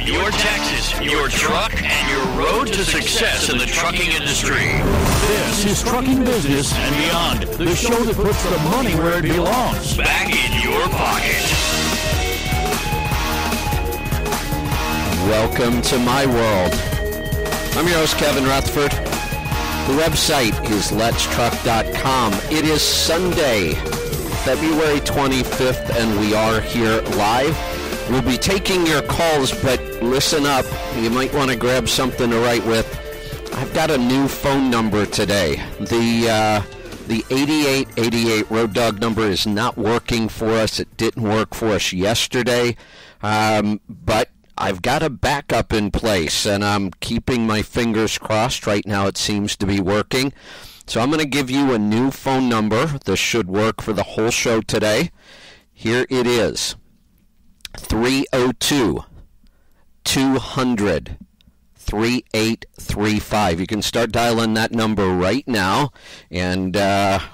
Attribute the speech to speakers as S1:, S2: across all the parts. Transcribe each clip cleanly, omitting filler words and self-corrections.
S1: your taxes, your truck, and your road to success in the trucking industry.
S2: This is Trucking Business and Beyond, the show that puts the money where it belongs.
S1: Back in your pocket.
S3: Welcome to my world. I'm your host, Kevin Rutherford. The website is letstruck.com. It is Sunday, February 25th, and we are here live. We'll be taking your calls, but listen up. You might want to grab something to write with. I've got a new phone number today. The 8888 Road Dog number is not working for us. It didn't work for us yesterday, but I've got a backup in place, and I'm keeping my fingers crossed. Right now it seems to be working. So I'm going to give you a new phone number. This should work for the whole show today. Here it is. 302-200-3835. You can start dialing that number right now, and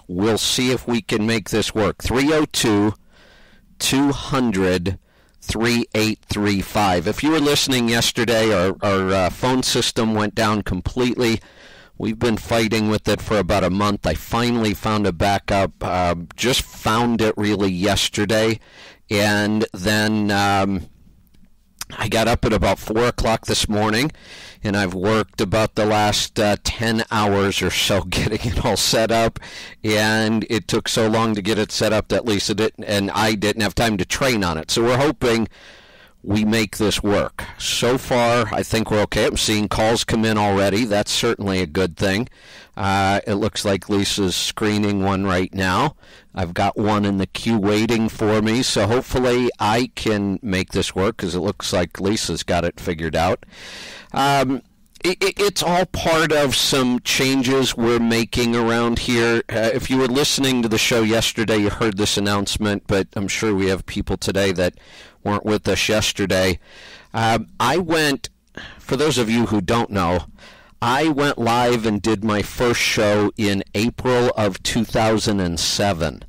S3: we'll see if we can make this work. 302-200-3835. If you were listening yesterday, our phone system went down completely. We've been fighting with it for about a month. I finally found a backup. Just found it really yesterday. And then I got up at about 4 o'clock this morning, and I've worked about the last 10 hours or so getting it all set up. And it took so long to get it set up that Lisa didn't, and I didn't have time to train on it. So we're hoping we make this work. So far, I think we're okay. I'm seeing calls come in already. That's certainly a good thing. It looks like Lisa's screening one right now. I've got one in the queue waiting for me, so hopefully I can make this work because it looks like Lisa's got it figured out. It's all part of some changes we're making around here. If you were listening to the show yesterday, you heard this announcement, but I'm sure we have people today that weren't with us yesterday. I went, for those of you who don't know, I went live and did my first show in April of 2007.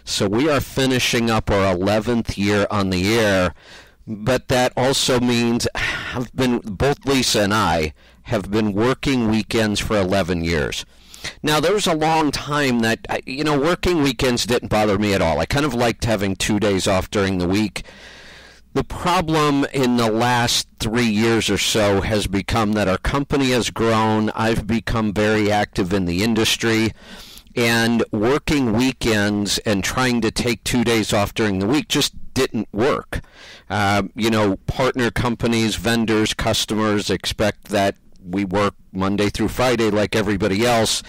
S3: So we are finishing up our 11th year on the air, but that also means both Lisa and I have been working weekends for 11 years. Now, there was a long time that, working weekends didn't bother me at all. I kind of liked having 2 days off during the week. The problem in the last 3 years or so has become that our company has grown. I've become very active in the industry, and working weekends and trying to take 2 days off during the week just didn't work. Partner companies, vendors, customers expect that we work Monday through Friday like everybody else.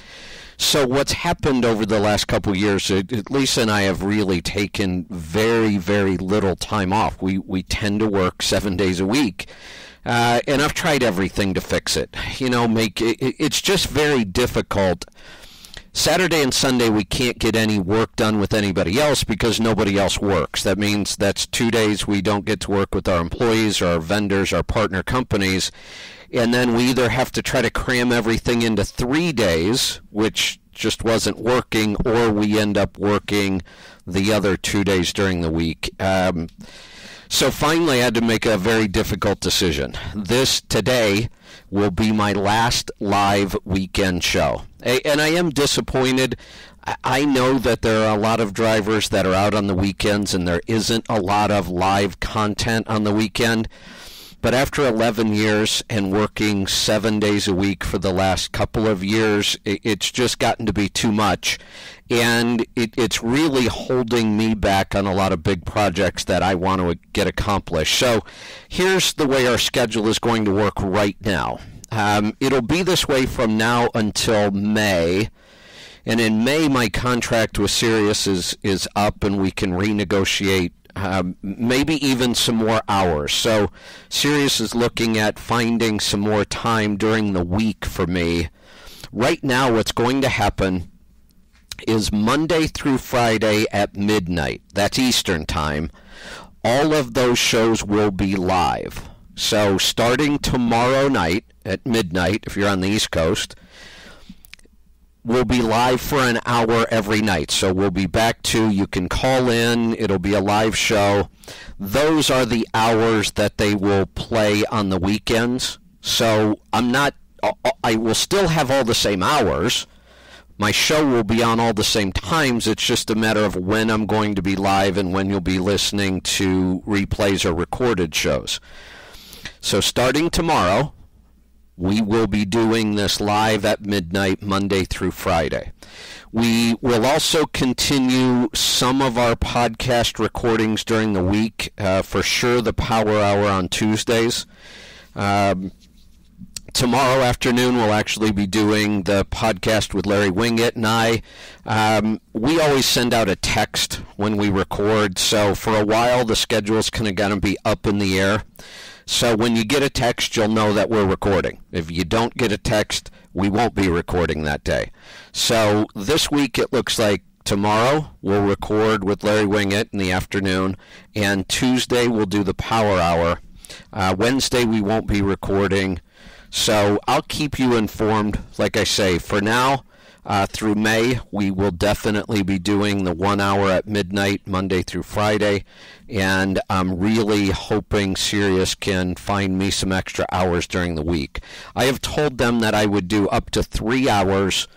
S3: So what's happened over the last couple of years, Lisa and I have really taken very, very little time off. We tend to work 7 days a week, and I've tried everything to fix it. It's just very difficult. Saturday and Sunday we can't get any work done with anybody else because nobody else works. That means that's 2 days we don't get to work with our employees, our vendors, our partner companies. And then we either have to try to cram everything into 3 days, which just wasn't working, or we end up working the other 2 days during the week. So finally I had to make a very difficult decision. This today will be my last live weekend show. And I am disappointed. I know that there are a lot of drivers that are out on the weekends and there isn't a lot of live content on the weekend. But after 11 years and working 7 days a week for the last couple of years, it's just gotten to be too much. And it's really holding me back on a lot of big projects that I want to get accomplished. So here's the way our schedule is going to work right now. It'll be this way from now until May. And in May, my contract with Sirius is up and we can renegotiate maybe even some more hours. So Sirius is looking at finding some more time during the week for me. Right now, what's going to happen is Monday through Friday at midnight. That's Eastern time. All of those shows will be live. So starting tomorrow night at midnight, if you're on the East Coast, we'll be live for an hour every night. So we'll be back to, you can call in, it'll be a live show. Those are the hours that they will play on the weekends. So I will still have all the same hours. My show will be on all the same times. It's just a matter of when I'm going to be live and when you'll be listening to replays or recorded shows. So starting tomorrow, we will be doing this live at midnight, Monday through Friday. We will also continue some of our podcast recordings during the week. For sure, the Power Hour on Tuesdays. Tomorrow afternoon, we'll actually be doing the podcast with Larry Wingett and I. We always send out a text when we record, so for a while the schedule's kind of going to be up in the air. So when you get a text, you'll know that we're recording. If you don't get a text, we won't be recording that day. So this week it looks like tomorrow we'll record with Larry Wingett in the afternoon, and Tuesday we'll do the Power Hour. Wednesday we won't be recording. So I'll keep you informed. Like I say, for now, through May, we will definitely be doing the 1 hour at midnight, Monday through Friday. And I'm really hoping Sirius can find me some extra hours during the week. I have told them that I would do up to 3 hours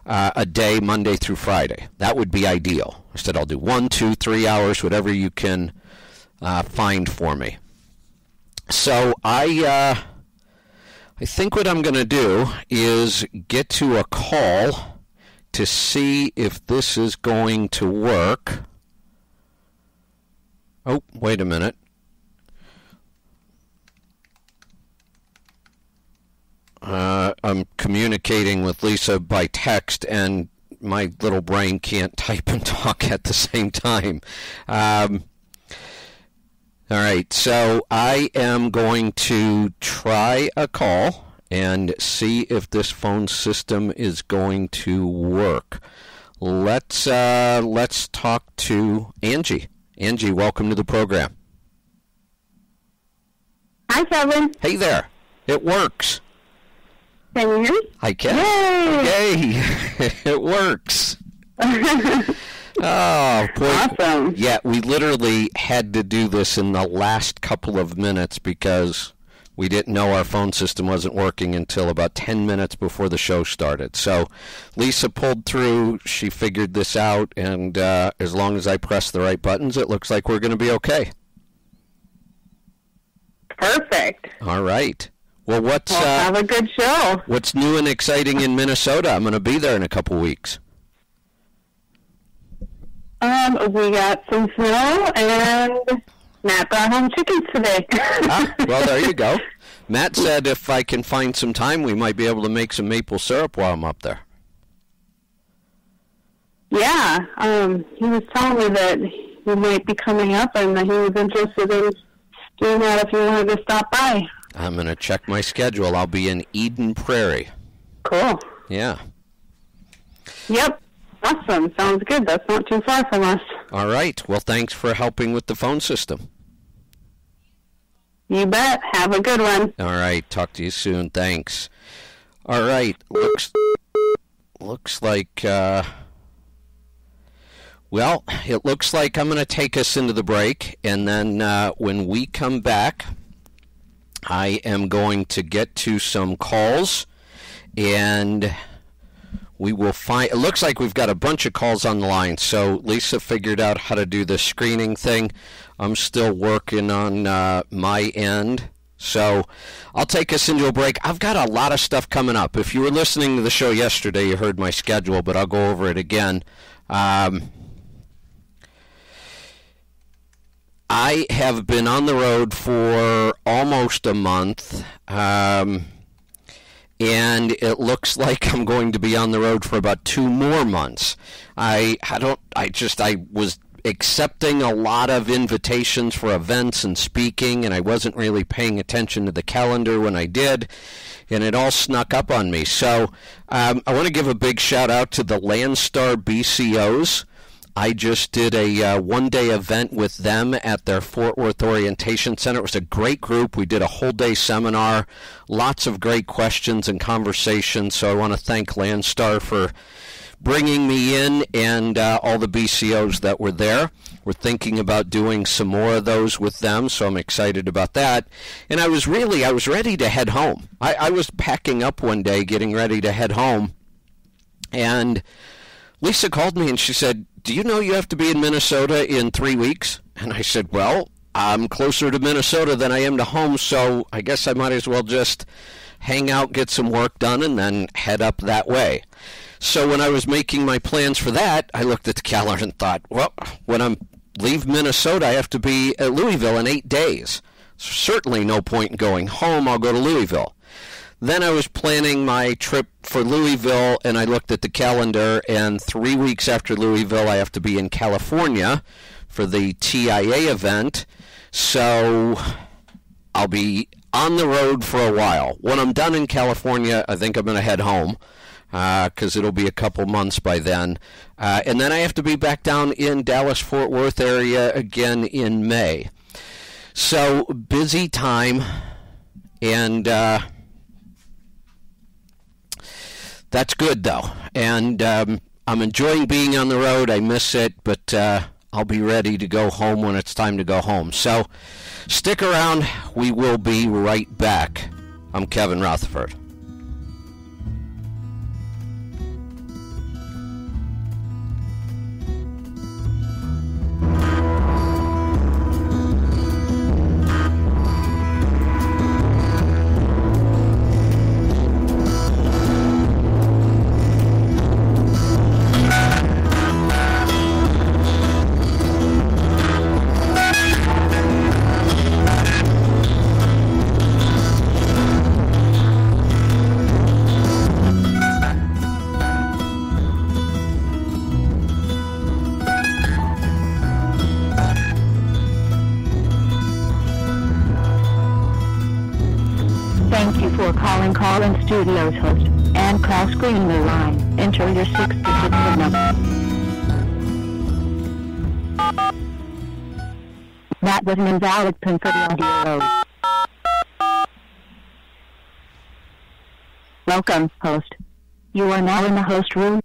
S3: a day, Monday through Friday. That would be ideal. I said I'll do 1, 2, 3 hours, whatever you can find for me. So I think what I'm going to do is get to a call to see if this is going to work. Oh, wait a minute. I'm communicating with Lisa by text, and my little brain can't type and talk at the same time. All right, so I am going to try a call and see if this phone system is going to work. Let's talk to Angie. Angie, welcome to the program.
S4: Hi, Kevin.
S3: Hey there. It works.
S4: Can you hear me?
S3: I can. Yay! It works. Oh, boy.
S4: Awesome.
S3: Yeah, we literally had to do this in the last couple of minutes because we didn't know our phone system wasn't working until about 10 minutes before the show started. So Lisa pulled through. She figured this out, and as long as I press the right buttons, it looks like we're going to be okay.
S4: Perfect.
S3: All right. Well,
S4: have a good show.
S3: What's new and exciting in Minnesota? I'm going to be there in a couple weeks.
S4: We got some snow, and Matt brought home chickens today.
S3: Well, there you go. Matt said if I can find some time, we might be able to make some maple syrup while I'm up there.
S4: Yeah, he was telling me that he might be coming up, and he was interested in doing that if you wanted to stop by.
S3: I'm going to check my schedule. I'll be in Eden Prairie.
S4: Cool.
S3: Yeah.
S4: Yep. Awesome. Sounds good. That's not too far from us.
S3: All right. Well, thanks for helping with the phone system.
S4: You bet. Have a good one.
S3: All right. Talk to you soon. Thanks. All right. Looks like, well, it looks like I'm going to take us into the break, and then when we come back, I am going to get to some calls, and we will find, it looks like we've got a bunch of calls on the line. So Lisa figured out how to do the screening thing. I'm still working on my end. So I'll take us into a break. I've got a lot of stuff coming up. If you were listening to the show yesterday, you heard my schedule, but I'll go over it again. I have been on the road for almost a month. And it looks like I'm going to be on the road for about 2 more months. I was accepting a lot of invitations for events and speaking, and I wasn't really paying attention to the calendar when I did, and it all snuck up on me. So I want to give a big shout out to the Landstar BCOs. I just did a one-day event with them at their Fort Worth Orientation Center. It was a great group. We did a whole-day seminar, lots of great questions and conversations. So I want to thank Landstar for bringing me in and all the BCOs that were there. We're thinking about doing some more of those with them, so I'm excited about that. And I was ready to head home. I was packing up one day, getting ready to head home, and Lisa called me and she said, "Do you know you have to be in Minnesota in 3 weeks?" And I said, "Well, I'm closer to Minnesota than I am to home, so I guess I might as well just hang out, get some work done, and then head up that way." So when I was making my plans for that, I looked at the calendar and thought, well, when I leave Minnesota, I have to be at Louisville in 8 days. Certainly no point in going home. I'll go to Louisville. Then I was planning my trip for Louisville, and I looked at the calendar, and 3 weeks after Louisville, I have to be in California for the TIA event. So I'll be on the road for a while. When I'm done in California, I think I'm going to head home, because it'll be a couple months by then. And then I have to be back down in Dallas-Fort Worth area again in May. So busy time, and that's good, though. And I'm enjoying being on the road. I miss it, but I'll be ready to go home when it's time to go home. So stick around. We will be right back. I'm Kevin Rutherford.
S5: Call-in Studios host and call screening the line. Enter your 6-digit PIN number. That was an invalid PIN for the AudioRoad. Welcome, host. You are now in the host room.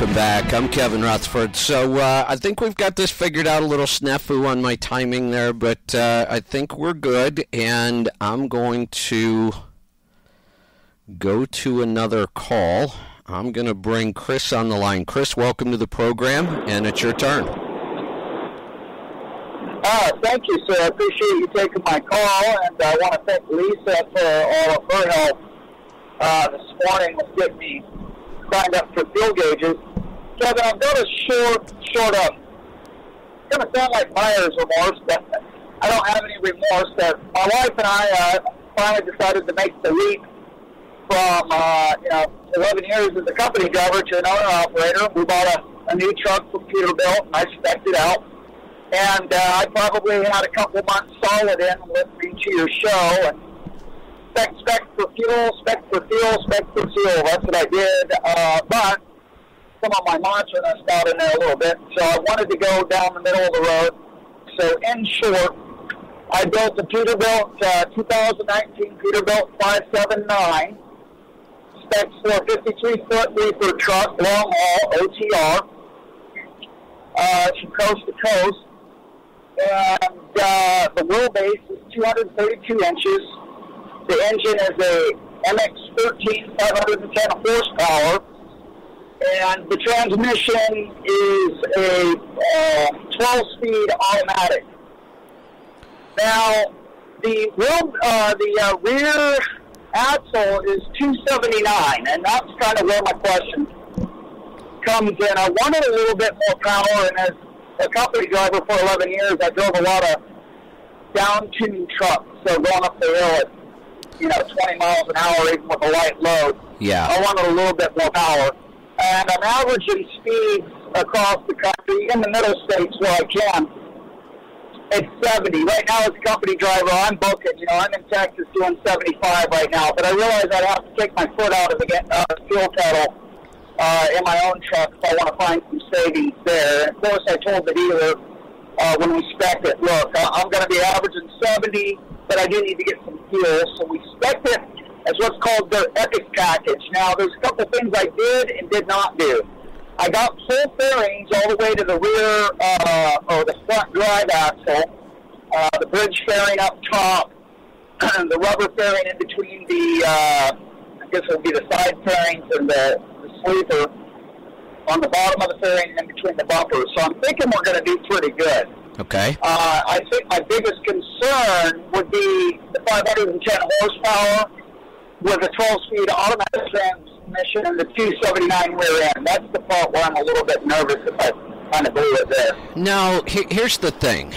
S3: welcome back. I'm Kevin Rutherford. So I think we've got this figured out, a little snafu on my timing there, but I think we're good, and I'm going to go to another call. I'm going to bring Chris on the line. Chris, welcome to the program, and it's your turn.
S6: Thank you, sir. I appreciate you taking my call, and I want to thank Lisa for all of her help this morning with getting me signed up for fuel gauges. Kevin, I've got a short up. It's going to sound like buyer's remorse, but I don't have any remorse. That my wife and I finally decided to make the leap from 11 years as a company driver to an owner-operator. We bought a new truck from Peterbilt, and I spec'd it out. And I probably had a couple months solid in listening to your show, and spec for fuel, spec for fuel, spec for fuel. That's what I did. But some of my mantra messed out in there a little bit, so I wanted to go down the middle of the road. So in short, I built a Peterbilt 2019 Peterbilt 579, specs for a 53-foot reefer truck, long haul, OTR, from coast to coast. And the wheelbase is 232 inches. The engine is a MX-13 510 horsepower, and the transmission is a 12-speed automatic. Now, the rear axle is 279, and that's kind of where my question comes in. I wanted a little bit more power, and as a company driver for 11 years, I drove a lot of down-tuned trucks, so going up the hill at 20 miles an hour, even with a light load.
S3: Yeah.
S6: I wanted a little bit more power. And I'm averaging speeds across the country, in the middle states where I can. It's 70. Right now, as a company driver, I'm booking. I'm in Texas doing 75 right now. But I realize I'd have to take my foot out of the fuel pedal in my own truck if I want to find some savings there. And of course, I told the dealer when we spec'd it, look, I'm going to be averaging 70, but I do need to get some fuel. So we spec'd it as what's called the Epic package. Now, there's a couple things I did and did not do. I got full fairings all the way to the rear or the front drive axle, the bridge fairing up top, the rubber fairing in between the, I guess it would be the side fairings and the sleeper on the bottom of the fairing in between the bumpers. So I'm thinking we're going to do pretty good.
S3: Okay.
S6: I think my biggest concern would be the 510 horsepower with a 12-speed automatic transmission and the 279 rear end. That's the part where I'm a little bit nervous if I kind of blew it there.
S3: No, here's the thing.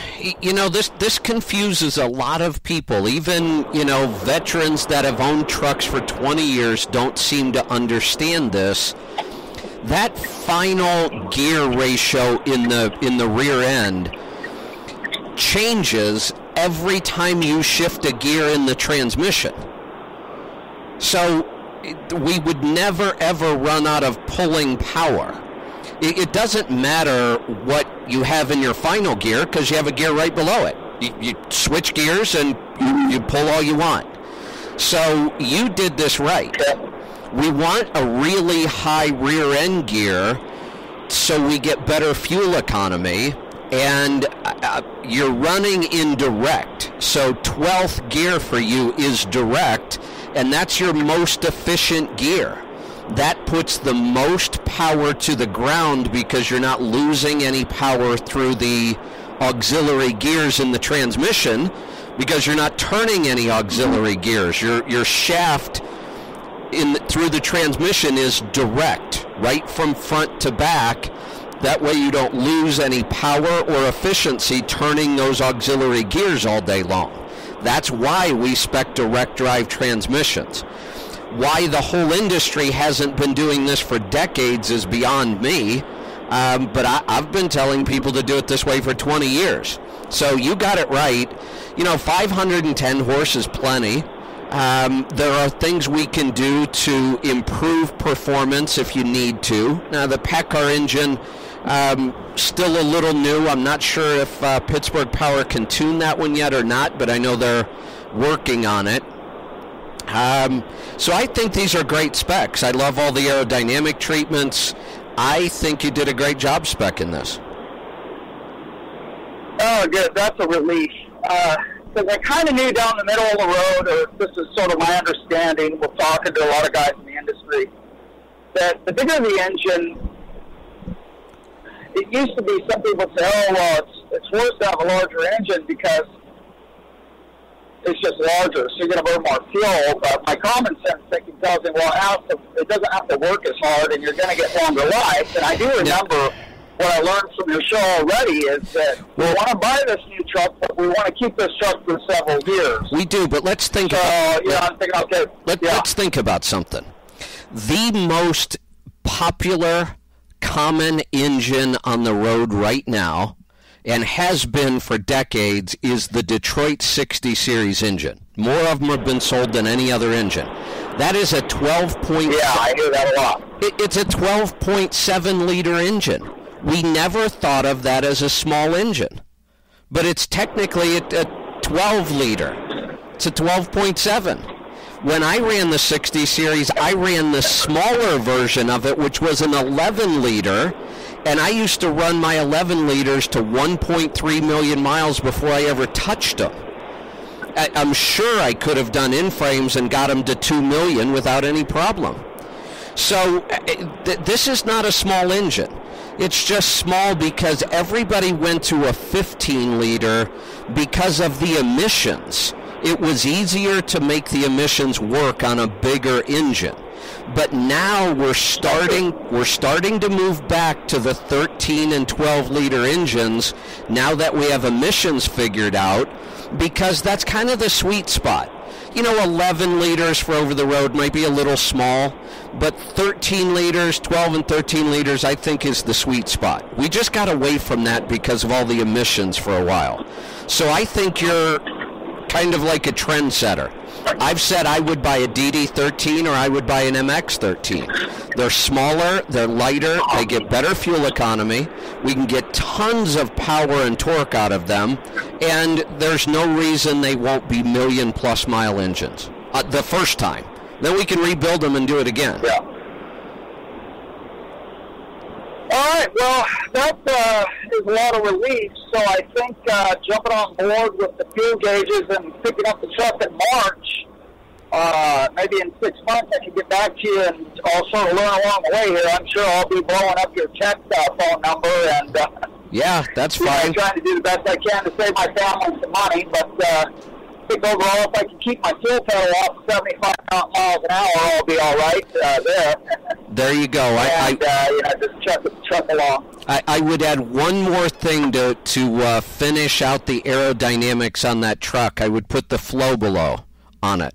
S3: This confuses a lot of people. Even, veterans that have owned trucks for 20 years don't seem to understand this. That final gear ratio in the rear end changes every time you shift a gear in the transmission. So we would never, ever run out of pulling power. It doesn't matter what you have in your final gear because you have a gear right below it. You switch gears and you pull all you want. So you did this right. We want a really high rear end gear so we get better fuel economy, and you're running in direct. So 12th gear for you is direct, and that's your most efficient gear. That puts the most power to the ground because you're not losing any power through the auxiliary gears in the transmission because you're not turning any auxiliary gears. Your shaft through the transmission is direct, right from front to back. That way you don't lose any power or efficiency turning those auxiliary gears all day long. That's why we spec direct drive transmissions. Why the whole industry hasn't been doing this for decades is beyond me, but I've been telling people to do it this way for 20 years. So you got it right. 510 horse is plenty. There are things we can do to improve performance if you need to. Now, the PECAR engine, still a little new. I'm not sure if Pittsburgh Power can tune that one yet or not, but I know they're working on it. So I think these are great specs. I love all the aerodynamic treatments. I think you did a great job speccing this.
S6: Oh, good. That's a relief. Because I kind of knew down the middle of the road, or this is sort of my understanding, we're talking to a lot of guys in the industry, that the bigger the engine, it used to be some people say, oh, well, it's worse to have a larger engine because it's just larger, so you're going to burn more fuel. But my common sense thinking tells me, well, it doesn't have to work as hard, and you're going to get longer life. And I do remember what I learned from your show already is that we want to buy this new truck, but we want to keep this truck for several years.
S3: We do, but let's think
S6: I'm thinking, okay.
S3: Let's think about something. The most popular common engine on the road right now, and has been for decades, is the Detroit 60 Series engine. More of them have been sold than any other engine. That is a 12.7.
S6: Yeah, I hear that a lot.
S3: It's a 12.7 liter engine. We never thought of that as a small engine, but it's technically a 12 liter. It's a 12.7. When I ran the 60 Series, I ran the smaller version of it, which was an 11 liter, and I used to run my 11 liters to 1.3 million miles before I ever touched them. I'm sure I could have done in-frames and got them to 2 million without any problem. So this is not a small engine. It's just small because everybody went to a 15 liter because of the emissions. It was easier to make the emissions work on a bigger engine. But now we're starting to move back to the 13 and 12 liter engines now that we have emissions figured out, because that's kind of the sweet spot. 11 liters for over the road might be a little small, but 13 liters, 12 and 13 liters, I think is the sweet spot. We just got away from that because of all the emissions for a while. So I think you're kind of like a trendsetter. I've said I would buy a DD13 or I would buy an MX13. They're smaller, they're lighter, they get better fuel economy, we can get tons of power and torque out of them, and there's no reason they won't be million-plus mile engines the first time. Then we can rebuild them and do it again.
S6: Yeah. All right, well, that is a lot of relief. So I think jumping on board with the fuel gauges and picking up the truck in March, maybe in 6 months I can get back to you and I'll sort of learn along the way here. I'm sure I'll be blowing up your text phone number and
S3: yeah, that's fine.
S6: Trying to do the best I can to save my family some money, but I think overall if I can keep my fuel pedal off 75 miles an hour, I'll be all right there.
S3: There you go.
S6: And just chuck along.
S3: I would add one more thing to finish out the aerodynamics on that truck. I would put the flow below on it.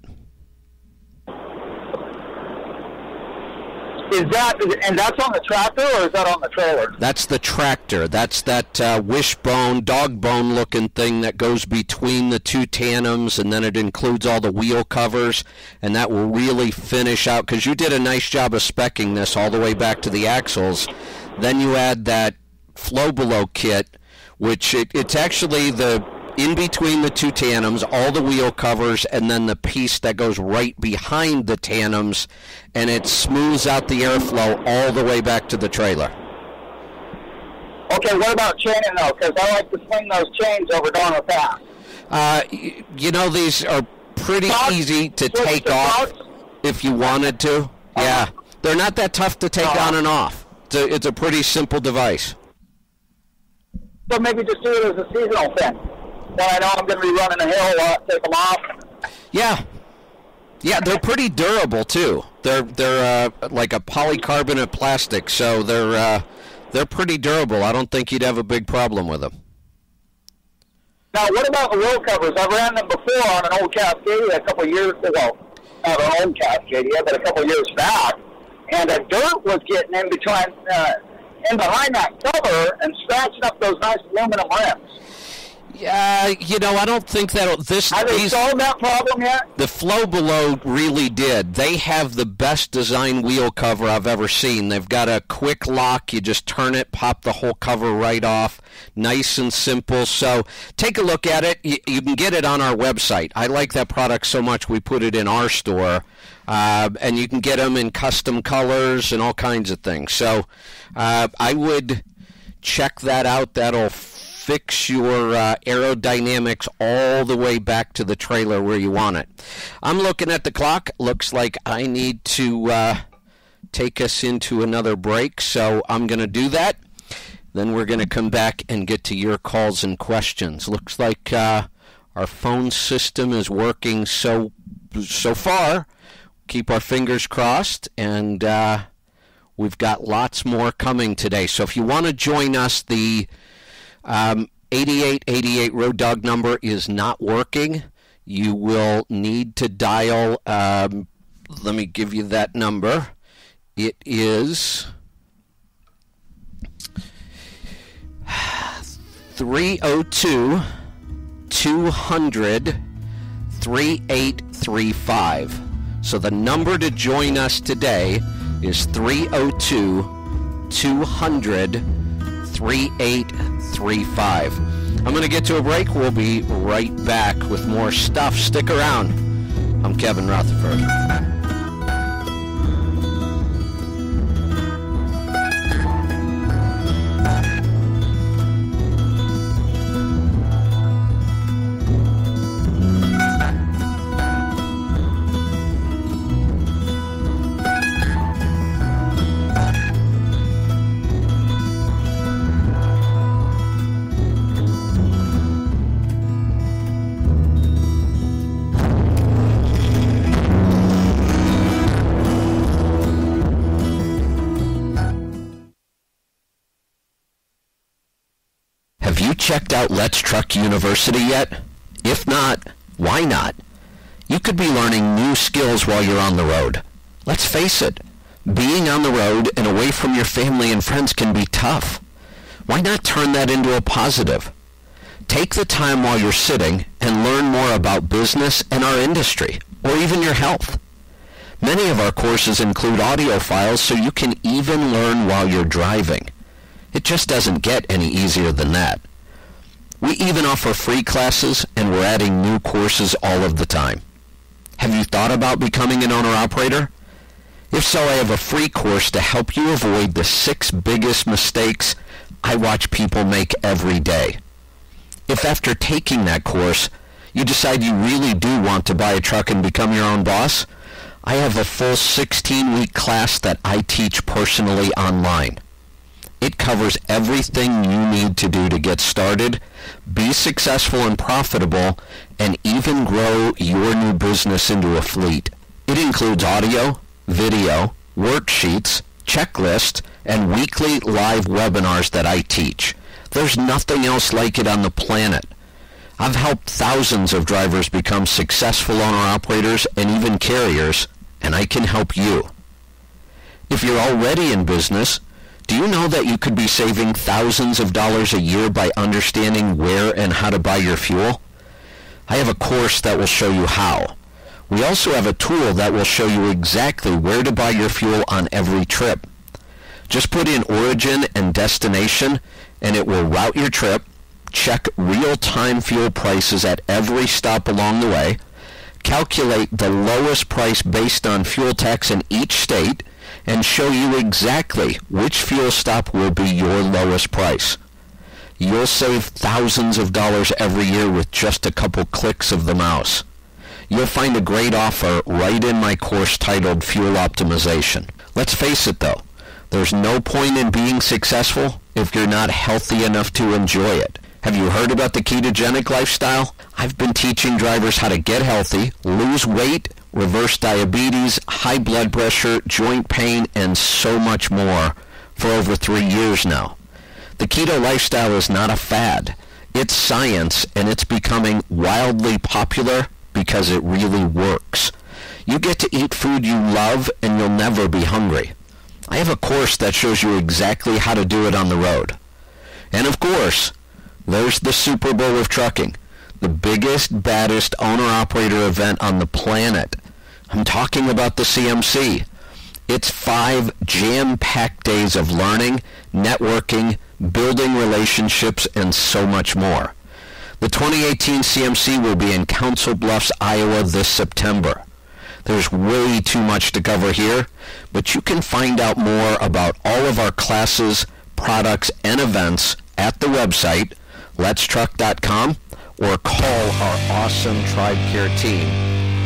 S6: And that's on the tractor, or is that on the trailer?
S3: That's the tractor. That's that wishbone, dog bone looking thing that goes between the two tandems, and then it includes all the wheel covers, and that will really finish out, because you did a nice job of speccing this all the way back to the axles. Then you add that flow below kit, which it's actually the in between the two tandems, all the wheel covers, and then the piece that goes right behind the tandems, and it smooths out the airflow all the way back to the trailer.
S6: Okay, what about chaining, though? Because I like to swing those chains over down the path.
S3: These are pretty easy to take off if you wanted to. Yeah, they're not that tough to take on and off. It's a pretty simple device.
S6: So maybe just do it as a seasonal thing. When I know I'm going to be running a hill, I'll take them off.
S3: Yeah, they're pretty durable too. They're like a polycarbonate plastic, so they're pretty durable. I don't think you'd have a big problem with them.
S6: Now, what about the wheel covers? I ran them before on an old Cascadia a couple of years ago. Not an old Cascadia, but a couple of years back, and the dirt was getting in behind that cover and scratching up those nice aluminum rims.
S3: Yeah, I don't think
S6: Have they solved that problem yet?
S3: The Flow Below really did. They have the best design wheel cover I've ever seen. They've got a quick lock. You just turn it, pop the whole cover right off. Nice and simple. So take a look at it. You can get it on our website. I like that product so much we put it in our store. And you can get them in custom colors and all kinds of things. So I would check that out. That'll fix your aerodynamics all the way back to the trailer where you want it. I'm looking at the clock. Looks like I need to take us into another break, so I'm going to do that. Then we're going to come back and get to your calls and questions. Looks like our phone system is working so far. Keep our fingers crossed, and we've got lots more coming today. So if you want to join us, the 8888 Road Dog number is not working. You will need to dial, let me give you that number. It is 302-200-3835. So the number to join us today is 302-200-3835. I'm going to get to a break. We'll be right back with more stuff. Stick around. I'm Kevin Rutherford. Have you checked out Let's Truck University yet? If not, why not? You could be learning new skills while you're on the road. Let's face it, being on the road and away from your family and friends can be tough. Why not turn that into a positive? Take the time while you're sitting and learn more about business and our industry, or even your health. Many of our courses include audio files so you can even learn while you're driving. It just doesn't get any easier than that. We even offer free classes, and we're adding new courses all of the time. Have you thought about becoming an owner-operator? If so, I have a free course to help you avoid the 6 biggest mistakes I watch people make every day. If after taking that course, you decide you really do want to buy a truck and become your own boss, I have a full 16-week class that I teach personally online. It covers everything you need to do to get started, be successful and profitable, and even grow your new business into a fleet. It includes audio, video, worksheets, checklists, and weekly live webinars that I teach. There's nothing else like it on the planet. I've helped thousands of drivers become successful owner-operators and even carriers, and I can help you. If you're already in business, do you know that you could be saving thousands of dollars a year by understanding where and how to buy your fuel? I have a course that will show you how. We also have a tool that will show you exactly where to buy your fuel on every trip. Just put in origin and destination, and it will route your trip, check real-time fuel prices at every stop along the way, calculate the lowest price based on fuel tax in each state, and show you exactly which fuel stop will be your lowest price. You'll save thousands of dollars every year with just a couple clicks of the mouse. You'll find a great offer right in my course titled Fuel Optimization. Let's face it though, there's no point in being successful if you're not healthy enough to enjoy it. Have you heard about the ketogenic lifestyle? I've been teaching drivers how to get healthy, lose weight, reverse diabetes, high blood pressure, joint pain, and so much more for over 3 years now. The keto lifestyle is not a fad. It's science, and it's becoming wildly popular because it really works. You get to eat food you love, and you'll never be hungry. I have a course that shows you exactly how to do it on the road. And of course, There's the Super Bowl of trucking. The biggest, baddest owner-operator event on the planet. I'm talking about the CMC. It's 5 jam-packed days of learning, networking, building relationships, and so much more. The 2018 CMC will be in Council Bluffs, Iowa this September. There's way too much to cover here, but you can find out more about all of our classes, products, and events at the website, letstruck.com, or call our awesome TribeCare team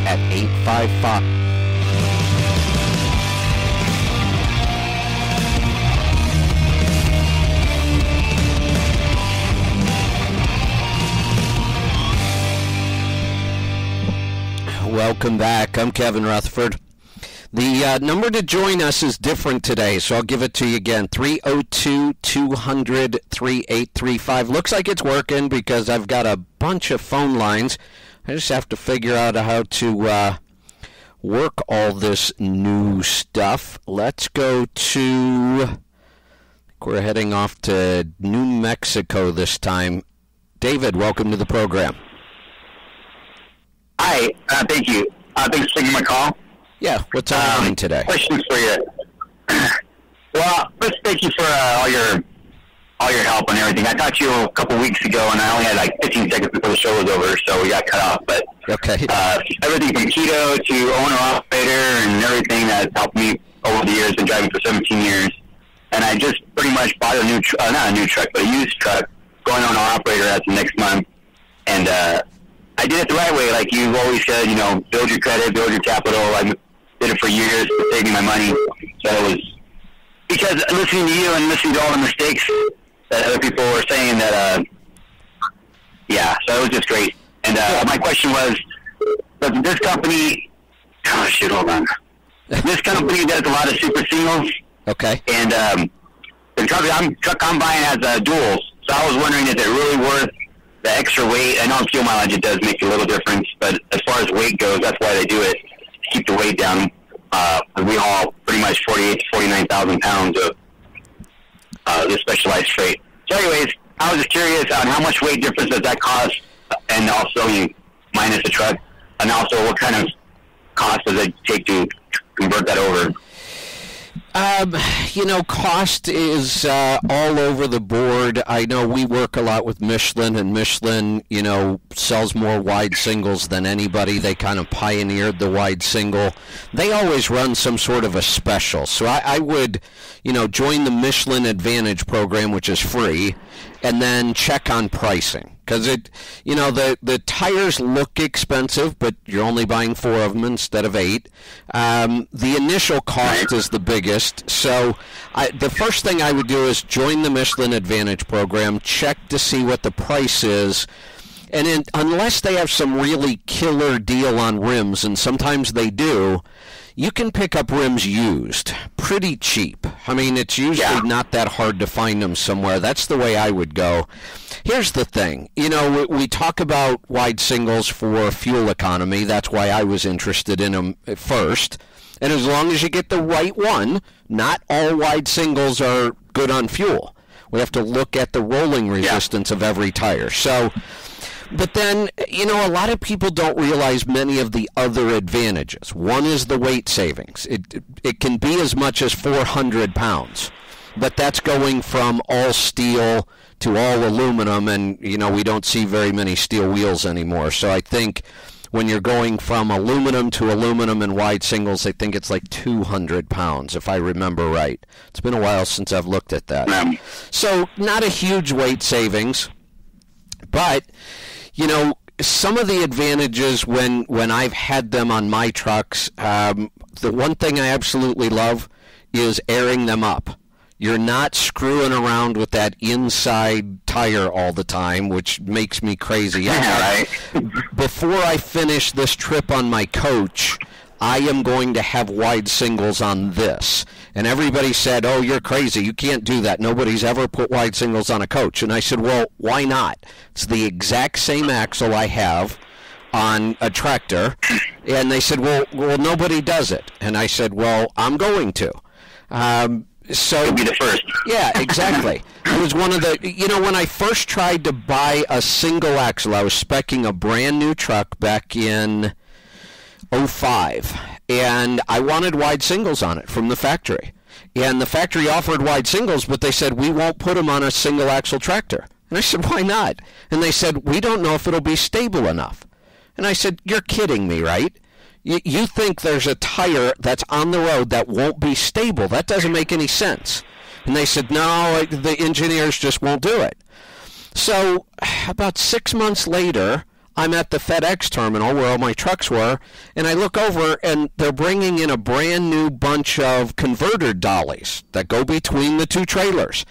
S3: at 855. Welcome back. I'm Kevin Rutherford. The number to join us is different today, so I'll give it to you again. 302-200-3835. Looks like it's working because I've got a bunch of phone lines. I just have to figure out how to work all this new stuff. Let's go to... We're heading off to New Mexico this time. David, welcome to the program.
S7: Hi, thank you. Thanks for taking my call.
S3: Yeah, what's on your mind today?
S7: Questions for you. Well, first, thank you for all your help and everything. I talked to you a couple weeks ago, and I only had like 15 seconds before the show was over, so we got cut off. But
S3: okay,
S7: everything from keto to owner-operator and everything that's helped me over the years. Been driving for 17 years, and I just pretty much bought a new not a new truck, but a used truck, going owner-operator as of next month, and I did it the right way, like you've always said, you know, build your credit, build your capital. I did it for years, saving my money. So it was, because listening to you and listening to all the mistakes that other people were saying that, so it was just great. And my question was, this company, hold on. This company does a lot of super singles.
S3: Okay.
S7: And the truck I'm buying has duals. So I was wondering, is it really worth the extra weight? I know on fuel mileage it does make a little difference, but as far as weight goes, that's why they do it, to keep the weight down. We haul pretty much 48 to 49,000 pounds of this specialized freight. So anyways, I was just curious on how much weight difference does that cost, and also you minus the truck, and also what kind of cost does it take to convert that over?
S3: Cost is all over the board. I know we work a lot with Michelin, and Michelin, sells more wide singles than anybody. They kind of pioneered the wide single. They always run some sort of a special. So I would, join the Michelin Advantage program, which is free, and then check on pricing. Because the tires look expensive, but you're only buying 4 of them instead of 8. The initial cost is the biggest. So the first thing I would do is join the Michelin Advantage program, check to see what the price is. And unless they have some really killer deal on rims, and sometimes they do, you can pick up rims used pretty cheap. I mean, it's usually not that hard to find them somewhere. That's the way I would go. Here's the thing. We talk about wide singles for fuel economy. That's why I was interested in them at first. And as long as you get the right one, not all wide singles are good on fuel. We have to look at the rolling resistance of every tire. So... But then, a lot of people don't realize many of the other advantages. One is the weight savings. It can be as much as 400 pounds, but that's going from all steel to all aluminum, and, we don't see very many steel wheels anymore. So I think when you're going from aluminum to aluminum and wide singles, I think it's like 200 pounds, if I remember right. It's been a while since I've looked at that. So not a huge weight savings, but... some of the advantages when I've had them on my trucks, the one thing I absolutely love is airing them up. You're not screwing around with that inside tire all the time, which makes me crazy. Before I finish this trip on my coach, I am going to have wide singles on this. And everybody said, oh, you're crazy. You can't do that. Nobody's ever put wide singles on a coach. And I said, well, why not? It's the exact same axle I have on a tractor. And they said, well, nobody does it. And I said, well, I'm going to. So
S7: you'll be the first.
S3: Yeah, exactly. It was one of the, when I first tried to buy a single axle, I was speccing a brand new truck back in 2005, and I wanted wide singles on it from the factory. And the factory offered wide singles, but they said, we won't put them on a single axle tractor. And I said, why not? And they said, we don't know if it'll be stable enough. And I said, you're kidding me, right? You think there's a tire that's on the road that won't be stable. That doesn't make any sense. And they said, no, the engineers just won't do it. So about 6 months later, I'm at the FedEx terminal where all my trucks were, and I look over, and they're bringing in a brand new bunch of converter dollies that go between the two trailers.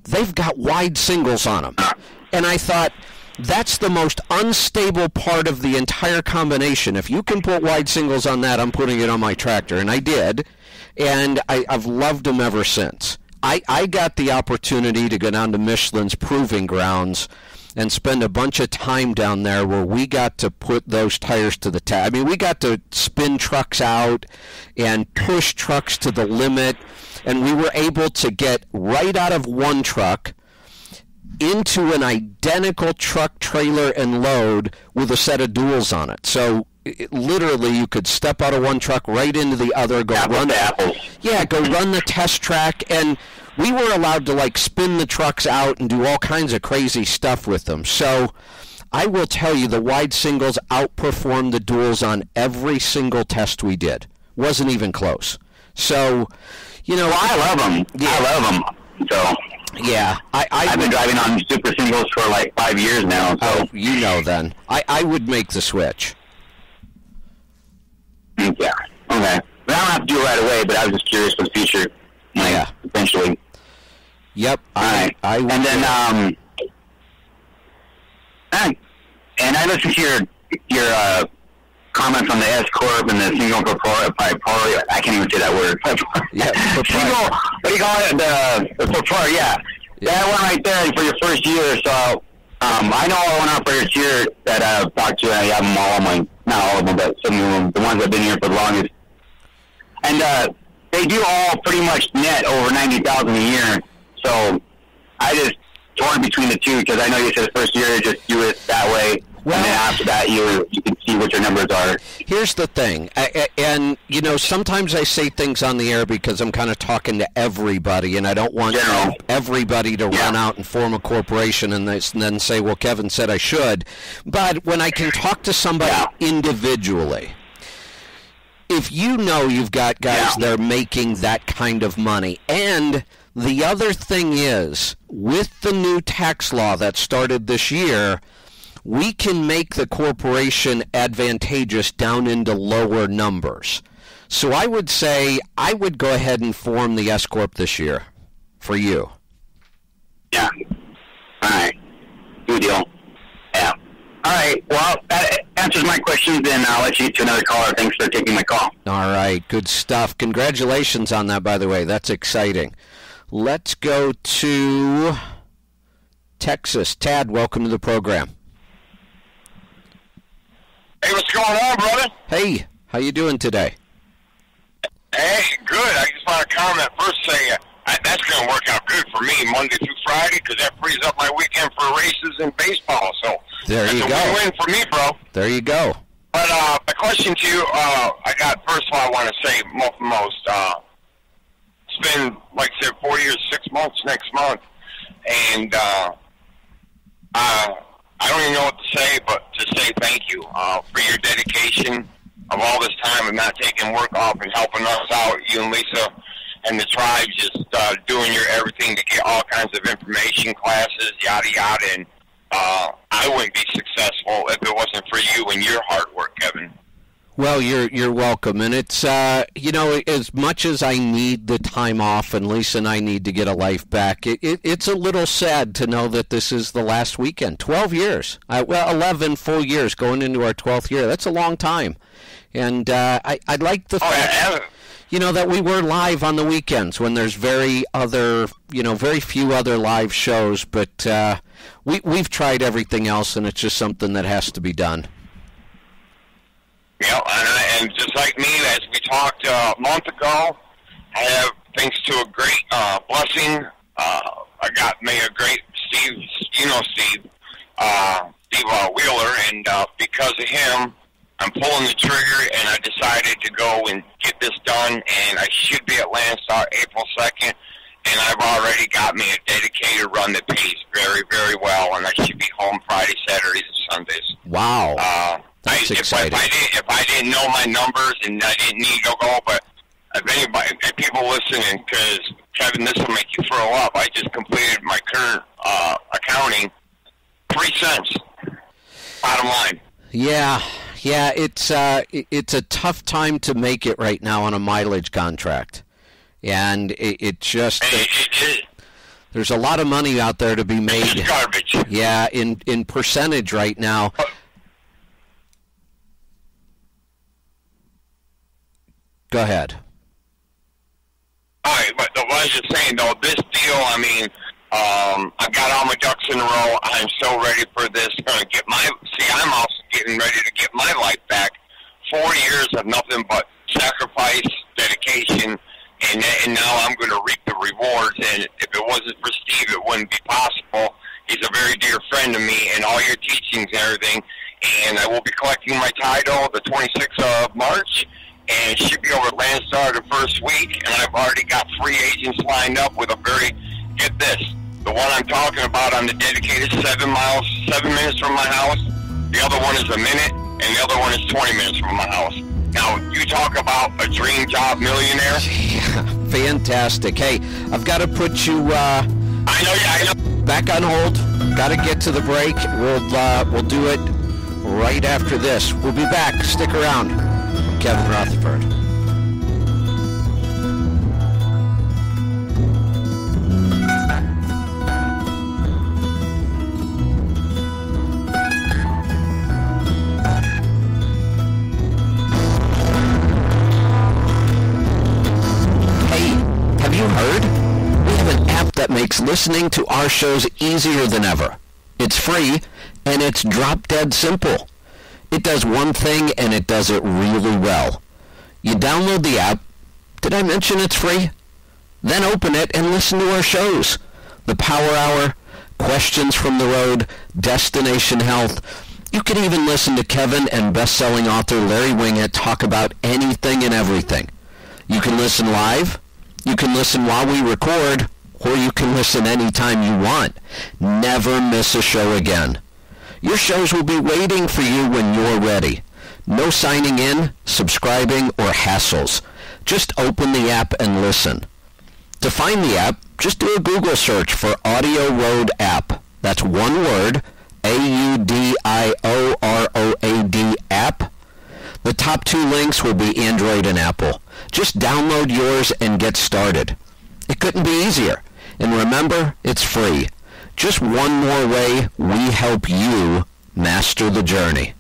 S3: They've got wide singles on them. And I thought, that's the most unstable part of the entire combination. If you can put wide singles on that, I'm putting it on my tractor. And I did, and I've loved them ever since. I got the opportunity to go down to Michelin's Proving Grounds and spend a bunch of time down there where we got to put those tires to the test. I mean, we got to spin trucks out and push trucks to the limit, and we were able to get right out of one truck into an identical truck, trailer, and load with a set of duals on it. So literally, you could step out of one truck right into the other, go run the test track, and we were allowed to spin the trucks out and do all kinds of crazy stuff with them. So I will tell you, the wide singles outperformed the duals on every single test we did. Wasn't even close. So,
S7: I love them. Yeah. I love them. So.
S3: Yeah,
S7: I've been driving on super singles for 5 years now. So.
S3: Oh, then. I would make the switch.
S7: Yeah. Okay. I don't have to do it right away, but I was just curious for the future. Eventually.
S3: Yep.
S7: All right. And then, and I listened to your comments on the S Corp and the single proprietor. I can't even say that word. Single, what do you call it? The proprietor. Yeah. That one right there for your first year. So I know all one operators here that I've talked to. I have them all on my, not all of them, but some of them, the ones that have been here for the longest. And they do all pretty much net over $90,000 a year. So I just torn between the two because I know you said the first year just do it that way. Well, and then after that, you can see what your numbers are.
S3: Here's the thing, and sometimes I say things on the air because I'm kind of talking to everybody, and I don't want everybody to run out and form a corporation and then say, well, Kevin said I should. But when I can talk to somebody individually, if you've got guys that are making that kind of money, and the other thing is, with the new tax law that started this year, we can make the corporation advantageous down into lower numbers. So I would say I would go ahead and form the S Corp this year for you.
S7: Yeah. All right. Good deal. Yeah. All right. Well, that answers my questions, and I'll let you get to another caller. Thanks for taking my call.
S3: All right. Good stuff. Congratulations on that, by the way. That's exciting. Let's go to Texas. Tad, welcome to the program.
S8: Hey, what's going on, brother?
S3: Hey, how you doing today?
S8: Hey, good. I just want to comment first, say that's going to work out good for me Monday through Friday because that frees up my weekend for races and baseball. So
S3: there you go.
S8: That's a win-win for me, bro.
S3: There you go.
S8: But my question to you, first of all, I want to say most. It's been, like I said, 4 years, 6 months next month, and I don't even know what to say, but to say thank you for your dedication of all this time and not taking work off and helping us out, you and Lisa and the tribe, just doing your everything to get all kinds of information, classes, yada, yada. And I wouldn't be successful if it wasn't for you and your hard work, Kevin.
S3: Well, you're welcome, and it's as much as I need the time off, and Lisa and I need to get a life back. It's a little sad to know that this is the last weekend. 12 years, 11 full years going into our 12th year. That's a long time, and I like the fact, that we were live on the weekends when there's very few other live shows. But we've tried everything else, and it's just something that has to be done.
S8: Yeah, and just like me, as we talked a month ago, I have thanks to a great blessing, I got me a great Steve, Steve Wheeler, and because of him, I'm pulling the trigger, and I decided to go and get this done, and I should be at Landstar April 2nd, and I've already got me a dedicated run that pays very, very well, and I should be home Friday, Saturdays, and Sundays.
S3: Wow. That's exciting.
S8: If I didn't know my numbers and I didn't need to go, but if people listening, because, Kevin, this will make you throw up, I just completed my current accounting, 3 cents, bottom line.
S3: Yeah, it's a tough time to make it right now on a mileage contract. And it just... there's a lot of money out there to be made.
S8: It's garbage.
S3: Yeah, in percentage right now. Go ahead.
S8: All right, but I was just saying, though, this deal, I mean, I've got all my ducks in a row. I'm so ready for this. I'm also getting ready to get my life back. 4 years of nothing but sacrifice, dedication, and now I'm going to reap the rewards. And if it wasn't for Steve, it wouldn't be possible. He's a very dear friend to me, and all your teachings and everything. And I will be collecting my title the 26th of March, and should be over at Landstar the first week. And I've already got free agents lined up with get this, the one I'm talking about on the dedicated 7 minutes from my house. The other one is a minute, and the other one is 20 minutes from my house. Now, you talk about a dream job millionaire.
S3: Yeah, fantastic. Hey, I've got to put you
S8: I know.
S3: Back on hold. Got to get to the break. We'll do it right after this. We'll be back. Stick around. Kevin Rutherford. Have you heard? We have an app that makes listening to our shows easier than ever. It's free, and it's drop-dead simple. It does one thing, and it does it really well. You download the app. Did I mention it's free? Then open it and listen to our shows. The Power Hour, Questions from the Road, Destination Health. You can even listen to Kevin and best-selling author Larry Wingett talk about anything and everything. You can listen live. You can listen while we record, or you can listen anytime you want. Never miss a show again. Your shows will be waiting for you when you're ready. No signing in, subscribing, or hassles. Just open the app and listen. To find the app, just do a Google search for AudioRoad app. That's one word, AUDIOROAD app. The top 2 links will be Android and Apple. Just download yours and get started. It couldn't be easier. And remember, it's free. Just one more way we help you master the journey.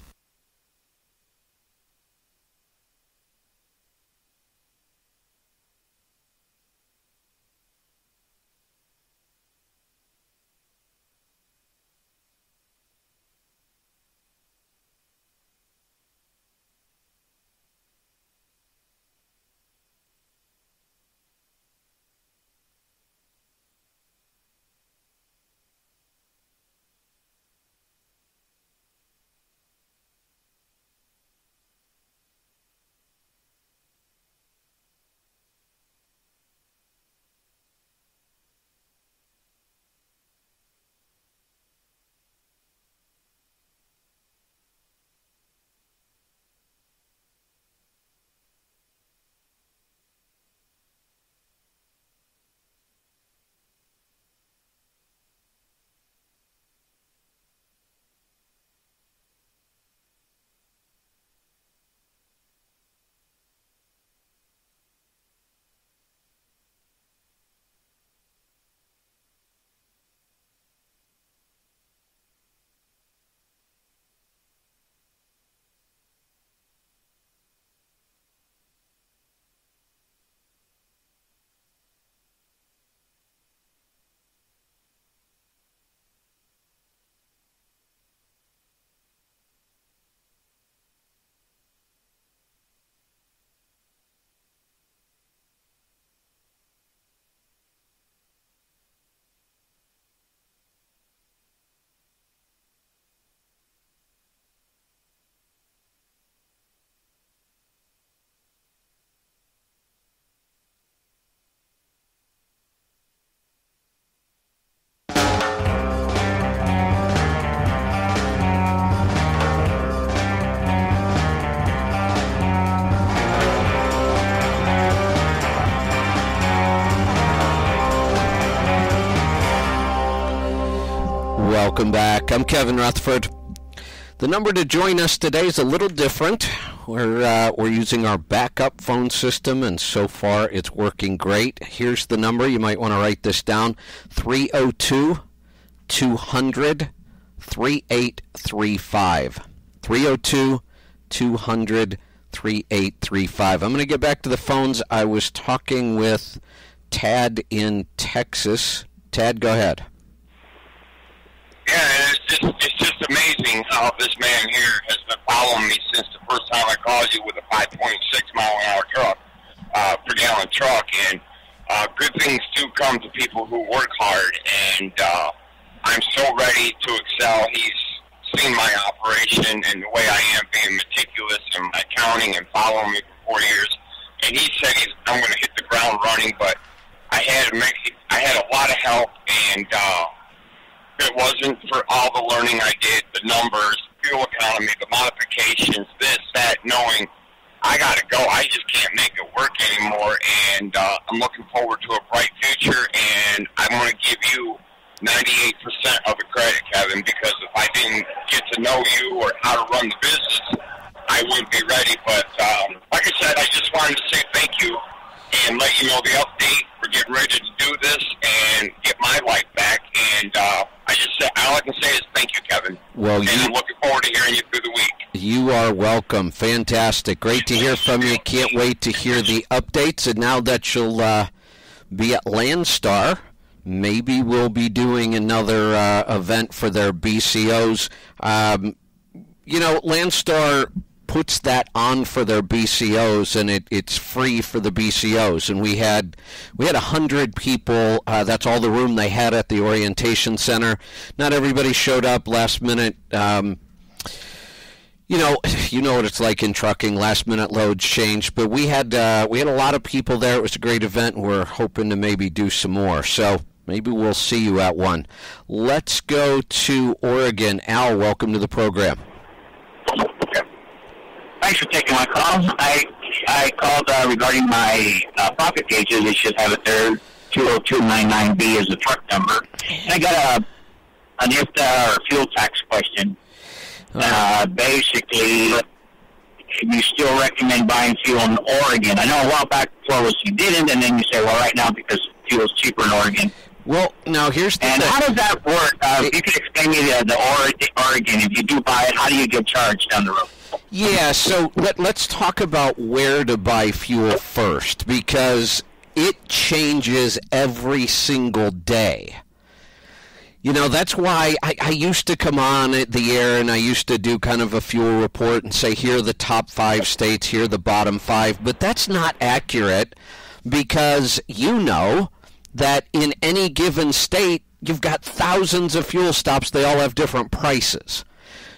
S3: welcome back. I'm Kevin Rutherford. The number to join us today is a little different. We're using our backup phone system, and so far it's working great. Here's the number. You might want to write this down: 302-200-3835. 302-200-3835. I'm going to get back to the phones. I was talking with Tad in Texas. Tad, go ahead.
S8: Yeah, it's just amazing how this man here has been following me since the first time I called you with a 5.6 mile an hour truck, per gallon truck. And good things do come to people who work hard. And I'm so ready to excel. He's seen my operation and the way I am being meticulous in my accounting and following me for 4 years. And he said I'm going to hit the ground running, but I had a lot of help, and if it wasn't for all the learning I did, the numbers, fuel economy, the modifications, this, that, knowing I got to go, I just can't make it work anymore, and I'm looking forward to a bright future, and I'm going to give you 98% of the credit, Kevin, because if I didn't get to know you or how to run the business, I wouldn't be ready. But like I said, I just wanted to say thank you and let you know the update. We're getting ready to do this and get my life back. And all I can say is thank you, Kevin.
S3: Well,
S8: and I'm looking forward to hearing you through the week.
S3: You are welcome. Fantastic. Great to hear from you. Can't wait to hear the updates. And now that you'll be at Landstar, maybe we'll be doing another event for their BCOs. Landstar puts that on for their BCOs, and it's free for the BCOs. And we had 100 people. That's all the room they had at the orientation center. Not everybody showed up last minute. You know what it's like in trucking. Last minute loads change, but we had a lot of people there. It was a great event. We're hoping to maybe do some more. So maybe we'll see you at one. Let's go to Oregon. Al, welcome to the program.
S7: Thanks for taking my call. I called regarding my pocket gauges. They should have it there. 20299B is the truck number. And I got an IFTA or fuel tax question. Basically, you still recommend buying fuel in Oregon? I know a while back before was you didn't, and then you say, well, right now because fuel's cheaper in Oregon.
S3: Well, now here's the thing.
S7: How does that work? If you could explain me the Oregon, if you do buy it, how do you get charged down the road?
S3: Yeah, so let's talk about where to buy fuel first, because it changes every single day. That's why I used to come on at the air and I used to do kind of a fuel report and say, here are the top 5 states, here are the bottom 5. But that's not accurate, because that in any given state, you've got thousands of fuel stops. They all have different prices.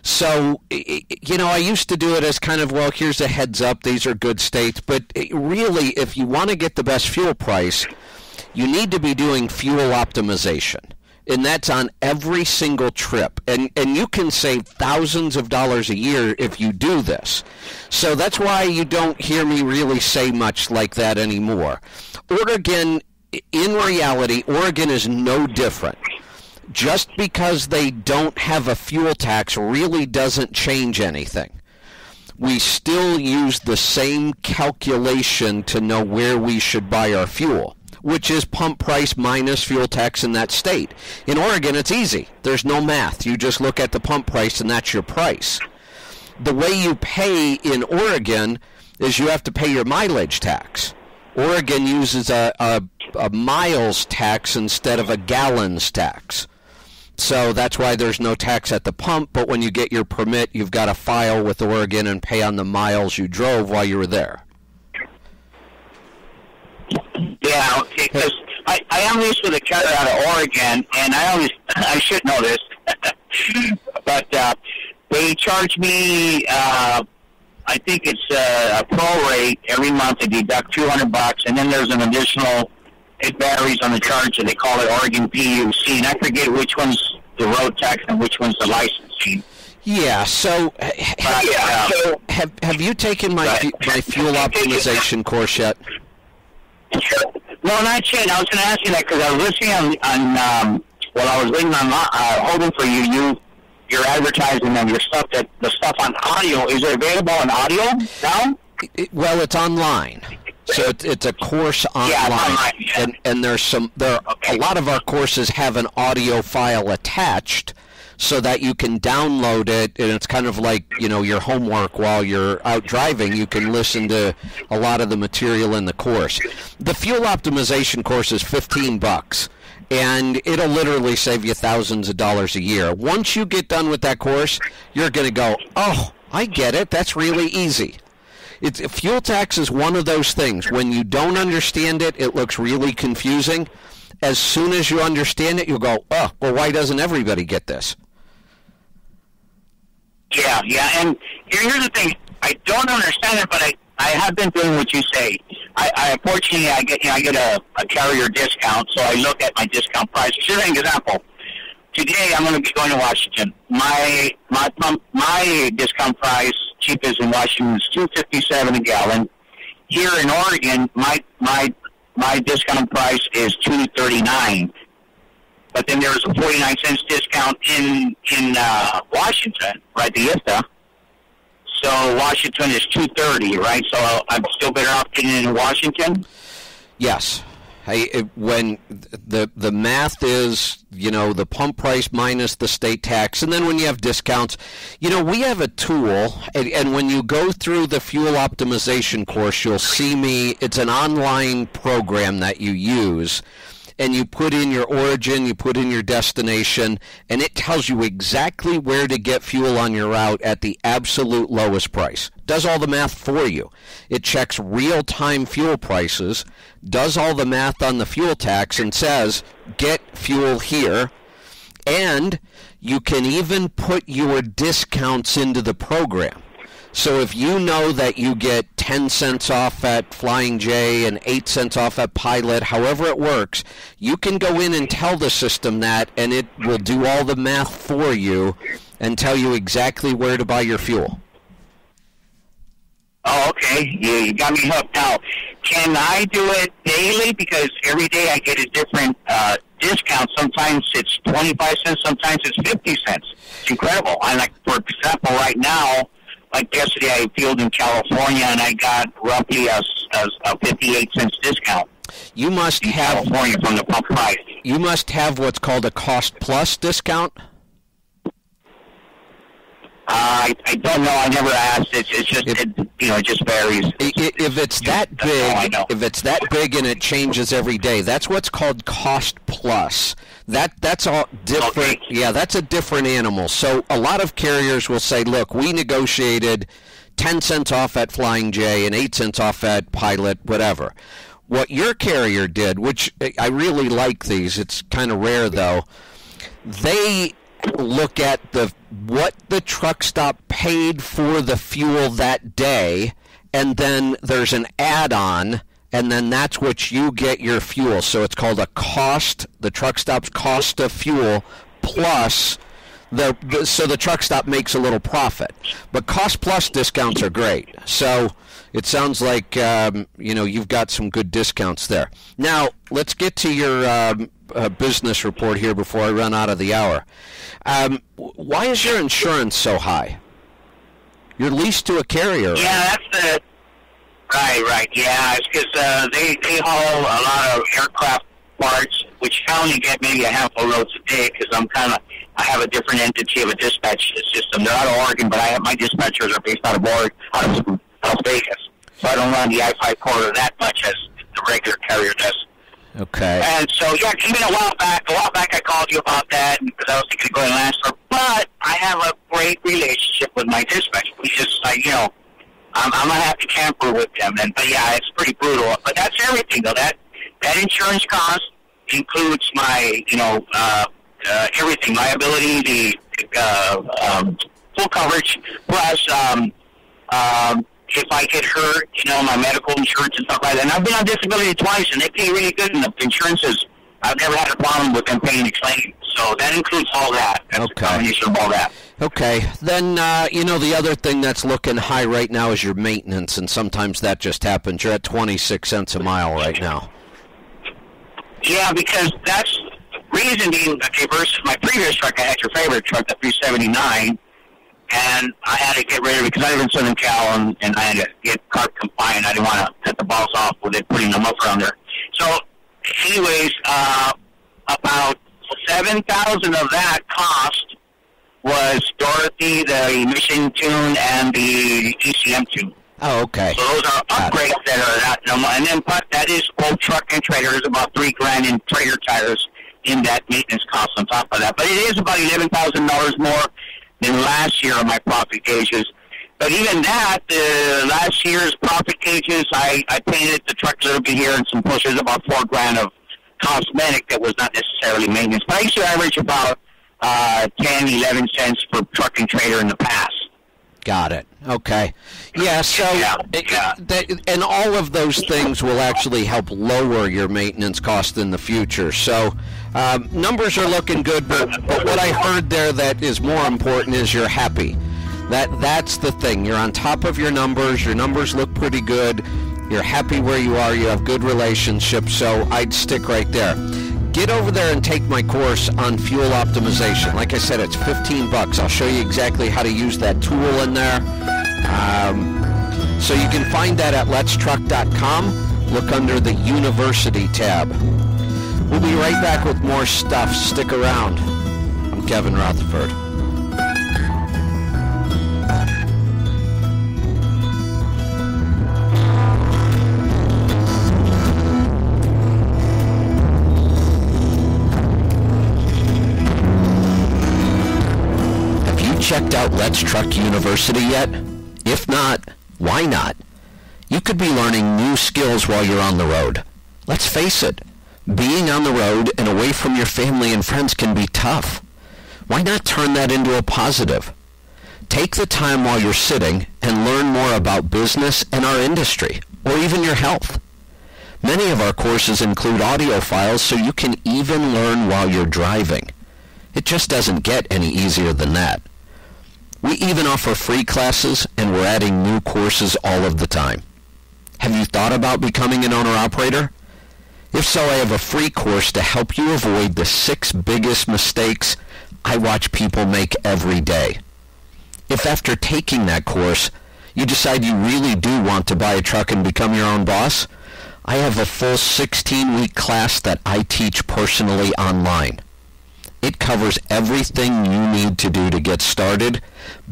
S3: So, I used to do it as kind of, well, here's a heads up. These are good states. But really, if you want to get the best fuel price, you need to be doing fuel optimization. And that's on every single trip. And you can save thousands of dollars a year if you do this. So that's why you don't hear me really say much like that anymore. Oregon, in reality, Oregon is no different. Just because they don't have a fuel tax really doesn't change anything. We still use the same calculation to know where we should buy our fuel, which is pump price minus fuel tax in that state. In Oregon, it's easy. There's no math. You just look at the pump price, and that's your price. The way you pay in Oregon is you have to pay your mileage tax. Oregon uses a miles tax instead of a gallons tax. So that's why there's no tax at the pump, but when you get your permit, you've got to file with Oregon and pay on the miles you drove while you were there.
S7: Yeah, okay, because I am used with a cutter out of Oregon, and I should know this, but they charge me, I think it's a pro rate every month. They deduct $200, and then there's an additional. It varies on the charge, and they call it Oregon PUC, and I forget which one's the road tax and which one's the license fee.
S3: Yeah, so have you taken my fuel optimization course yet?
S7: No, not yet. I was going to ask you that because I was listening on while I was waiting on holding for you, you're advertising on your stuff, that the stuff on audio. Is it available on audio now?
S3: Well, it's online. So it's a course online.
S7: Yeah, online. Yeah.
S3: And a lot of our courses have an audio file attached so that you can download it, and it's kind of like, your homework while you're out driving. You can listen to a lot of the material in the course. The fuel optimization course is $15. And it'll literally save you thousands of dollars a year. Once you get done with that course, you're going to go, oh, I get it. That's really easy. Fuel tax is one of those things. When you don't understand it, it looks really confusing. As soon as you understand it, you'll go, oh, well, why doesn't everybody get this?
S7: Yeah. And here's the thing. I don't understand it, but I have been doing what you say. Unfortunately, I get a carrier discount, so I look at my discount price. Here's an example. Today, I'm going to be going to Washington. My discount price, cheapest in Washington, is $2.57 a gallon. Here in Oregon, my discount price is $2.39. But then there's a 49 cents discount in Washington, right? The IFTA. So Washington is $2.30, right? So I'm still better off getting in Washington?
S3: Yes. When the math is, the pump price minus the state tax, and then when you have discounts, we have a tool, and when you go through the fuel optimization course, you'll see it's an online program that you use. And you put in your origin, you put in your destination, and it tells you exactly where to get fuel on your route at the absolute lowest price. Does all the math for you. It checks real-time fuel prices, does all the math on the fuel tax, and says, get fuel here. And you can even put your discounts into the program. So if you know that you get 10 cents off at Flying J and 8 cents off at Pilot, however it works, you can go in and tell the system that, and it will do all the math for you and tell you exactly where to buy your fuel.
S7: Oh, okay. You got me hooked now. Can I do it daily? Because every day I get a different discount. Sometimes it's 25 cents, sometimes it's 50 cents. It's incredible. For example, right now, like yesterday, I fueled in California, and I got roughly a 58 cents discount.
S3: You must have
S7: California from the pump price.
S3: You must have what's called a cost plus discount.
S7: I don't know. I never asked. It just varies.
S3: If it's that big, and it changes every day, that's what's called cost plus. That's all different. Okay. Yeah, that's a different animal. So a lot of carriers will say, look, we negotiated 10 cents off at Flying J and 8 cents off at Pilot, whatever. What your carrier did, which I really like these, it's kind of rare though, they look at what the truck stop paid for the fuel that day, and then there's an add-on, and then that's what you get your fuel. So it's called a cost, the truck stop's cost of fuel, plus so the truck stop makes a little profit. But cost plus discounts are great. So it sounds like you've got some good discounts there. Now let's get to your business report here before I run out of the hour. Why is your insurance so high? You're leased to a carrier.
S7: Yeah, that's right. Yeah, it's because they haul a lot of aircraft parts, which I only get maybe a handful of loads a day because I have a different entity of a dispatch system. They're out of Oregon, but my dispatchers are based out of Las Vegas, so I don't run the I-5 corridor that much as the regular carrier does.
S3: Okay.
S7: And so, yeah, it came in a while back I called you about that because I was thinking of going to Landstar. But I have a great relationship with my dispatch. We just, I'm a happy camper with them. But yeah, it's pretty brutal. But that's everything, though. That insurance cost includes my, everything. Liability, the full coverage, plus if I get hurt, my medical insurance and stuff like that. And I've been on disability twice, and they pay really good. And the insurances, I've never had a problem with them paying a claim. So that includes all that. That's a combination of all that.
S3: Okay. Then, the other thing that's looking high right now is your maintenance, and sometimes that just happens. You're at 26 cents a mile right now.
S7: Yeah, because that's reason being, okay, versus my previous truck, I had your favorite truck, the 379, and I had to get rid of it because I live in Southern Cal, and I had to get CARB compliant. I didn't want to cut the balls off with it, putting the muffler on there. So, anyways, about $7,000 of that cost was Dorothy, the emission tune, and the ECM tune.
S3: Oh, okay.
S7: So those are upgrades that are not normal. And then, but that is both truck and trailer. There's about $3,000 in trailer tires in that maintenance cost on top of that. But it is about $11,000 more than last year on my profit gauges. But even that, last year's profit gauges, I painted the truck a little bit here and some pushers, about $4,000 of cosmetic that was not necessarily maintenance. But I used to average about 10, 11 cents per truck and trailer in the past.
S3: Got it. Okay. Yeah, so, and all of those things will actually help lower your maintenance cost in the future. So, numbers are looking good, but what I heard there that is more important is you're happy. That's the thing. You're on top of your numbers look pretty good, you're happy where you are, you have good relationships, so I'd stick right there. Get over there and take my course on fuel optimization. Like I said, it's $15. I'll show you exactly how to use that tool in there. So you can find that at letstruck.com. Look under the University tab. We'll be right back with more stuff. Stick around. I'm Kevin Rutherford. Checked out Let's Truck University yet? If not, why not? You could be learning new skills while you're on the road. Let's face it, being on the road and away from your family and friends can be tough. Why not turn that into a positive? Take the time while you're sitting and learn more about business and our industry, or even your health. Many of our courses include audio files so you can even learn while you're driving. It just doesn't get any easier than that. We even offer free classes, and we're adding new courses all of the time. Have you thought about becoming an owner-operator? If so, I have a free course to help you avoid the 6 biggest mistakes I watch people make every day. If after taking that course, you decide you really do want to buy a truck and become your own boss, I have a full 16-week class that I teach personally online. It covers everything you need to do to get started,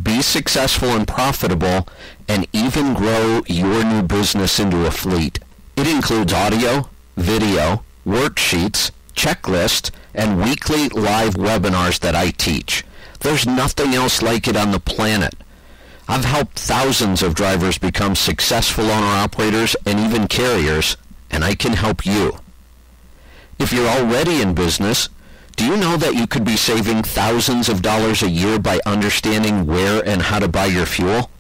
S3: be successful and profitable, and even grow your new business into a fleet. It includes audio, video, worksheets, checklists, and weekly live webinars that I teach. There's nothing else like it on the planet. I've helped thousands of drivers become successful owner-operators and even carriers, and I can help you. If you're already in business, do you know that you could be saving thousands of dollars a year by understanding where and how to buy your fuel?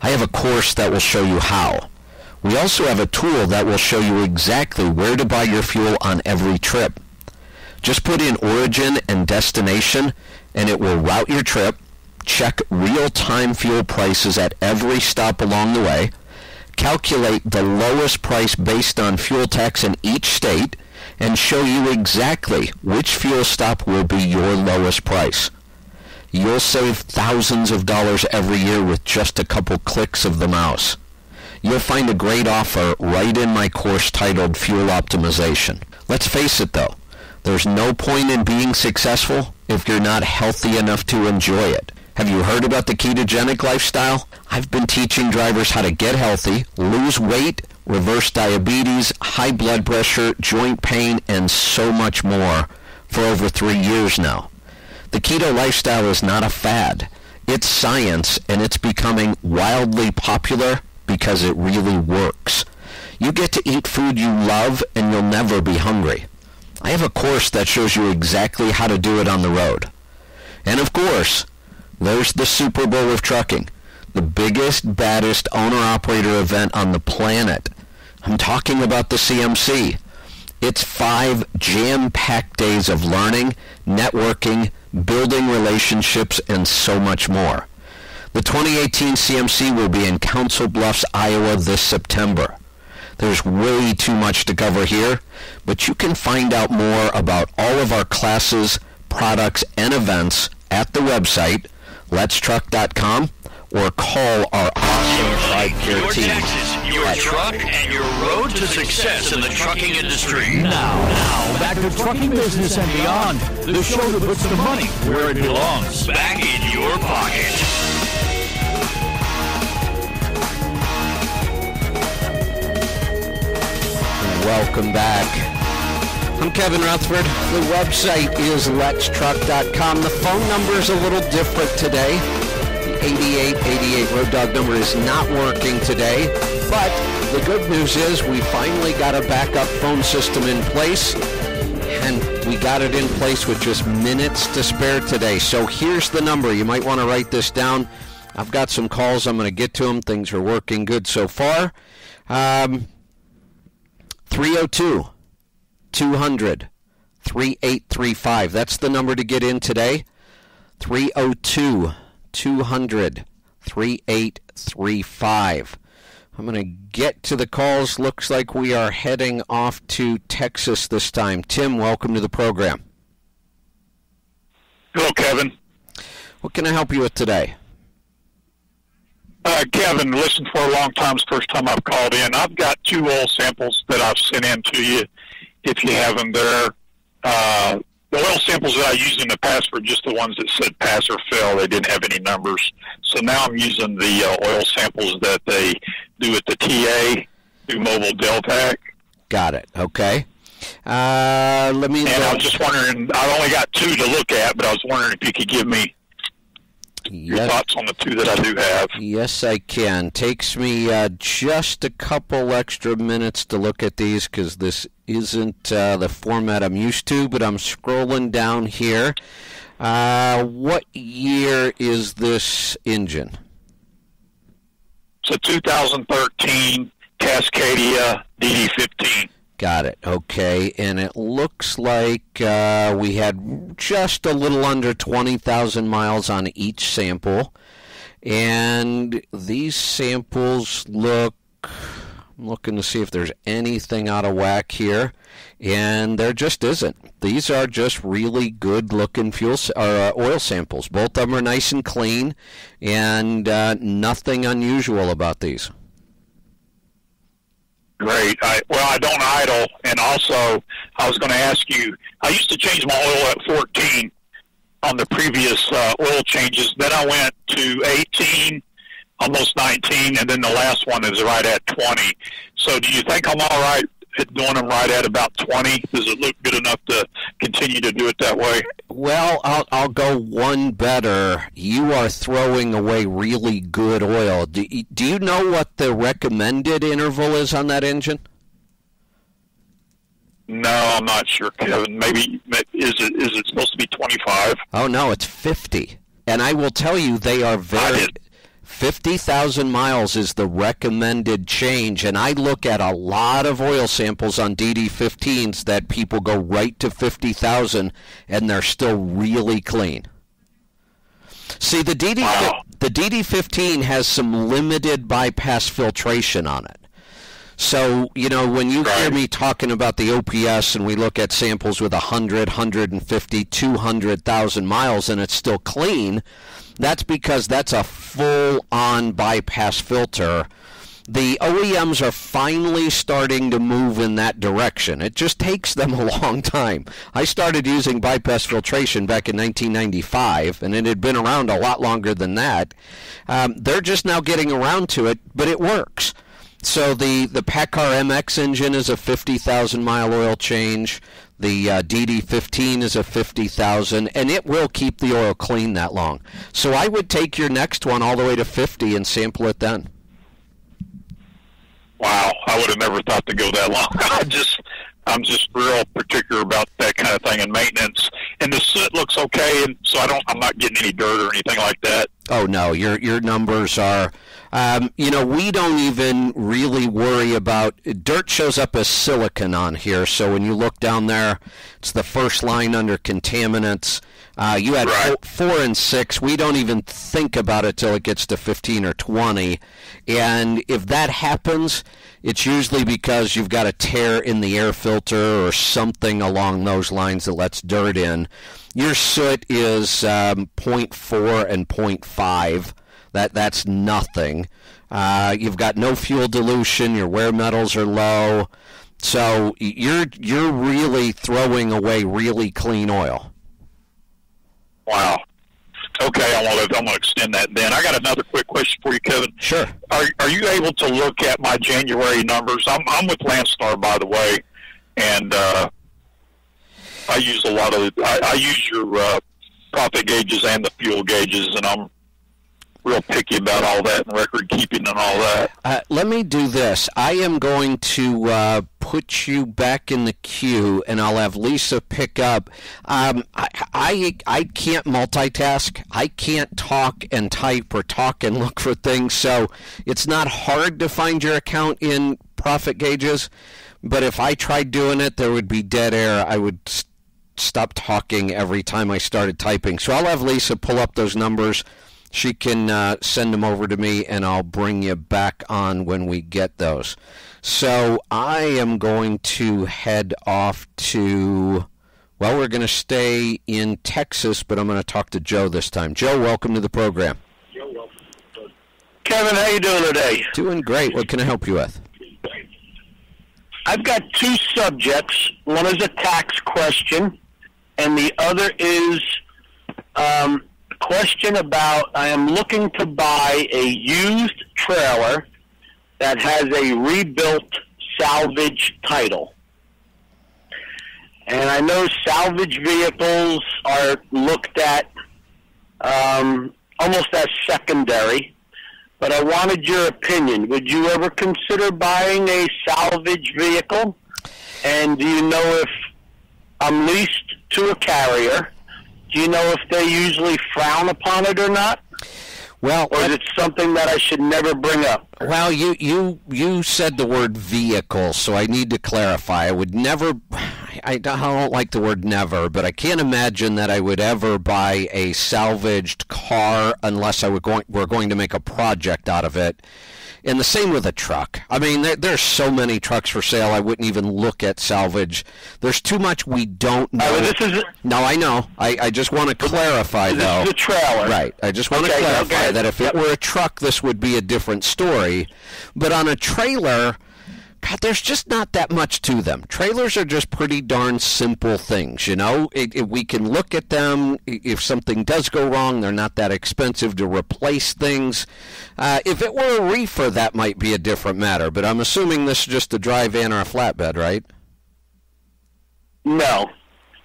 S3: I have a course that will show you how. We also have a tool that will show you exactly where to buy your fuel on every trip. Just put in origin and destination, and it will route your trip, check real-time fuel prices at every stop along the way, calculate the lowest price based on fuel tax in each state, and show you exactly which fuel stop will be your lowest price. You'll save thousands of dollars every year with just a couple clicks of the mouse. You'll find a great offer right in my course titled Fuel Optimization. Let's face it though, there's no point in being successful if you're not healthy enough to enjoy it. Have you heard about the ketogenic lifestyle? I've been teaching drivers how to get healthy, lose weight, reverse diabetes, high blood pressure, joint pain, and so much more for over 3 years now. The keto lifestyle is not a fad. It's science, and it's becoming wildly popular because it really works. You get to eat food you love, and you'll never be hungry. I have a course that shows you exactly how to do it on the road. And of course, there's the Super Bowl of trucking, the biggest, baddest owner-operator event on the planet. I'm talking about the CMC. It's 5 jam-packed days of learning, networking, building relationships, and so much more. The 2018 CMC will be in Council Bluffs, Iowa this September. There's way too much to cover here, but you can find out more about all of our classes, products, and events at the website, letstruck.com, or call our awesome TribeCare team.
S1: Your taxes, your truck, and your road to success in the trucking industry.
S2: Now, back to trucking business and beyond. The show that puts the money where it belongs.
S1: Back in your pocket.
S3: Welcome back. I'm Kevin Rutherford. The website is letstruck.com. The phone number is a little different today. The 8888 Road Dog number is not working today, but the good news is we finally got a backup phone system in place, and we got it in place with just minutes to spare today. So here's the number. You might want to write this down. I've got some calls. I'm going to get to them. Things are working good so far. 302-200-3835. That's the number to get in today. 302-200-3835. I'm going to get to the calls. Looks like we are heading off to Texas this time. Tim, welcome to the program.
S9: Hello, Kevin.
S3: What can I help you with today?
S9: Kevin, listened for a long time. It's the first time I've called in. I've got 2 oil samples that I've sent in to you, if you have them there. The oil samples that I used in the past were just the ones that said pass or fail. They didn't have any numbers. So now I'm using the oil samples that they do at the TA through Mobile Deltac.
S3: Got it. Okay. I
S9: was just wondering, I only got 2 to look at, but I was wondering if you could give me your thoughts on the 2 that I do have.
S3: Yes, I can. Takes me just a couple extra minutes to look at these because this isn't the format I'm used to, but I'm scrolling down here. What year is this engine?
S9: It's a 2013 Cascadia DD15.
S3: Got it. Okay. And it looks like we had just a little under 20,000 miles on each sample. And these samples look, I'm looking to see if there's anything out of whack here. And there just isn't. These are just really good looking oil samples. Both of them are nice and clean, and nothing unusual about these.
S9: Great. I don't idle, and also I was going to ask you, I used to change my oil at 14 on the previous oil changes. Then I went to 18, almost 19, and then the last one is right at 20. So do you think I'm all right at doing them right at about 20? Does it look good enough to continue to do it that way?
S3: Well, I'll go one better. You are throwing away really good oil. Do you know what the recommended interval is on that engine?
S9: No, I'm not sure, Kevin. Maybe is it supposed to be 25?
S3: Oh no, it's 50. And I will tell you, they are very. 50,000 miles is the recommended change, and I look at a lot of oil samples on DD15s that people go right to 50,000, and they're still really clean. See, the DD15 has some limited bypass filtration on it. So, when you hear me talking about the OPS and we look at samples with 100, 150, 200,000 miles and it's still clean, that's because that's a full-on bypass filter. The OEMs are finally starting to move in that direction. It just takes them a long time. I started using bypass filtration back in 1995, and it had been around a lot longer than that. They're just now getting around to it, but it works. So the PACCAR MX engine is a 50,000-mile oil change. The DD15 is a 50,000, and it will keep the oil clean that long. So I would take your next one all the way to 50 and sample it then.
S9: Wow, I would have never thought to go that long. I'm just real particular about that kind of thing and maintenance. And the soot looks okay, and so I'm not getting any dirt or anything like that.
S3: Oh no, your numbers are We don't even really worry about dirt. Shows up as silicon on here, so when you look down there, it's the first line under contaminants. You had 4 and 6. We don't even think about it till it gets to 15 or 20. And if that happens, it's usually because you've got a tear in the air filter or something along those lines that lets dirt in. Your soot is 0.4 and 0.5. That's nothing. You've got no fuel dilution. Your wear metals are low. So you're really throwing away really clean oil.
S9: Wow. Okay, I'm gonna extend that then. I got another quick question for you, Kevin.
S3: Sure.
S9: Are you able to look at my January numbers? I'm with Landstar, by the way, and I use a lot of I use your profit gauges and the fuel gauges, and I'm real picky about all that and record keeping and all that.
S3: Let me do this. I am going to put you back in the queue, and I'll have Lisa pick up. I can't multitask. I can't talk and type or talk and look for things, so it's not hard to find your account in profit gauges. But if I tried doing it, there would be dead air. I would stop talking every time I started typing. So I'll have Lisa pull up those numbers. She can send them over to me, and I'll bring you back on when we get those. So I am going to head off to, well, we're going to stay in Texas, but I'm going to talk to Joe this time. Joe, welcome to the program.
S10: Kevin, how you doing today?
S3: Doing great. What can I help you with?
S10: I've got two subjects. One is a tax question, and the other is question about I am looking to buy a used trailer that has a rebuilt salvage title. And I know salvage vehicles are looked at almost as secondary, but I wanted your opinion. Would you ever consider buying a salvage vehicle? And do you know if I'm leased to a carrier? Do you know if they usually frown upon it or not?
S3: Well,
S10: or is it something that I should never bring up?
S3: Well, you said the word vehicle, so I need to clarify. I would never, I don't like the word never, but I can't imagine that I would ever buy a salvaged car unless we're going to make a project out of it. And the same with a truck. I mean, there's so many trucks for sale, I wouldn't even look at salvage. There's too much we don't know. No, I know. I just want to clarify, though.
S10: This is a trailer.
S3: Right. I just want to clarify that if it were a truck, this would be a different story. But on a trailer, God, there's just not that much to them. Trailers are just pretty darn simple things, you know? We can look at them. If something does go wrong, they're not that expensive to replace things. If it were a reefer, that might be a different matter. But I'm assuming this is just a dry van or a flatbed, right?
S10: No.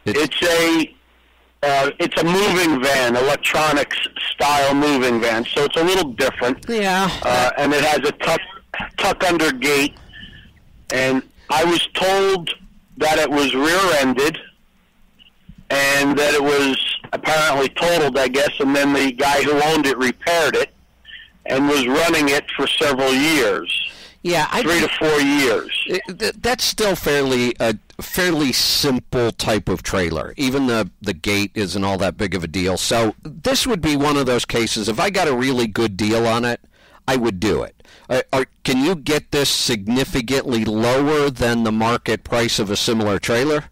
S10: It's a moving van, electronics style moving van. So it's a little different.
S3: Yeah.
S10: And it has a tuck under gate. And I was told that it was rear-ended and that it was apparently totaled, I guess, and then the guy who owned it repaired it and was running it for several years.
S3: Yeah,
S10: 3 to 4 years.
S3: That's still a fairly simple type of trailer. Even the gate isn't all that big of a deal. So this would be one of those cases. If I got a really good deal on it, I would do it. Can you get this significantly lower than the market price of a similar trailer?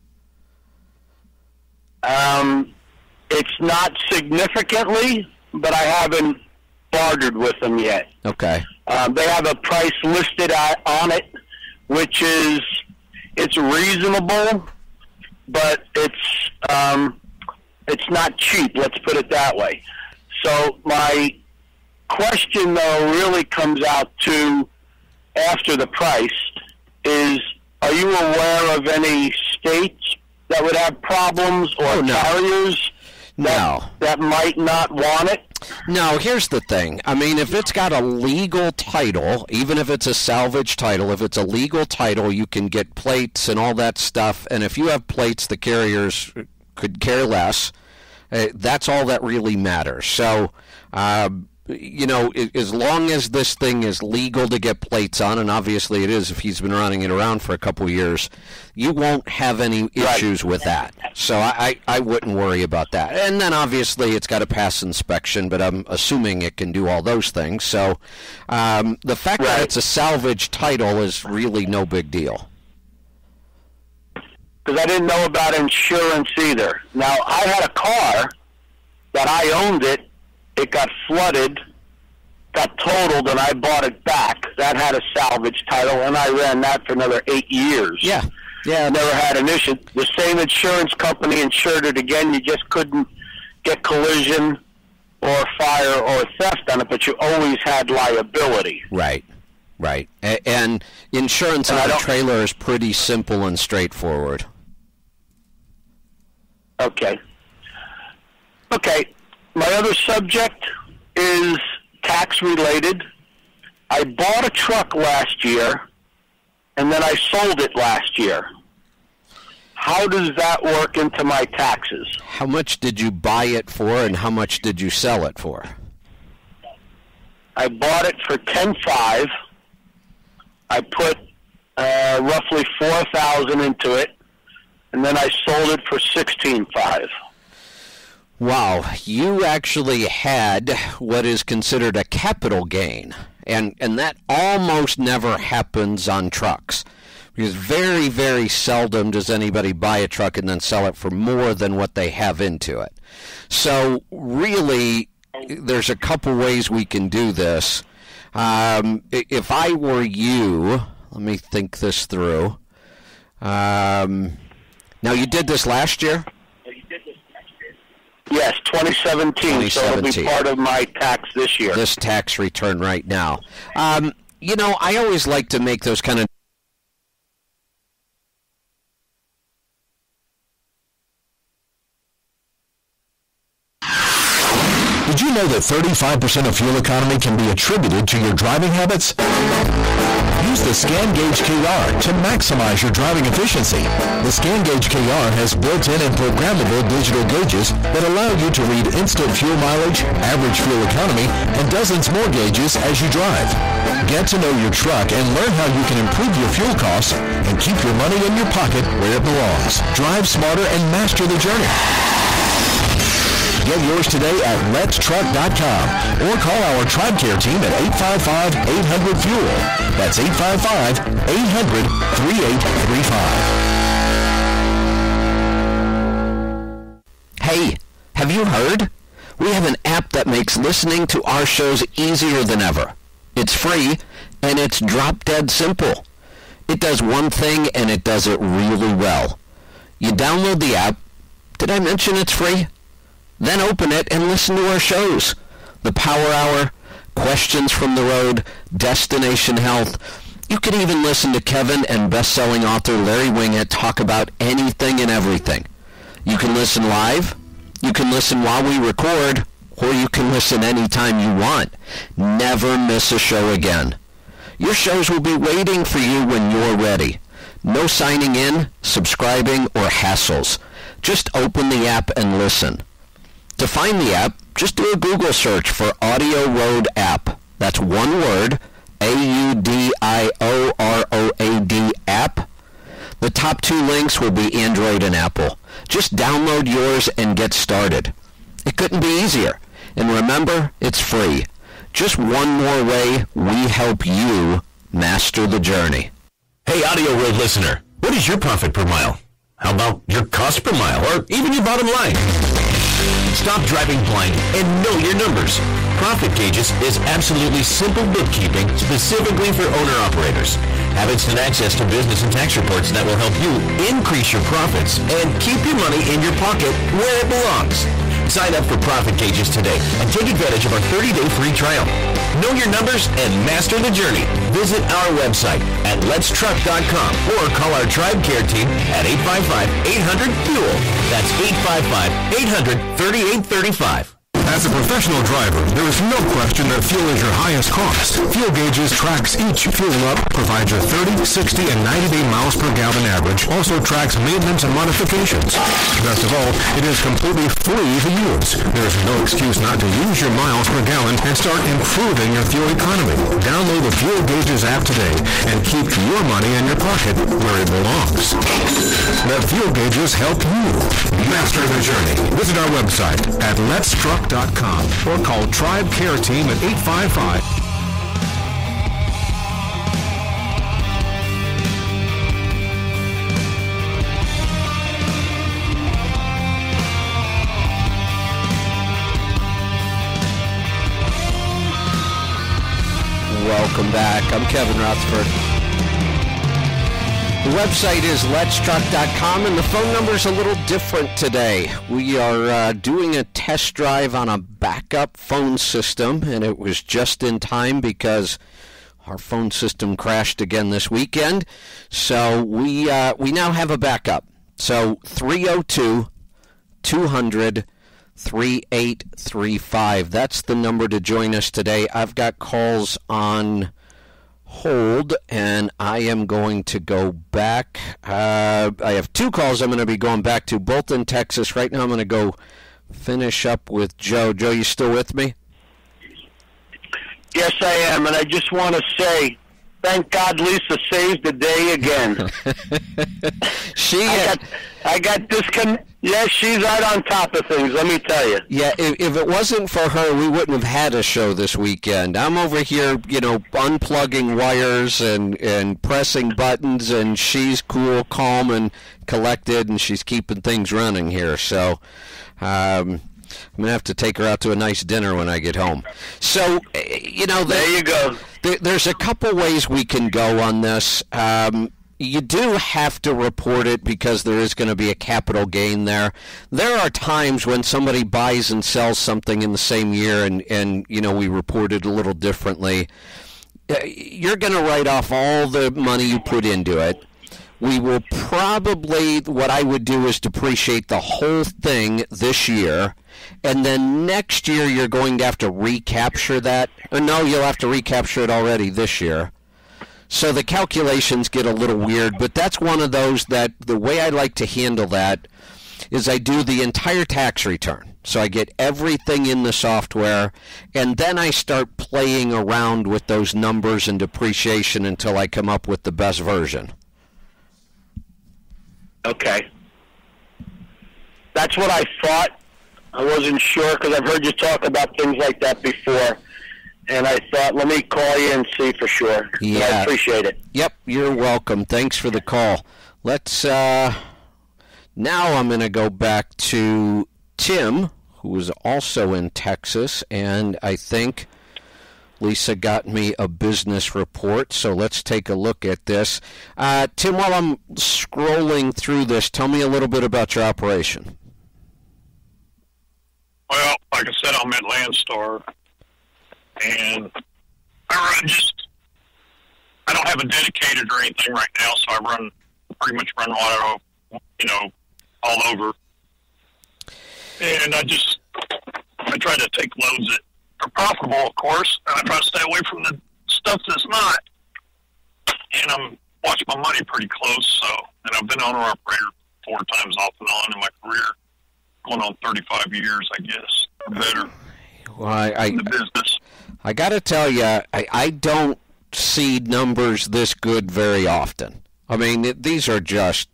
S10: It's not significantly, but I haven't bartered with them yet.
S3: Okay.
S10: They have a price listed on it, which is it's reasonable, but it's not cheap. Let's put it that way. So my question, though, really comes out to, after the price, is are you aware of any states that would have problems or carriers that might not want it?
S3: No, here's the thing. I mean, if it's got a legal title, even if it's a salvage title, if it's a legal title, you can get plates and all that stuff. And if you have plates, the carriers could care less. That's all that really matters. So, as long as this thing is legal to get plates on, and obviously it is if he's been running it around for a couple of years, you won't have any issues with that. So I wouldn't worry about that. And then obviously it's got to pass inspection, but I'm assuming it can do all those things. So the fact that it's a salvage title is really no big deal.
S10: Because I didn't know about insurance either. Now, I had a car that I owned it. It got flooded, got totaled, and I bought it back. That had a salvage title, and I ran that for another 8 years.
S3: Yeah.
S10: Never had an issue. The same insurance company insured it again. You just couldn't get collision or fire or theft on it, but you always had liability.
S3: Right. And insurance on a trailer is pretty simple and straightforward.
S10: Okay. My other subject is tax-related. I bought a truck last year, and then I sold it last year. How does that work into my taxes?
S3: How much did you buy it for, and how much did you sell it for?
S10: I bought it for $10,500. I put roughly $4,000 into it, and then I sold it for $16,500.
S3: Wow, you actually had what is considered a capital gain, and that almost never happens on trucks, because very, very seldom does anybody buy a truck and then sell it for more than what they have into it. So really, there's a couple ways we can do this. If I were you, let me think this through. Now, you did this last year?
S10: Yes, 2017, so it'll be part of my tax this year.
S3: This tax return right now. I always like to make those kind of...
S11: Did you know that 35% of fuel economy can be attributed to your driving habits? Use the Scan Gauge KR to maximize your driving efficiency. The Scan Gauge KR has built-in and programmable digital gauges that allow you to read instant fuel mileage, average fuel economy, and dozens more gauges as you drive. Get to know your truck and learn how you can improve your fuel costs and keep your money in your pocket where it belongs. Drive smarter and master the journey. Get yours today at letstruck.com or call our TribeCare team at 855-800-FUEL. That's 855-800-3835.
S3: Hey, have you heard? We have an app that makes listening to our shows easier than ever. It's free, and it's drop-dead simple. It does one thing, and it does it really well. You download the app. Did I mention it's free? Then open it and listen to our shows. The Power Hour, Questions from the Road, Destination Health. You can even listen to Kevin and best-selling author Larry Wingett talk about anything and everything. You can listen live, you can listen while we record, or you can listen anytime you want. Never miss a show again. Your shows will be waiting for you when you're ready. No signing in, subscribing, or hassles. Just open the app and listen. To find the app, just do a Google search for AudioRoad app. That's one word, AUDIOROAD app. The top two links will be Android and Apple. Just download yours and get started. It couldn't be easier. And remember, it's free. Just one more way we help you master the journey.
S11: Hey, AudioRoad listener, what is your profit per mile? How about your cost per mile, or even your bottom line? Stop driving blind and know your numbers. Profit Gauges is absolutely simple bookkeeping specifically for owner-operators. Have instant access to business and tax reports that will help you increase your profits and keep your money in your pocket where it belongs. Sign up for Profit Gauges today and take advantage of our 30-day free trial. Know your numbers and master the journey. Visit our website at letstruck.com or call our TribeCare team at 855-800-FUEL. That's 855-800-3835.
S12: As a professional driver, there is no question that fuel is your highest cost. Fuel Gauges tracks each fuel up, provides your 30, 60, and 90-day miles per gallon average, also tracks maintenance and modifications. Best of all, it is completely free to use. There is no excuse not to use your miles per gallon and start improving your fuel economy. Download the Fuel Gauges app today and keep your money in your pocket where it belongs. Let Fuel Gauges help you master the journey. Visit our website at letstruck.com or call TribeCare Team at 855.
S3: Welcome back. I'm Kevin Rothsford. The website is letstruck.com, and the phone number is a little different today. We are doing a test drive on a backup phone system, and it was just in time because our phone system crashed again this weekend. So we now have a backup. So 302-200-3835. That's the number to join us today. I've got calls on hold, and I am going to go back. I have two calls I'm going to be going back to, both in Texas. Right now I'm going to go finish up with Joe. Joe, you still with me?
S10: Yes, I am, and I just want to say, thank God Lisa saved the day again. I got disconnected. Yes, she's right on top of things, let me tell you.
S3: Yeah, if it wasn't for her, we wouldn't have had a show this weekend. I'm over here, unplugging wires and pressing buttons, and she's cool, calm, and collected, and she's keeping things running here. So I'm going to have to take her out to a nice dinner when I get home. So, there you go. There's a couple ways we can go on this. You do have to report it because there is going to be a capital gain there. There are times when somebody buys and sells something in the same year and we report it a little differently. You're going to write off all the money you put into it. We will probably, what I would do is depreciate the whole thing this year, and then next year you're going to have to recapture that. Or no, you'll have to recapture it already this year. So the calculations get a little weird, but that's one of those that the way I like to handle that is I do the entire tax return. So I get everything in the software, and then I start playing around with those numbers and depreciation until I come up with the best version.
S10: Okay. That's what I thought. I wasn't sure because I've heard you talk about things like that before. And I thought, let me call you and see for sure. Yeah. I appreciate it.
S3: Yep, you're welcome. Thanks for the call. Let's, now I'm going to go back to Tim, who is also in Texas, and I think Lisa got me a business report, so let's take a look at this. Tim, while I'm scrolling through this, tell me a little bit about your operation.
S9: Well, like I said, I'm at Landstar. And I don't have a dedicated or anything right now, so I pretty much run auto, all over. And I try to take loads that are profitable, of course, and I try to stay away from the stuff that's not. And I'm watching my money pretty close, and I've been owner-operator 4 times off and on in my career, going on 35 years, I guess, or better.
S3: Well,
S9: in the business.
S3: I got to tell you, I don't see numbers this good very often. I mean, these are just,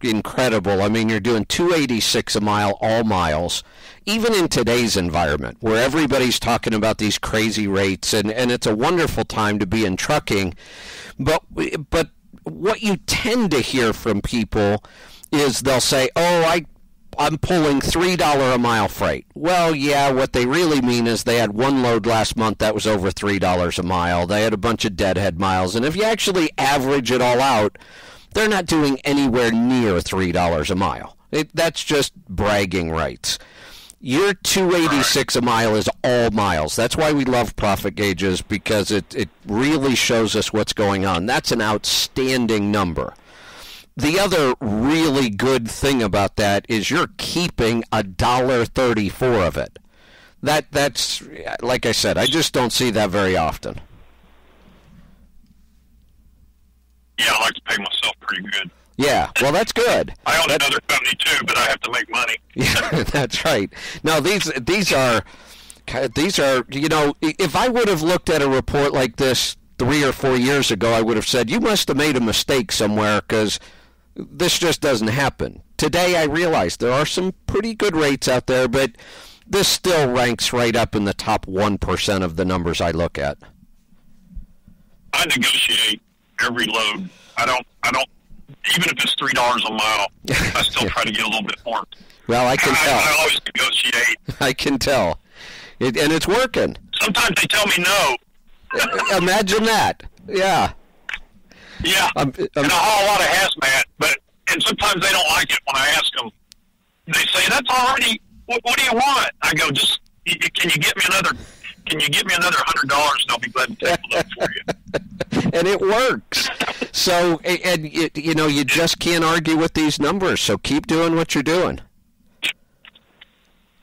S3: incredible. I mean, you're doing $286 a mile, all miles, even in today's environment where everybody's talking about these crazy rates, and it's a wonderful time to be in trucking. But what you tend to hear from people is they'll say, I'm pulling $3 a mile freight. Well, yeah, what they really mean is they had one load last month that was over $3 a mile. They had a bunch of deadhead miles. And if you actually average it all out, they're not doing anywhere near $3 a mile. That's just bragging rights. Your $286 a mile is all miles. That's why we love profit gauges, because it really shows us what's going on. That's an outstanding number. The other really good thing about that is you're keeping $1.34 of it. That's like I said, I just don't see that very often.
S9: Yeah, I like to pay myself pretty good.
S3: Yeah, well, that's good.
S9: I own another company too, but I have to make money.
S3: Yeah, that's right. No, these are, you know, if I would have looked at a report like this 3 or 4 years ago, I would have said, you must have made a mistake somewhere because this just doesn't happen. Today, I realize there are some pretty good rates out there, but this still ranks right up in the top 1% of the numbers I look at.
S9: I negotiate every load. I don't, even if it's $3 a mile, I still try to get a little bit more.
S3: Well, I can tell.
S9: I always negotiate.
S3: I can tell. And it's working.
S9: Sometimes they tell me no.
S3: Imagine that. Yeah.
S9: Yeah. And I haul a lot of hazmat, and sometimes they don't like it when I ask them. They say, that's already, what do you want? I go, can you get me another $100 and I'll be glad to take a look for you.
S3: And it works. So, and you know, you just can't argue with these numbers. So keep doing what you're doing.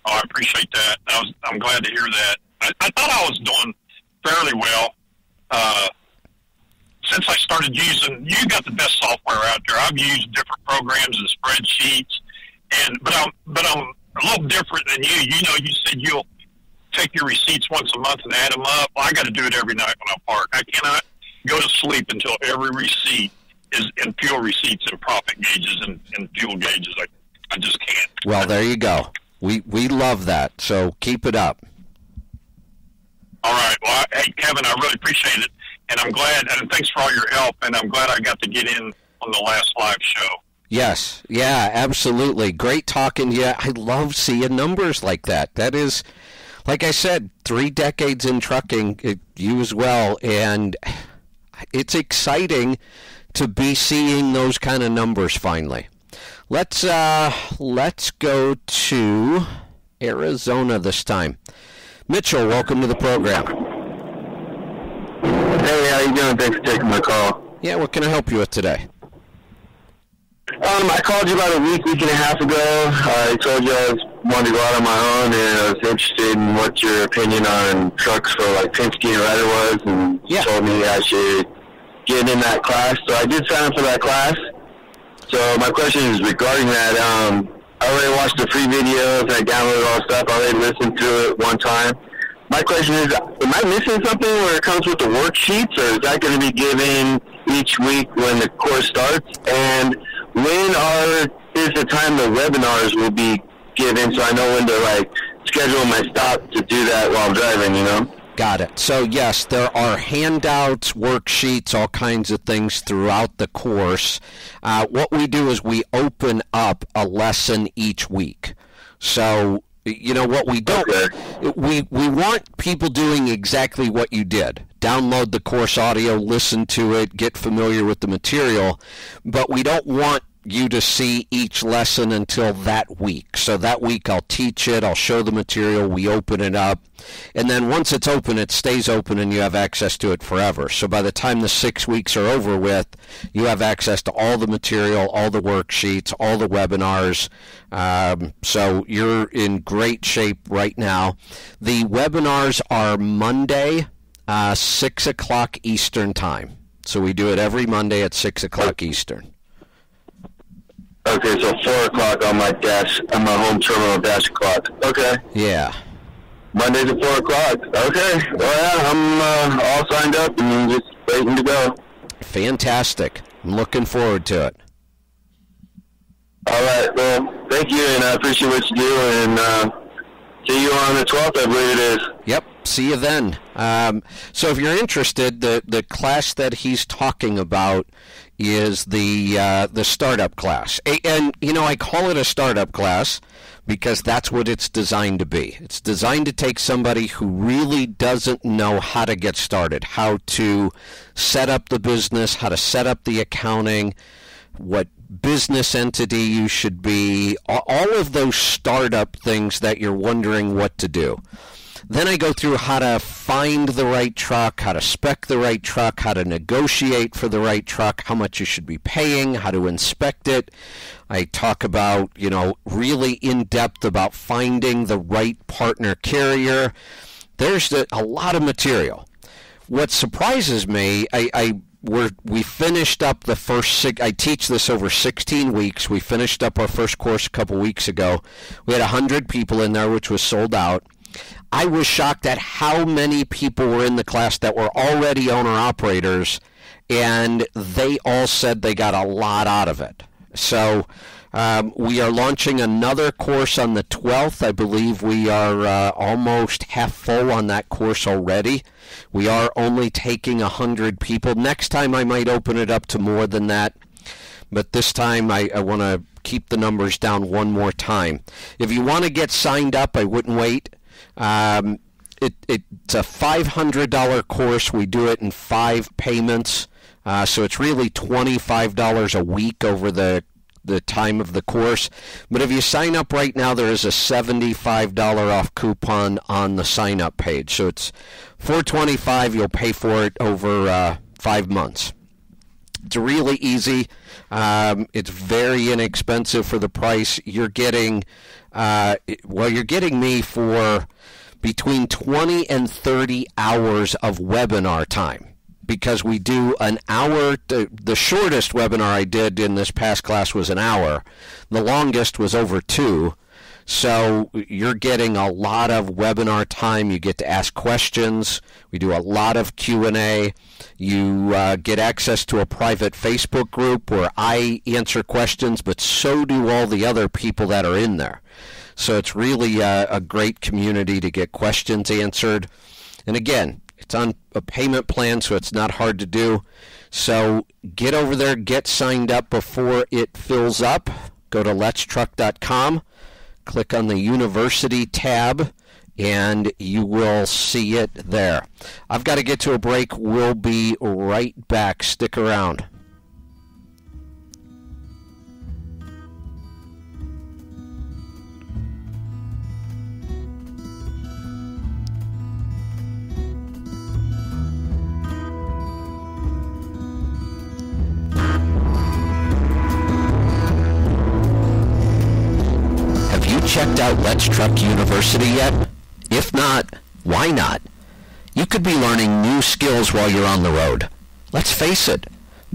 S9: Oh, I appreciate that. I'm glad to hear that. I thought I was doing fairly well. Since I started using, you got the best software out there. I've used different programs and spreadsheets, but I'm a little different than you. You know, you said you'll take your receipts once a month and add them up. Well, I got to do it every night when I park. I cannot go to sleep until every receipt is in fuel receipts and profit gauges and fuel gauges. I just can't.
S3: Well, there you go. We love that. So keep it up.
S9: All right. Well, hey, Kevin, I really appreciate it. And I'm glad, and thanks for all your help, and I'm glad I got to get in on the last live show.
S3: Yes. Yeah, absolutely. Great talking to you. I love seeing numbers like that. That is, like I said, 3 decades in trucking, you as well, and it's exciting to be seeing those kind of numbers finally. Let's go to Arizona this time. Mitchell, welcome to the program.
S13: Hey, how you doing? Thanks for taking my call.
S3: Yeah, what can I help you with today?
S13: I called you about a week and a half ago. I told you I wanted to go out on my own, and I was interested in what your opinion on trucks for like Penske and Ryder was, and you told me I should get in that class. So I did sign up for that class. So my question is regarding that. I already watched the free videos, and I downloaded all the stuff. I already listened to it one time. My question is, am I missing something where it comes with the worksheets, or is that going to be given each week when the course starts? And when is the time the webinars will be given, so I know when to schedule my stop to do that while I'm driving, you know?
S3: Got it. So, yes, there are handouts, worksheets, all kinds of things throughout the course. What we do is we open up a lesson each week. So, you know, what we don't, we want people doing exactly what you did. Download the course audio, listen to it, get familiar with the material, but we don't want you to see each lesson until that week. So that week I'll teach it, I'll show the material, we open it up, and then once it's open, it stays open and you have access to it forever. So by the time the 6 weeks are over with, you have access to all the material, all the worksheets, all the webinars. So you're in great shape right now. The webinars are Monday, 6 o'clock Eastern time. So we do it every Monday at 6 o'clock Eastern.
S13: Okay, so 4 o'clock on my home terminal dash clock. Okay.
S3: Yeah.
S13: Mondays at 4 o'clock. Okay. Well, yeah, I'm all signed up and just waiting to go.
S3: Fantastic. I'm looking forward to it.
S13: All right. Well, thank you, and I appreciate what you do, and see you on the 12th, I believe it is.
S3: Yep. See you then. So if you're interested, the class that he's talking about is the startup class. And, you know, I call it a startup class because that's what it's designed to be. It's designed to take somebody who really doesn't know how to get started, how to set up the business, how to set up the accounting, what business entity you should be, all of those startup things that you're wondering what to do. Then I go through how to find the right truck, how to spec the right truck, how to negotiate for the right truck, how much you should be paying, how to inspect it. I talk about, really in depth about finding the right partner carrier. There's a lot of material. What surprises me, we finished up the first I teach this over 16 weeks. We finished up our first course a couple weeks ago. We had 100 people in there, which was sold out. I was shocked at how many people were in the class that were already owner-operators, and they all said they got a lot out of it. So we are launching another course on the 12th. I believe we are almost half full on that course already. We are only taking 100 people. Next time I might open it up to more than that, but this time I want to keep the numbers down one more time. If you want to get signed up, I wouldn't wait. It's a $500 course. We do it in 5 payments, so it's really $25 a week over the time of the course. But if you sign up right now, there is a $75 off coupon on the sign-up page. So it's $425. You'll pay for it over 5 months. It's really easy. It's very inexpensive for the price. You're getting, you're getting me for between 20 and 30 hours of webinar time, because we do an hour. The shortest webinar I did in this past class was an hour. The longest was over 2. So you're getting a lot of webinar time. You get to ask questions. We do a lot of Q&A. You get access to a private Facebook group where I answer questions, but so do all the other people that are in there. So it's really a great community to get questions answered. And again, it's on a payment plan, so it's not hard to do. So get over there, get signed up before it fills up. Go to letstruck.com, click on the University tab, and you will see it there. I've got to get to a break. We'll be right back. Stick around. Checked out Let's Truck University yet? If not, why not? You could be learning new skills while you're on the road. Let's face it,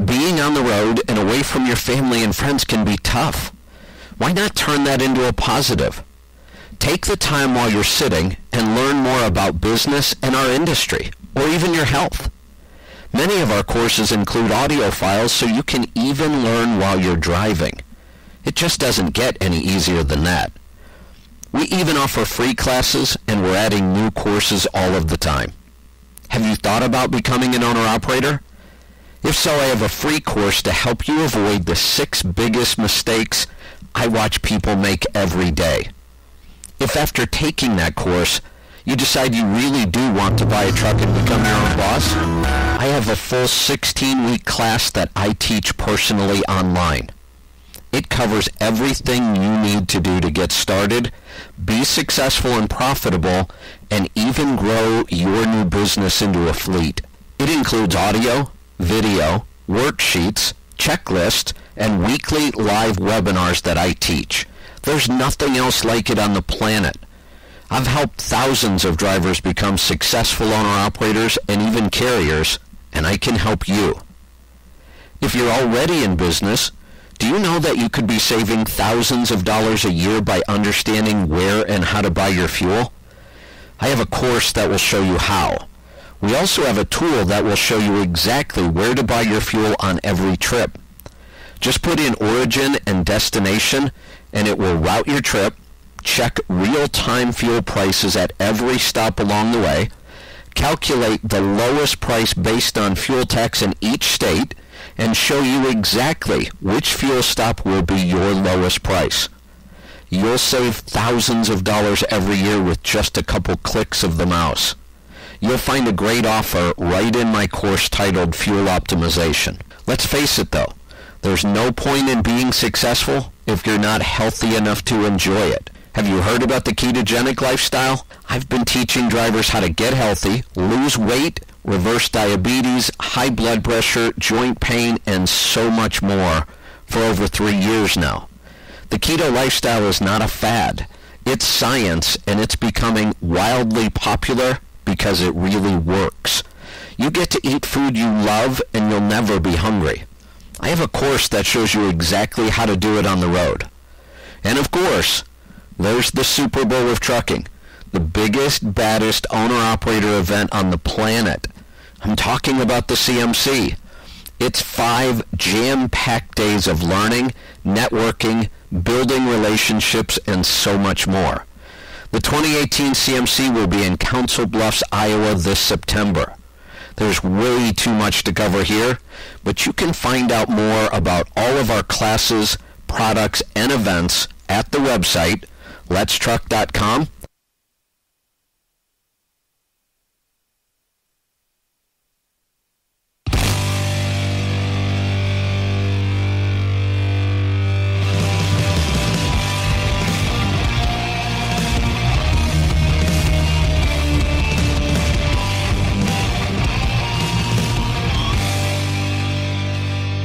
S3: being on the road and away from your family and friends can be tough. Why not turn that into a positive? Take the time while you're sitting and learn more about business and our industry, or even your health. Many of our courses include audio files, so you can even learn while you're driving. It just doesn't get any easier than that. We even offer free classes, and we're adding new courses all of the time. Have you thought about becoming an owner-operator? If so, I have a free course to help you avoid the 6 biggest mistakes I watch people make every day. If after taking that course, you decide you really do want to buy a truck and become your own boss, I have a full 16-week class that I teach personally online. It covers everything you need to do to get started, be successful and profitable, and even grow your new business into a fleet. It includes audio, video, worksheets, checklists, and weekly live webinars that I teach. There's nothing else like it on the planet. I've helped thousands of drivers become successful owner-operators and even carriers, and I can help you. If you're already in business, do you know that you could be saving thousands of dollars a year by understanding where and how to buy your fuel? I have a course that will show you how. We also have a tool that will show you exactly where to buy your fuel on every trip. Just put in origin and destination, and it will route your trip, check real-time fuel prices at every stop along the way, calculate the lowest price based on fuel tax in each state, and show you exactly which fuel stop will be your lowest price. You'll save thousands of dollars every year with just a couple clicks of the mouse. You'll find a great offer right in my course titled Fuel Optimization. Let's face it though, there's no point in being successful if you're not healthy enough to enjoy it. Have you heard about the ketogenic lifestyle? I've been teaching drivers how to get healthy, lose weight, reverse diabetes, high blood pressure, joint pain, and so much more for over 3 years now. The keto lifestyle is not a fad. It's science, and it's becoming wildly popular because it really works. You get to eat food you love, and you'll never be hungry. I have a course that shows you exactly how to do it on the road. And of course, there's the Super Bowl of trucking, the biggest, baddest owner-operator event on the planet. I'm talking about the CMC. It's 5 jam-packed days of learning, networking, building relationships, and so much more. The 2018 CMC will be in Council Bluffs, Iowa this September. There's way too much to cover here, but you can find out more about all of our classes, products, and events at the website, letstruck.com.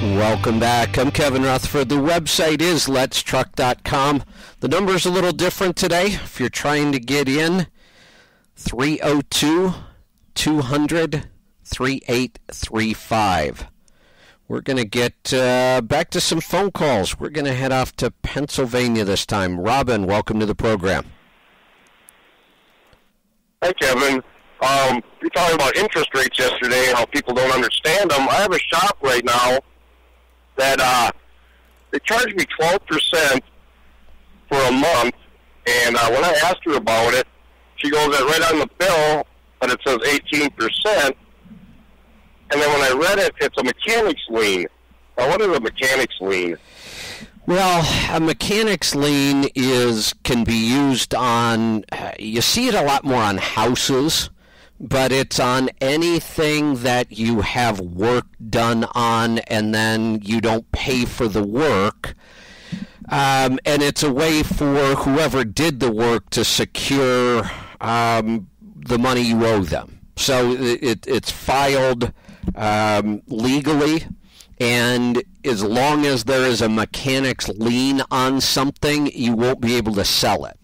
S3: Welcome back. I'm Kevin Rutherford. The website is letstruck.com. The number's a little different today. If you're trying to get in, 302-200-3835. We're going to get back to some phone calls. We're going to head off to Pennsylvania this time. Robin, welcome to the program.
S14: Hi, Kevin. You're talking about interest rates yesterday and how people don't understand them. I have a shop right now that they charge me 12% for a month, and when I asked her about it, she goes that right on the bill, and it says 18%, and then when I read it, it's a mechanic's lien. Now, what is a mechanic's lien?
S3: Well, a mechanic's lien can be used on, you see it a lot more on houses, but it's on anything that you have work done on and then you don't pay for the work. And it's a way for whoever did the work to secure the money you owe them. So it's filed legally, and as long as there is a mechanic's lien on something, you won't be able to sell it.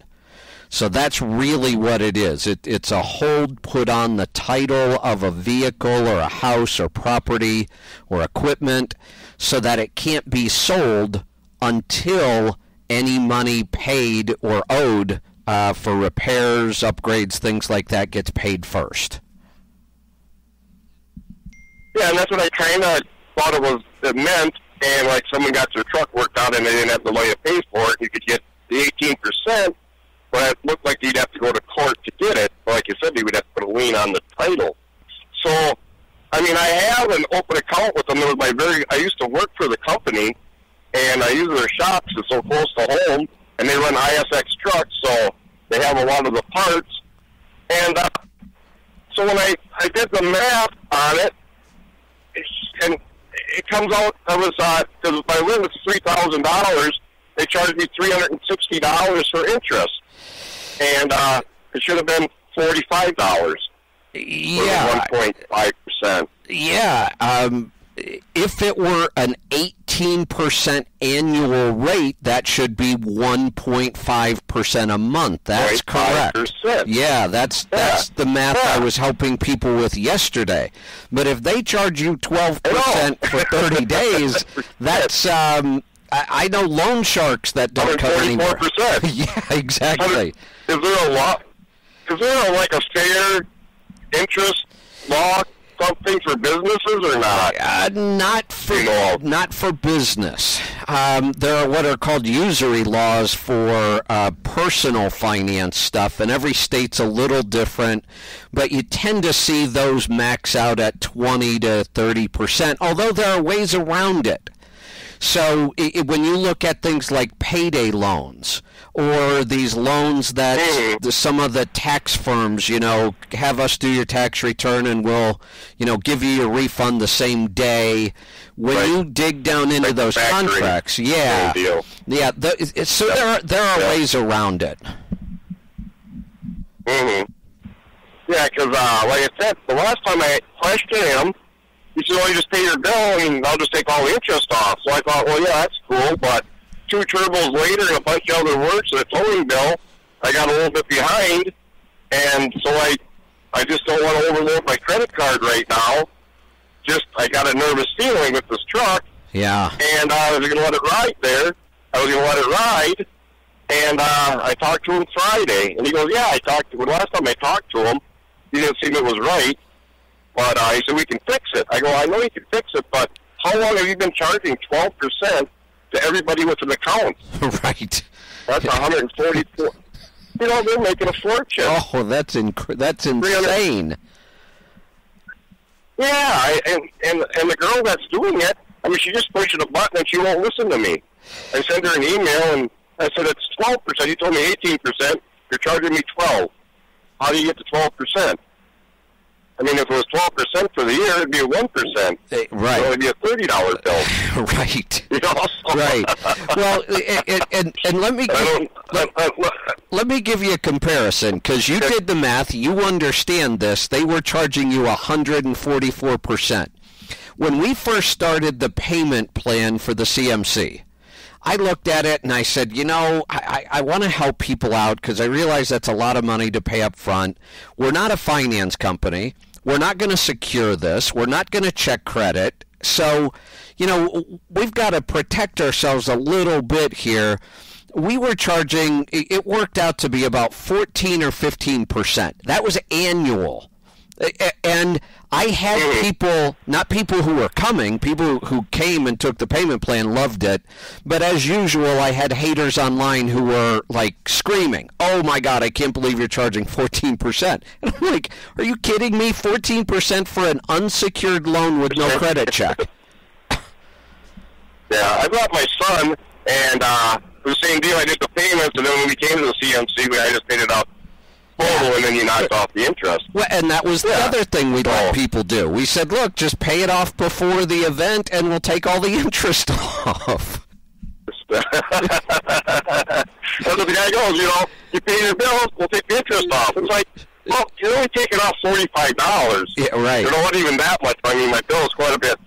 S3: So that's really what it is. It's a hold put on the title of a vehicle or a house or property or equipment so that it can't be sold until any money paid or owed for repairs, upgrades, things like that gets paid first.
S14: Yeah, and that's what I kind of thought it meant. And like someone got their truck worked out and they didn't have the money to pay for it, you could get the 18%. But it looked like you'd have to go to court to get it. Or like you said, you would have to put a lien on the title. So, I mean, I have an open account with them. It was I used to work for the company, and I use their shops. It's so close to home, and they run ISX trucks, so they have a lot of the parts. And so when I did the math on it, and it comes out, because if I live with $3,000, they charged me $360 for interest. And it should have been $45.
S3: Yeah.
S14: 1.5%.
S3: Yeah. If it were an 18% annual rate, that should be 1.5% a month. That's correct.
S14: 5%.
S3: Yeah, that's the math I was helping people with yesterday. But if they charge you 12% for 30 days, that's I know loan sharks that don't cover anymore.
S14: 144%.
S3: Yeah, exactly.
S14: Is there like a fair interest law something for businesses or not?
S3: Not for business. There are what are called usury laws for personal finance stuff, and every state's a little different, but you tend to see those max out at 20 to 30%, although there are ways around it. So when you look at things like payday loans or these loans that some of the tax firms, have us do your tax return and we'll, give you your refund the same day. When you dig down into those contracts, Yeah, so there are ways around it.
S14: Mm-hmm. Yeah, because like I said, the last time I questioned him, he said, "Oh, you just pay your bill, and I'll just take all the interest off." So I thought, well, yeah, that's cool. But 2 turbos later and a bunch of other work, so the towing bill, I got a little bit behind, and so I just don't want to overload my credit card right now. I got a nervous feeling with this truck.
S3: Yeah.
S14: And I was going to let it ride there. I was going to let it ride. And I talked to him Friday. And he goes, yeah, last time I talked to him, he didn't seem it was right. But he said, we can fix it. I go, I know you can fix it, but how long have you been charging 12% to everybody with an account?
S3: Right.
S14: That's 144. You know, they're making a fortune.
S3: Oh, that's insane.
S14: Yeah, and the girl that's doing it, I mean, she just pushes a button and she won't listen to me. I sent her an email and I said, it's 12%. You told me 18%. You're charging me 12. How do you get to 12%? I mean, if it was 12% for the year, it'd be a 1%.
S3: Right.
S14: So it'd be a $30 bill.
S3: Right.
S14: You know?
S3: Right. Well, and let me give you a comparison, because you did the math. You understand this. They were charging you 144%. When we first started the payment plan for the CMC, I looked at it and I said, you know, I want to help people out because I realize that's a lot of money to pay up front. We're not a finance company. We're not going to secure this. We're not going to check credit. So, you know, we've got to protect ourselves a little bit here. We were charging, it worked out to be about 14 or 15%. That was annual. And I had people, not people who were coming, people who came and took the payment plan loved it. But as usual, I had haters online who were like screaming, oh my God, I can't believe you're charging 14%. And I'm like, are you kidding me? 14% for an unsecured loan with no credit check.
S14: Yeah, I brought my son, and the same deal. I did the payments, and then when we came to the CMC, I just paid it out total, and then you knocked off the interest.
S3: Well, and that was the other thing we'd let people do. We said, look, just pay it off before the event, and we'll take all the interest off.
S14: That's what the guy goes, you know, you pay your bills, we'll take the interest off. It's like, well, you're only taking off $45.
S3: Yeah, right.
S14: You know, not even that much. I mean, my bill is quite a bit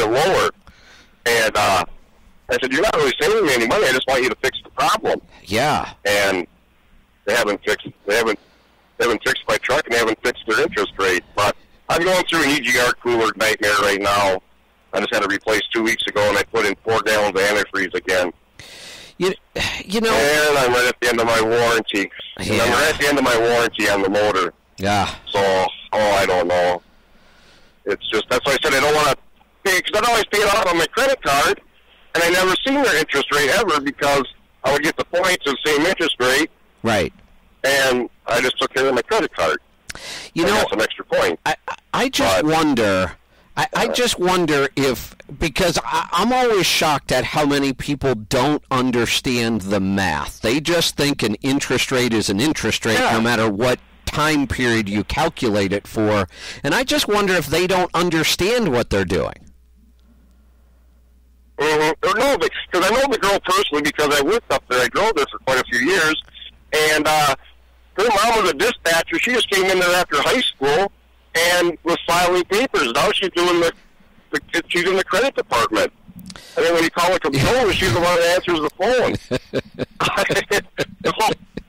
S14: lower. And I said, you're not really saving me any money. I just want you to fix the problem.
S3: Yeah.
S14: And they haven't fixed my truck, and they haven't fixed their interest rate. But I'm going through an EGR cooler nightmare right now. I just had to replace 2 weeks ago, and I put in 4 gallons of antifreeze again.
S3: You know.
S14: And I'm right at the end of my warranty.
S3: Yeah.
S14: And I'm right at the end of my warranty on the motor.
S3: Yeah.
S14: So, I don't know. It's just, that's why I said I don't want to pay, because I'd always pay it off on my credit card, and I never seen their interest rate ever because I would get the points of the same interest rate.
S3: Right.
S14: And I just took care of my credit card.
S3: You know,
S14: that's an extra point.
S3: I just wonder. I just wonder if, because I'm always shocked at how many people don't understand the math. They just think an interest rate is an interest rate no matter what time period you calculate it for. And I just wonder if they don't understand what they're doing.
S14: Mm-hmm. No, because I know the girl personally because I worked up there. I drove there for quite a few years. And her mom was a dispatcher. She just came in there after high school and was filing papers. Now she's doing she's in the credit department. And then when you call the controller, she's the one that answers the phone.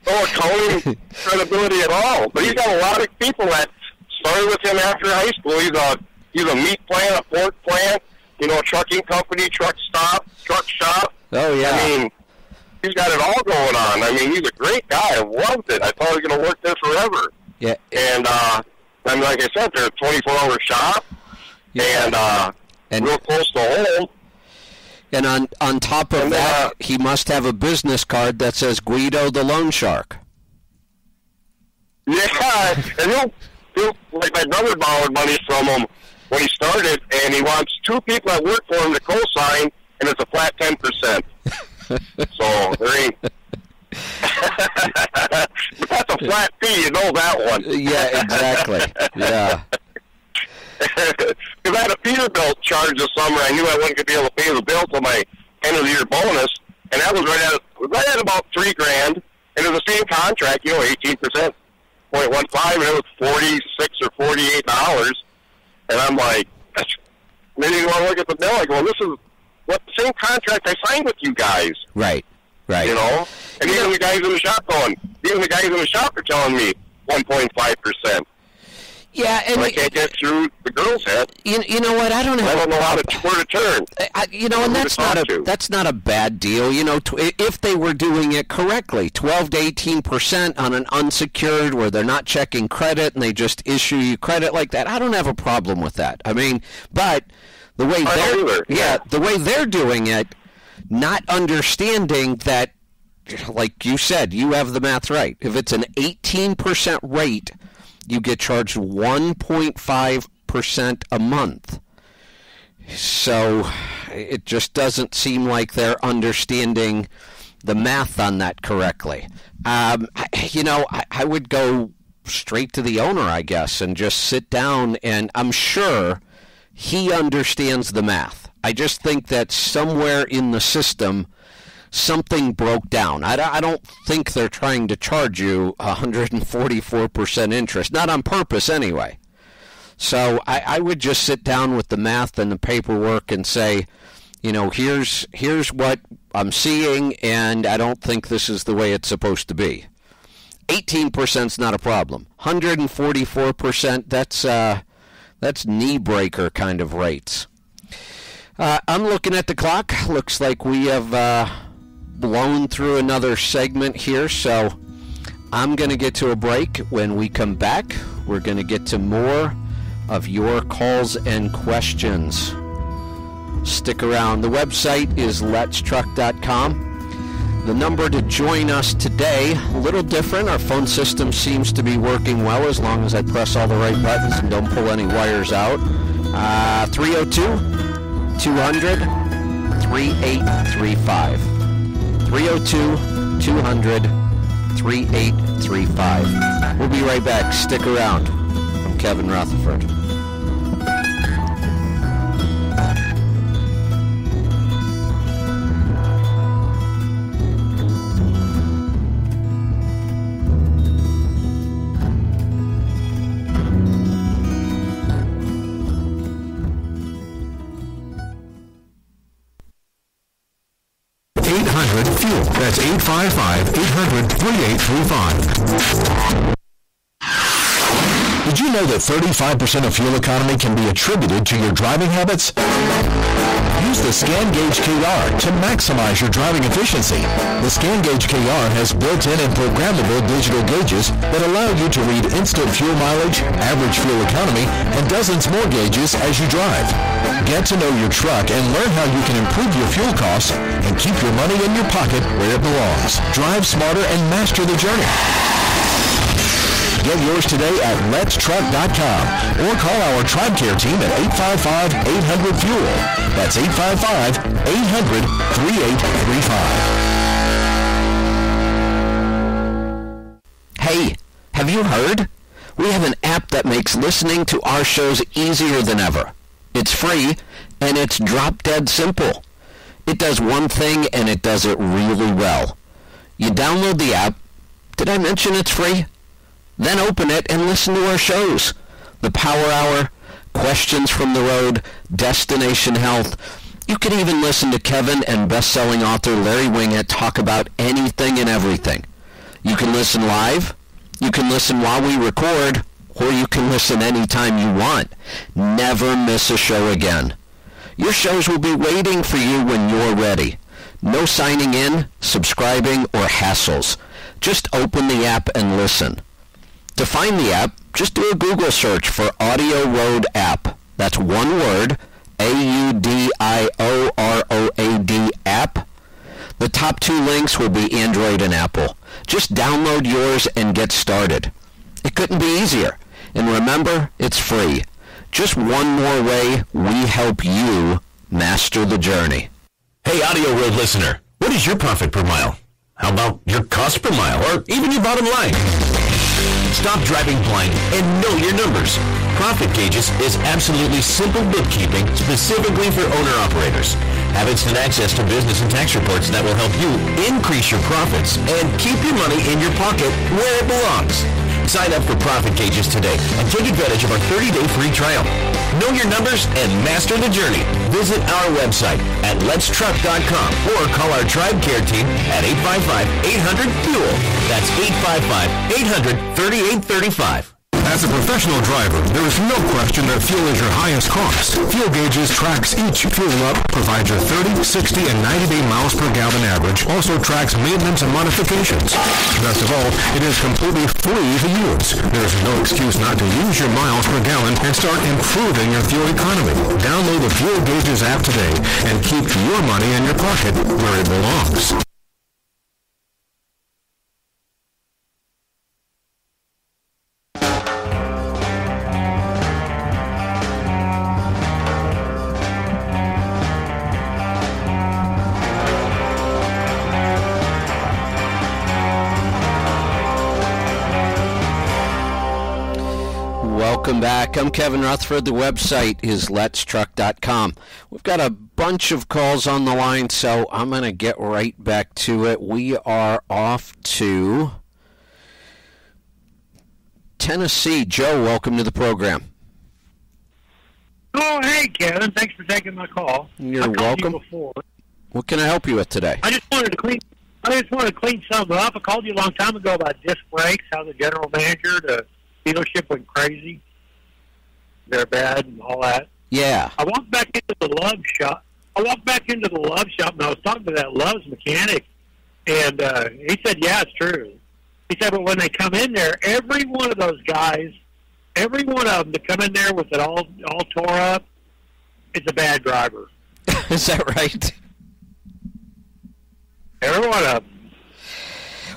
S14: No accounting credibility at all. But he's got a lot of people that started with him after high school. He's a meat plant, a pork plant, you know, a trucking company, truck shop.
S3: Oh, yeah.
S14: I mean, he's got it all going on. I mean, he's a great guy. I loved it. I thought he was going to work there forever.
S3: Yeah.
S14: And mean, like I said, they're a 24-hour shop, and real close to home.
S3: And on top of that, he must have a business card that says Guido the Loan Shark.
S14: Yeah, and he'll like my brother borrowed money from him when he started, and he wants 2 people that work for him to co-sign, and it's a flat 10%. So there ain't. But that's a flat fee, you know that one.
S3: Yeah, exactly. Yeah.
S14: Because I had a Peterbilt charge this summer. I knew I wasn't going to be able to pay the bill till my end of the year bonus. and that was right at about $3,000, and it was the same contract, 18%, 0.15, and it was $46 or $48, and I'm like, then you want to look at the bill, like, well, this is what the same contract I signed with you guys.
S3: Right.
S14: And even the guys in the shop are telling me 1.5%.
S3: Yeah, and
S14: I can't get through the girl's head.
S3: You know what? I don't know
S14: where to turn.
S3: And that's not a bad deal. If they were doing it correctly, 12 to 18% on an unsecured where they're not checking credit and they just issue you credit like that. I don't have a problem with that. I mean, but the way the way they're doing it, not understanding that, like you said, you have the math right. If it's an 18% rate, you get charged 1.5% a month. So it just doesn't seem like they're understanding the math on that correctly. I would go straight to the owner, I guess, and just sit down, and I'm sure he understands the math. I just think that somewhere in the system, something broke down. I don't think they're trying to charge you 144% interest, not on purpose anyway. So I would just sit down with the math and the paperwork and say, here's what I'm seeing, and I don't think this is the way it's supposed to be. 18% is not a problem. 144%, that's knee breaker kind of rates. I'm looking at the clock. Looks like we have blown through another segment here, so I'm going to get to a break. When we come back, we're going to get to more of your calls and questions. Stick around. The website is letstruck.com. The number to join us today, a little different. Our phone system seems to be working well as long as I press all the right buttons and don't pull any wires out. 302-200-3835. 302-200-3835. We'll be right back. Stick around. I'm Kevin Rutherford.
S12: FUEL. That's 855-800-3835. Did you know that 35% of fuel economy can be attributed to your driving habits? Use the Scan Gauge KR to maximize your driving efficiency. The Scan Gauge KR has built-in and programmable digital gauges that allow you to read instant fuel mileage, average fuel economy, and dozens more gauges as you drive. Get to know your truck and learn how you can improve your fuel costs and keep your money in your pocket where it belongs. Drive smarter and master the journey. Get yours today at letstruck.com or call our TribeCare team at 855-800-FUEL. That's 855-800-3835.
S3: Hey, have you heard? We have an app that makes listening to our shows easier than ever. It's free, and it's drop-dead simple. It does one thing, and it does it really well. You download the app. Did I mention it's free? Then open it and listen to our shows. The Power Hour, Questions from the Road, Destination Health. You can even listen to Kevin and best-selling author Larry Wingett talk about anything and everything. You can listen live, you can listen while we record, or you can listen anytime you want. Never miss a show again. Your shows will be waiting for you when you're ready. No signing in, subscribing, or hassles. Just open the app and listen. To find the app, just do a Google search for AudioRoad app. That's one word, AUDIOROAD app. The top two links will be Android and Apple. Just download yours and get started. It couldn't be easier. And remember, it's free. Just one more way we help you master the journey.
S11: Hey, AudioRoad listener, what is your profit per mile? How about your cost per mile, or even your bottom line? Stop driving blind and know your numbers. Profit Gauges is absolutely simple bookkeeping specifically for owner-operators. Have instant access to business and tax reports that will help you increase your profits and keep your money in your pocket where it belongs. Sign up for Profit Gauges today and take advantage of our 30-day free trial. Know your numbers and master the journey. Visit our website at letstruck.com or call our TribeCare team at 855-800-FUEL. That's 855-800-3835.
S12: As a professional driver, there is no question that fuel is your highest cost. Fuel Gauges tracks each fuel up, provides your 30, 60, and 90-day miles per gallon average, also tracks maintenance and modifications. Best of all, it is completely free to use. There is no excuse not to use your miles per gallon and start improving your fuel economy. Download the Fuel Gauges app today and keep your money in your pocket where it belongs.
S3: Welcome back. I'm Kevin Rutherford. The website is letstruck.com. We've got a bunch of calls on the line, so I'm going to get right back to it. We are off to Tennessee. Joe, welcome to the program.
S15: Oh, hey, Kevin. Thanks for taking my call.
S3: You're welcome.
S15: You before.
S3: What can I help you with today?
S15: I just wanted to clean something up. I called you a long time ago about disc brakes, how the general manager, the dealership went crazy. They're bad and all that.
S3: Yeah.
S15: I walked back into the Love shop. and I was talking to that Love's mechanic, and he said, yeah, it's true. He said, but when they come in there, every one of those guys, every one of them that come in there with it all tore up, is a bad driver.
S3: Is that right?
S15: Every one of them.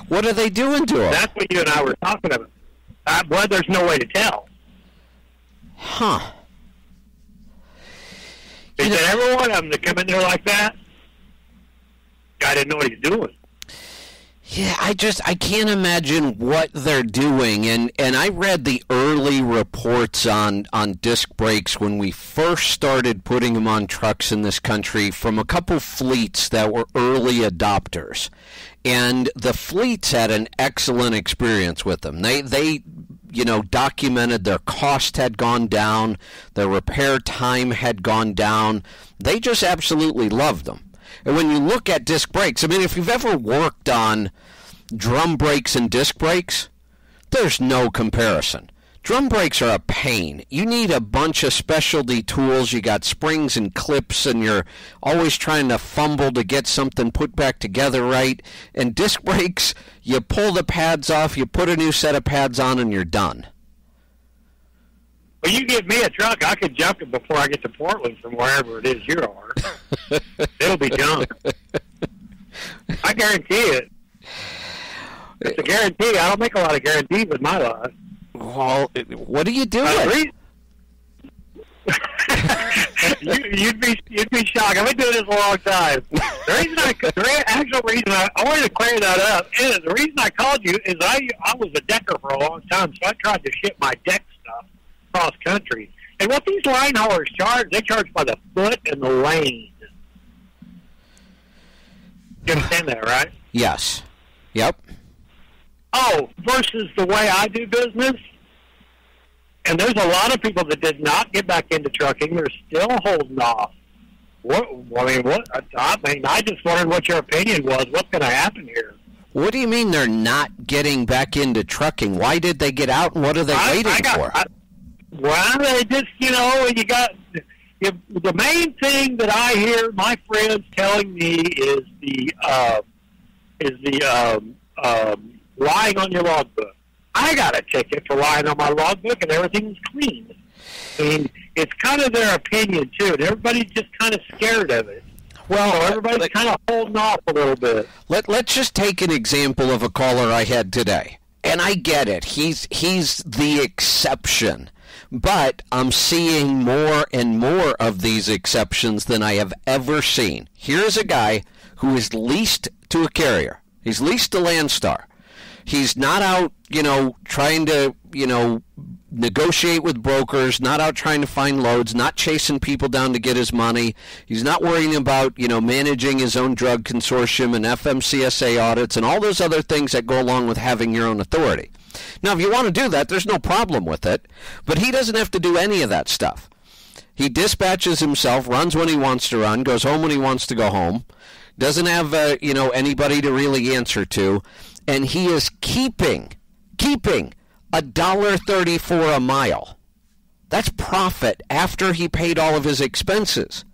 S3: What are they doing to them?
S15: That's what you and I were talking about. Well, there's no way to tell.
S3: Huh.
S15: He said every one of them that come in there like that, I didn't know what he's doing.
S3: Yeah, I can't imagine what they're doing. And I read the early reports on disc brakes when we first started putting them on trucks in this country from a couple fleets that were early adopters. And the fleets had an excellent experience with them. They documented their cost had gone down, their repair time had gone down. They just absolutely loved them. And when you look at disc brakes, I mean, if you've ever worked on drum brakes and disc brakes, there's no comparison. Drum brakes are a pain. You need a bunch of specialty tools. You got springs and clips, and you're always trying to fumble to get something put back together right. And disc brakes, you pull the pads off, you put a new set of pads on, and you're done.
S15: Well, you give me a truck, I could jump it before I get to Portland from wherever it is you are. It'll be done. I guarantee it. It's a guarantee. I don't make a lot of guarantees with my life.
S3: Well, what are you doing?
S15: You'd be shocked. I've been doing this a long time. The actual reason I wanted to clear that up is the reason I called you is I was a decker for a long time, so I tried to ship my deck stuff cross country. And what these line haulers charge, they charge by the foot and the lane. You understand that, right?
S3: Yes. Yep.
S15: Oh, versus the way I do business. And there's a lot of people that did not get back into trucking. They're still holding off. I just wondered what your opinion was. What's going to happen here?
S3: What do you mean they're not getting back into trucking? Why did they get out, and what are they waiting for?
S15: They just, the main thing that I hear my friends telling me is the lying on your logbook. I got a ticket for lying on my logbook, and everything's clean. I mean, it's kind of their opinion, too. And everybody's just kind of scared of it. Well, so everybody's kind of holding off a little bit.
S3: Let's just take an example of a caller I had today. And I get it. He's the exception. But I'm seeing more and more of these exceptions than I have ever seen. Here's a guy who is leased to a carrier. He's leased to Landstar. He's not out, trying to, negotiate with brokers, not out trying to find loads, not chasing people down to get his money. He's not worrying about, managing his own drug consortium and FMCSA audits and all those other things that go along with having your own authority. Now, if you want to do that, there's no problem with it, but he doesn't have to do any of that stuff. He dispatches himself, runs when he wants to run, goes home when he wants to go home, doesn't have, anybody to really answer to, and he is keeping $1.34 a mile. That's profit after he paid all of his expenses.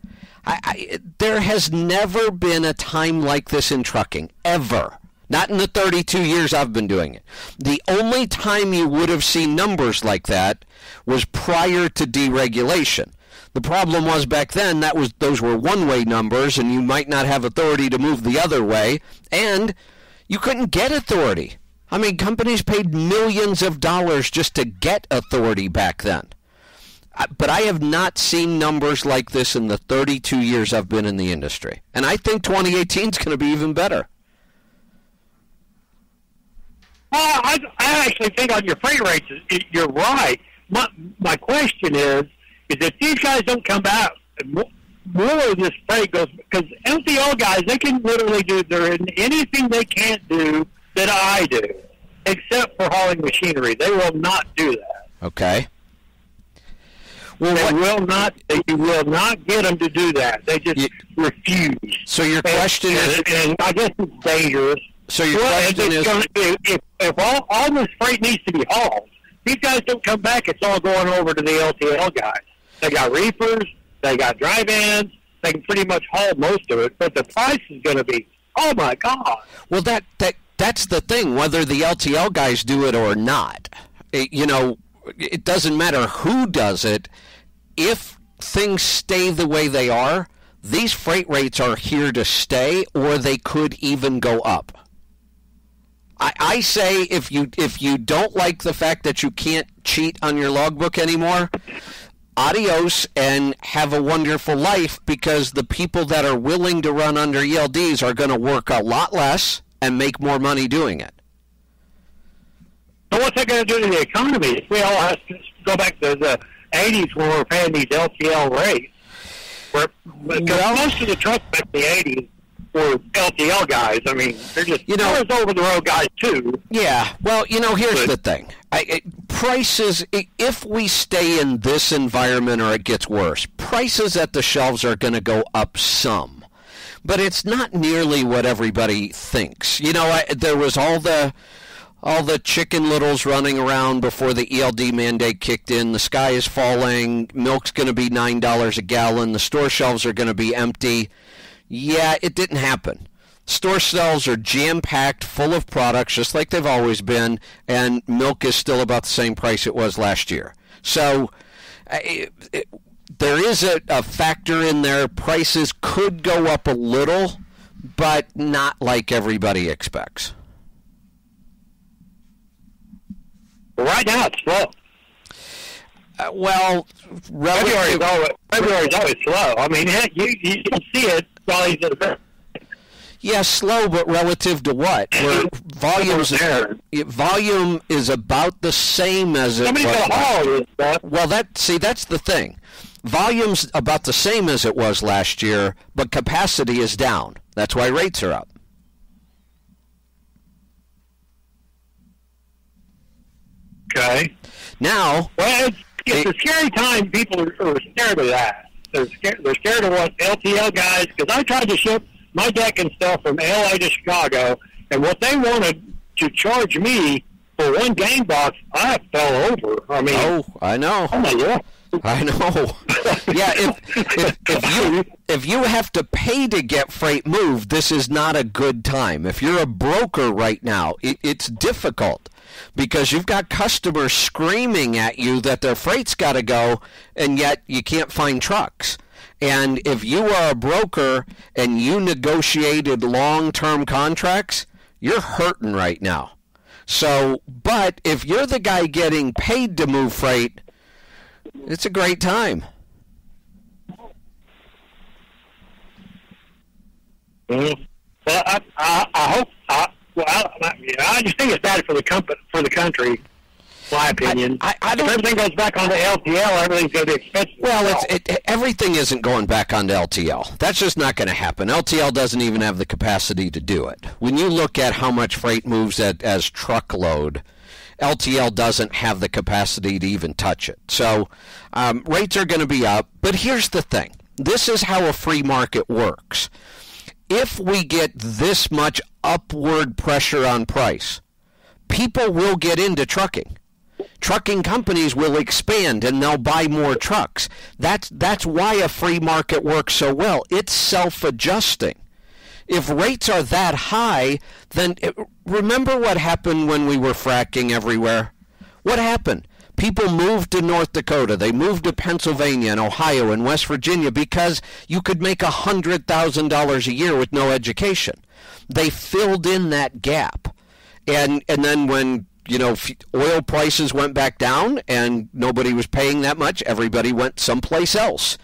S3: There has never been a time like this in trucking, ever. Not in the 32 years I've been doing it. The only time you would have seen numbers like that was prior to deregulation. The problem was back then those were one-way numbers, and you might not have authority to move the other way, and you couldn't get authority. I mean, companies paid millions of dollars just to get authority back then. But I have not seen numbers like this in the 32 years I've been in the industry. And I think 2018 is going to be even better.
S15: Well, I actually think on your freight rates, you're right. My question is if these guys don't come out, more of this freight goes, because LTL guys, they can literally do anything they can't do that I do, except for hauling machinery. They will not do that.
S3: Okay.
S15: Well, you will not get them to do that. They just refuse.
S3: So your question is...
S15: And I guess it's dangerous.
S3: So your question is...
S15: If all this freight needs to be hauled, these guys don't come back, it's all going over to the LTL guys. They got reefers, they got dry vans, they can pretty much haul most of it, but the price is going to be, oh my God.
S3: Well, that's the thing, whether the LTL guys do it or not. It doesn't matter who does it. If things stay the way they are, these freight rates are here to stay, or they could even go up. I say if you don't like the fact that you can't cheat on your logbook anymore, adios and have a wonderful life, because the people that are willing to run under ELDs are going to work a lot less and make more money doing it.
S15: So what's that going to do to the economy? If we all have to go back to the 80s when we were paying these LTL rates, because most of the trucks back in the 80s were LTL guys. I mean, they're just over-the-road guys, too.
S3: Yeah, well, here's the thing. Prices, if we stay in this environment or it gets worse, prices at the shelves are going to go up some. But it's not nearly what everybody thinks. There was all the Chicken Littles running around before the ELD mandate kicked in. The sky is falling. Milk's going to be $9 a gallon. The store shelves are going to be empty. Yeah, it didn't happen. Store shelves are jam-packed, full of products, just like they've always been, and milk is still about the same price it was last year. So there is a factor in there. Prices could go up a little, but not like everybody expects.
S15: Right now, it's slow. February's always slow. I mean, you can see it while he's at the best.
S3: Yeah, slow, but relative to what? Volume is about the same as it was. Well, that's the thing. Volume's about the same as it was last year, but capacity is down. That's why rates are up.
S15: Okay.
S3: Now,
S15: it's a scary time. People are scared of that. They're scared of what LTL guys, because I tried to ship my deck and stuff from LA to Chicago, and what they wanted to charge me for one gang box, I fell over. I mean,
S3: I know.
S15: Oh my God.
S3: I know. Yeah, if you have to pay to get freight moved, this is not a good time. If you're a broker right now, it's difficult, because you've got customers screaming at you that their freight's got to go, and yet you can't find trucks. And if you are a broker and you negotiated long-term contracts, you're hurting right now. So, but if you're the guy getting paid to move freight, it's a great time.
S15: Well, I hope. I I just think it's bad for the country. My opinion.
S3: I don't.
S15: If everything goes back onto LTL, everything's going to be expensive.
S3: Well, everything isn't going back onto LTL. That's just not going to happen. LTL doesn't even have the capacity to do it. When you look at how much freight moves as truckload, LTL doesn't have the capacity to even touch it. So rates are going to be up. But here's the thing. This is how a free market works. If we get this much upward pressure on price, people will get into trucking. Trucking companies will expand and they'll buy more trucks. That's why a free market works so well. It's self-adjusting. If rates are that high, then remember what happened when we were fracking everywhere? What happened? People moved to North Dakota. They moved to Pennsylvania and Ohio and West Virginia because you could make $100,000 a year with no education. They filled in that gap. And then when oil prices went back down and nobody was paying that much, everybody went someplace else.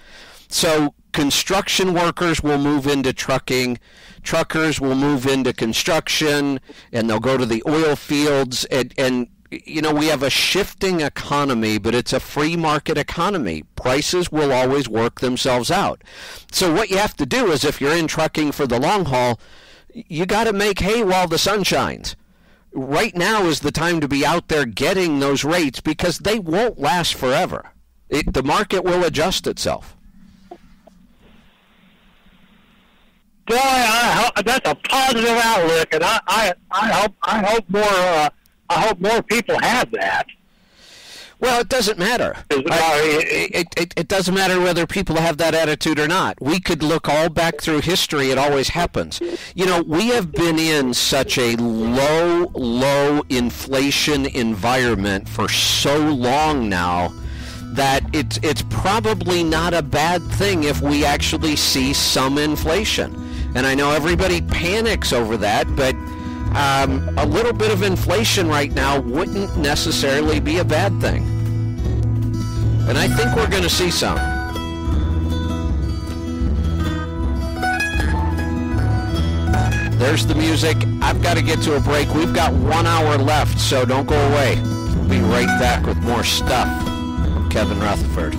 S3: So construction workers will move into trucking, truckers will move into construction, and they'll go to the oil fields. And we have a shifting economy, but it's a free market economy. Prices will always work themselves out. So what you have to do is, if you're in trucking for the long haul, you got to make hay while the sun shines. Right now is the time to be out there getting those rates because they won't last forever. The market will adjust itself.
S15: Boy, that's a positive outlook, and I hope more people have that.
S3: Well, it doesn't matter. It doesn't matter whether people have that attitude or not. We could look all back through history. It always happens. We have been in such a low inflation environment for so long now that it's probably not a bad thing if we actually see some inflation. And I know everybody panics over that, but a little bit of inflation right now wouldn't necessarily be a bad thing. And I think we're going to see some. There's the music. I've got to get to a break. We've got 1 hour left, so don't go away. We'll be right back with more stuff from Kevin Rutherford.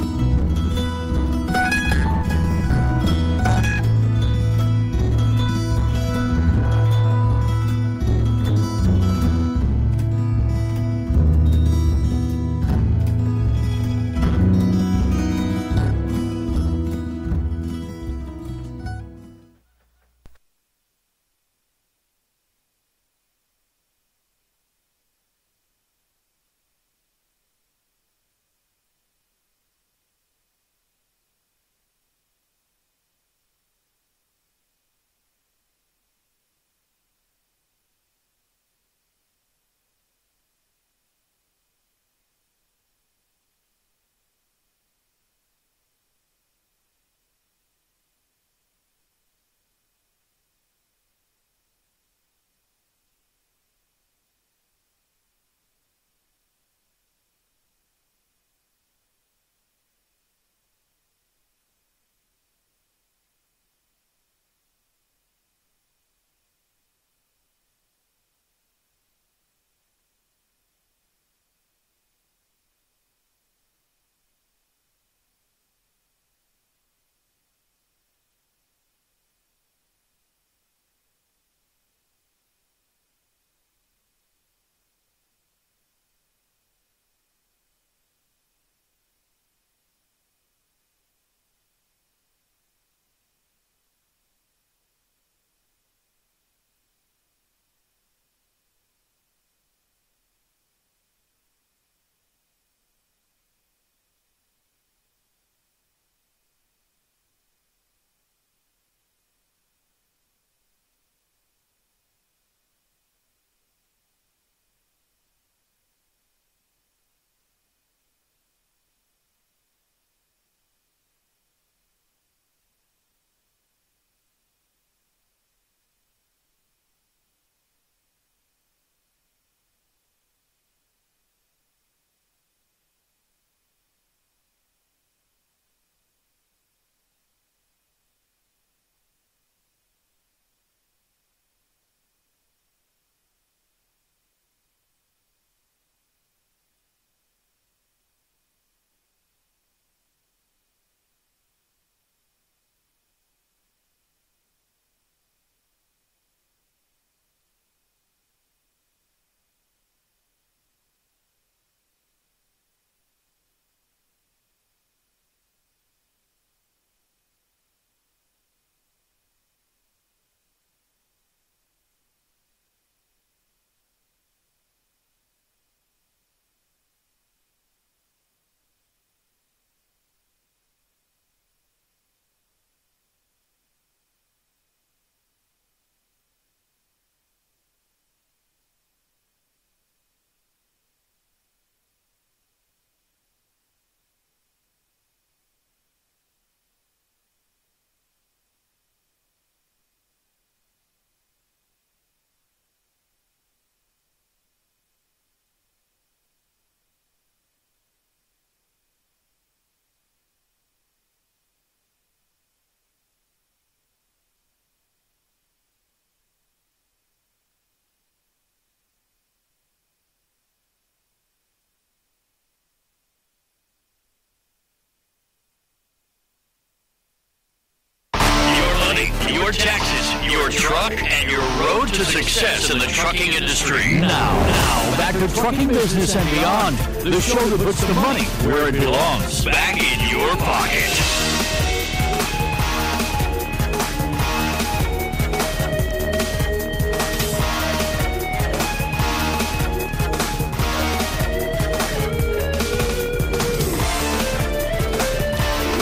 S1: TribeCare Texas, your truck and your road to success in the trucking industry.
S2: Now, back to Trucking Business and Beyond, the show that puts the money where it belongs.
S1: Back in your pocket.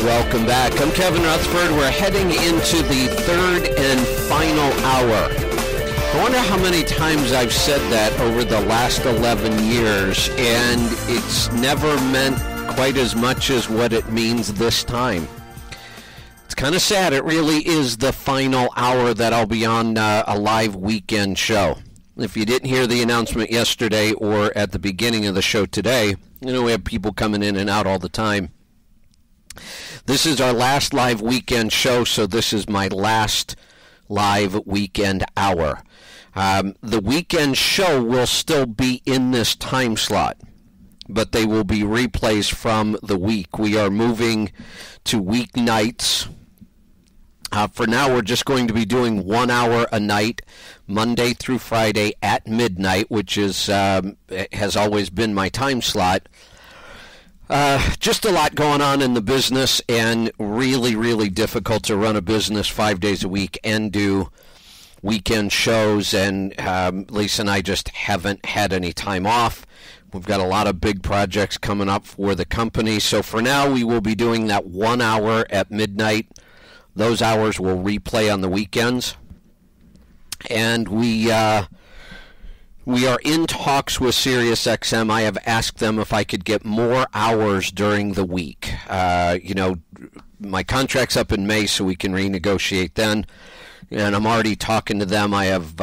S3: Welcome back. I'm Kevin Rutherford. We're heading into the third and final hour. I wonder how many times I've said that over the last 11 years, and it's never meant quite as much as what it means this time. It's kind of sad. It really is the final hour that I'll be on a live weekend show. If you didn't hear the announcement yesterday or at the beginning of the show today, you know we have people coming in and out all the time. This is our last live weekend show, so this is my last live weekend hour. The weekend show will still be in this time slot, but they will be replays from the week. We are moving to weeknights. For now, we're just going to be doing 1 hour a night, Monday through Friday at midnight, which is has always been my time slot. Just a lot going on in the business, and really, really difficult to run a business 5 days a week and do weekend shows, and Lisa and I just haven't had any time off. We've got a lot of big projects coming up for the company, so for now we will be doing that 1 hour at midnight. Those hours will replay on the weekends, and we are in talks with SiriusXM. I have asked them if I could get more hours during the week. My contract's up in May, so we can renegotiate then. And I'm already talking to them. I have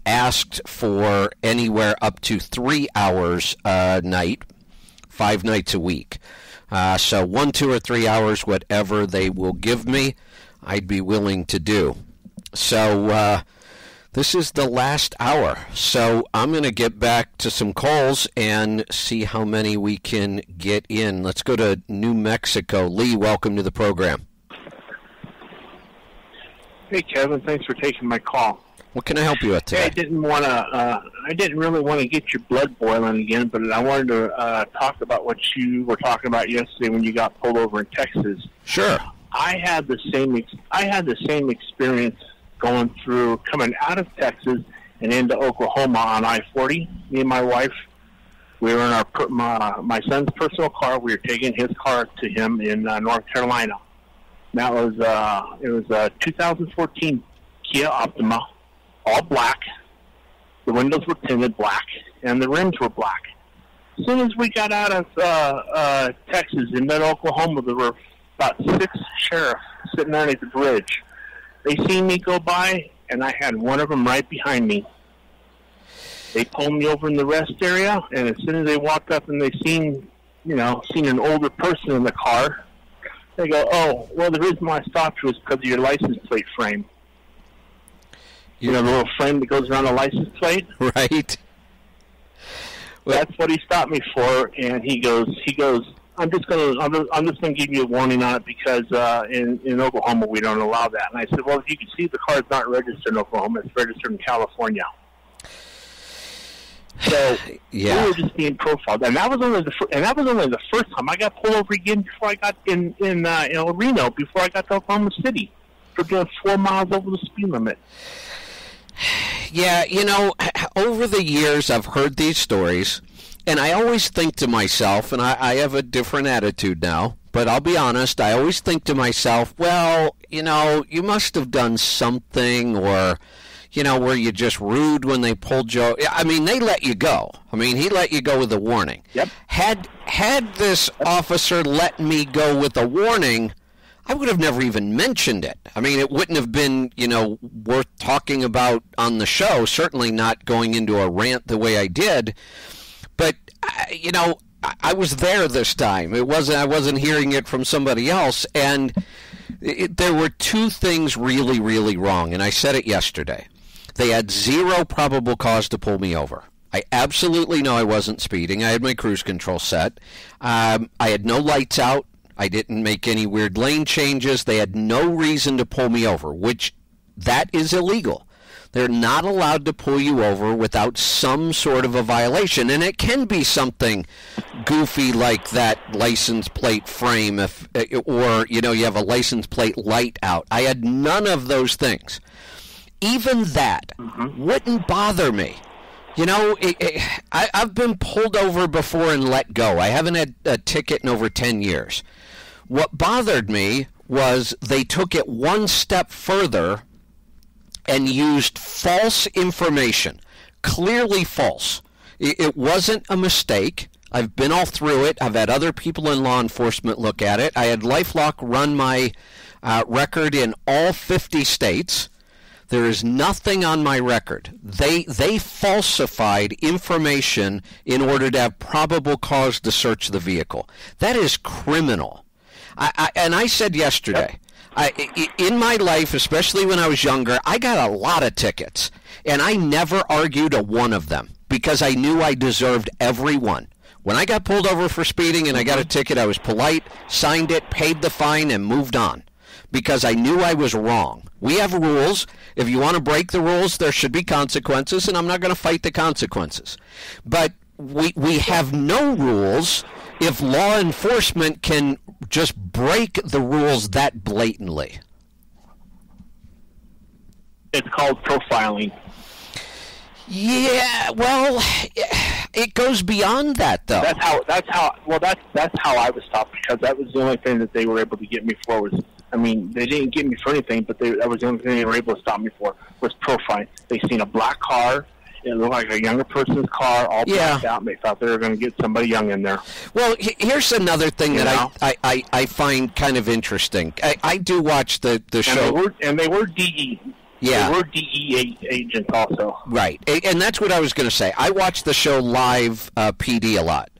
S3: asked for anywhere up to 3 hours a night, 5 nights a week. So 1, 2, or 3 hours, whatever they will give me, I'd be willing to do. So this is the last hour, so I'm going to get back to some calls and see how many we can get in. Let's go to New Mexico. Lee, welcome to the program.
S16: Hey, Kevin, thanks for taking my call.
S3: What can I help you with today?
S16: Hey, I didn't really want to get your blood boiling again, but I wanted to talk about what you were talking about yesterday when you got pulled over in Texas.
S3: Sure.
S16: I had the same experience coming out of Texas and into Oklahoma on I-40. Me and my wife, we were in my son's personal car. We were taking his car to him in North Carolina. That was it was a 2014 Kia Optima, all black. The windows were tinted black, and the rims were black. As soon as we got out of Texas and then Oklahoma, there were about 6 sheriffs sitting there at the bridge. They seen me go by, and I had one of them right behind me. They pulled me over in the rest area, and as soon as they walked up and they seen an older person in the car, they go, "Oh, well, the reason why I stopped you was because of your license plate frame." You know, the little frame that goes around the license plate?
S3: Right.
S16: Well, that's what he stopped me for, and he goes, I'm just gonna give you a warning on it because in Oklahoma we don't allow that. And I said, well, if you can see, the car's not registered in Oklahoma; it's registered in California. So
S3: yeah,
S16: we were just being profiled, and that was only the first time. I got pulled over again before I got in Reno, before I got to Oklahoma City, for doing 4 miles over the speed limit.
S3: Yeah, over the years I've heard these stories. And I always think to myself, and I have a different attitude now, but I'll be honest, I always think to myself, well, you must have done something, or, were you just rude when they pulled you? I mean, they let you go. I mean, he let you go with a warning.
S16: Yep.
S3: Had this officer let me go with a warning, I would have never even mentioned it. I mean, it wouldn't have been, worth talking about on the show, certainly not going into a rant the way I did. But, I was there this time. I wasn't hearing it from somebody else. And there were 2 things really, really wrong. And I said it yesterday. They had 0 probable cause to pull me over. I absolutely know I wasn't speeding. I had my cruise control set. I had no lights out. I didn't make any weird lane changes. They had no reason to pull me over, which That is illegal. They're not allowed to pull you over without some sort of a violation, and it can be something goofy like that license plate frame, or you have a license plate light out. I had none of those things. Even that wouldn't bother me. I've been pulled over before and let go. I haven't had a ticket in over 10 years. What bothered me was they took it one step further and used false information, clearly false. It wasn't a mistake. I've been all through it. I've had other people in law enforcement look at it. I had LifeLock run my record in all 50 states. There is nothing on my record. They falsified information in order to have probable cause to search the vehicle. That is criminal. And I said yesterday, in my life, especially when I was younger, I got a lot of tickets, and I never argued a one of them because I knew I deserved every one. When I got pulled over for speeding and I got a ticket, I was polite, signed it, paid the fine, and moved on because I knew I was wrong. We have rules. If you want to break the rules, there should be consequences, and I'm not going to fight the consequences. But we have no rules if law enforcement can just break the rules that blatantly.
S16: It's called profiling.
S3: Yeah, well, it goes beyond that, though.
S16: That's how I was stopped, because that was the only thing that they were able to get me for. They didn't get me for anything, but that was the only thing they were able to stop me for, was profiling. They seen a black car. It looked like a younger person's car, all blacked out, and they thought they were going to get somebody young in there.
S3: Well, here's another thing that I find kind of interesting. I do watch the show.
S16: And they were DE.
S3: Yeah.
S16: They were DE agents also.
S3: Right. And that's what I was going to say. I watch the show live PD a lot.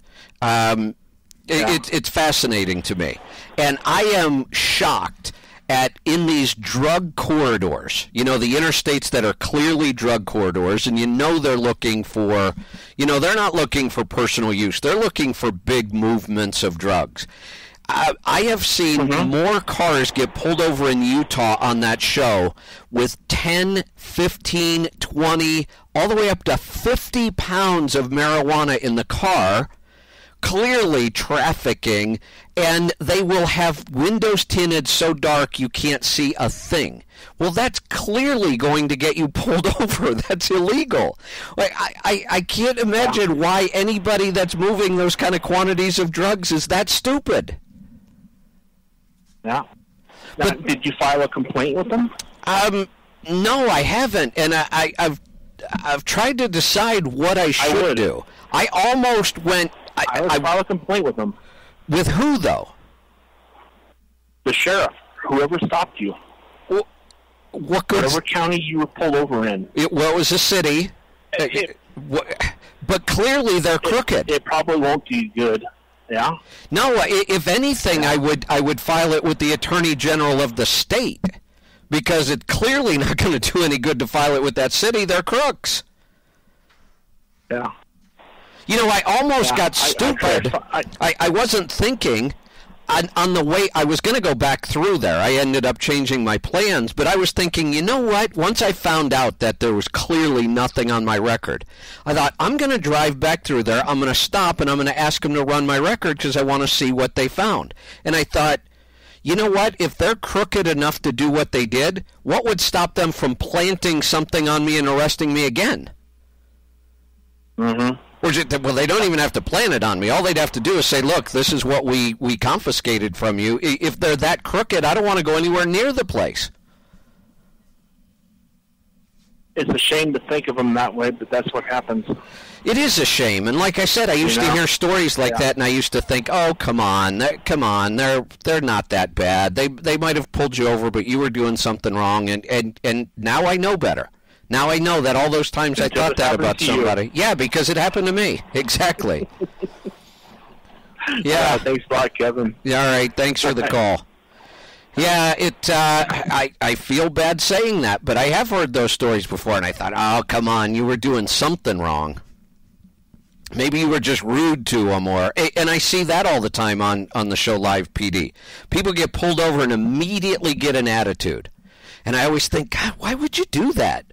S3: It's fascinating to me. And I am shocked at, in these drug corridors, the interstates that are clearly drug corridors, and they're looking for, they're not looking for personal use. They're looking for big movements of drugs. I have seen more cars get pulled over in Utah on that show with 10, 15, 20, all the way up to 50 pounds of marijuana in the car, clearly trafficking, and they will have windows tinted so dark you can't see a thing. Well, that's clearly going to get you pulled over. That's illegal. I can't imagine why anybody that's moving those kind of quantities of drugs is that stupid.
S16: Yeah. But did you file a complaint with them?
S3: No, I haven't, and I've tried to decide what I should do. I almost went.
S16: I would file a complaint with them.
S3: With who, though?
S16: The sheriff, whoever stopped you. Whatever county you were pulled over in.
S3: It was a city. But clearly they're crooked.
S16: It probably won't do good. Yeah.
S3: No, if anything, I would file it with the Attorney General of the state, because it's clearly not going to do any good to file it with that city. They're crooks.
S16: Yeah.
S3: I almost got stupid. I wasn't thinking on the way. I was going to go back through there. I ended up changing my plans, but I was thinking, you know what? Once I found out that there was clearly nothing on my record, I thought, I'm going to drive back through there. I'm going to stop, and I'm going to ask them to run my record because I want to see what they found. And I thought, you know what? If they're crooked enough to do what they did, what would stop them from planting something on me and arresting me again?
S16: Mm-hmm.
S3: Well, they don't even have to plant it on me. All they'd have to do is say, look, this is what we confiscated from you. If they're that crooked, I don't want to go anywhere near the place.
S16: It's a shame to think of them that way, but that's what happens.
S3: It is a shame. And like I said, I used to hear stories like that, and I used to think, oh, come on, they're not that bad. They might have pulled you over, but you were doing something wrong, and now I know better. Now I know that all those times I thought that about somebody. Yeah, because it happened to me. Exactly. Yeah.
S16: Thanks a lot, Kevin.
S3: Yeah, all right. Thanks for the call. Yeah, I feel bad saying that, but I have heard those stories before, and I thought, oh, come on, you were doing something wrong. Maybe you were just rude to them, and I see that all the time on the show Live PD. People get pulled over and immediately get an attitude. And I always think, God, why would you do that?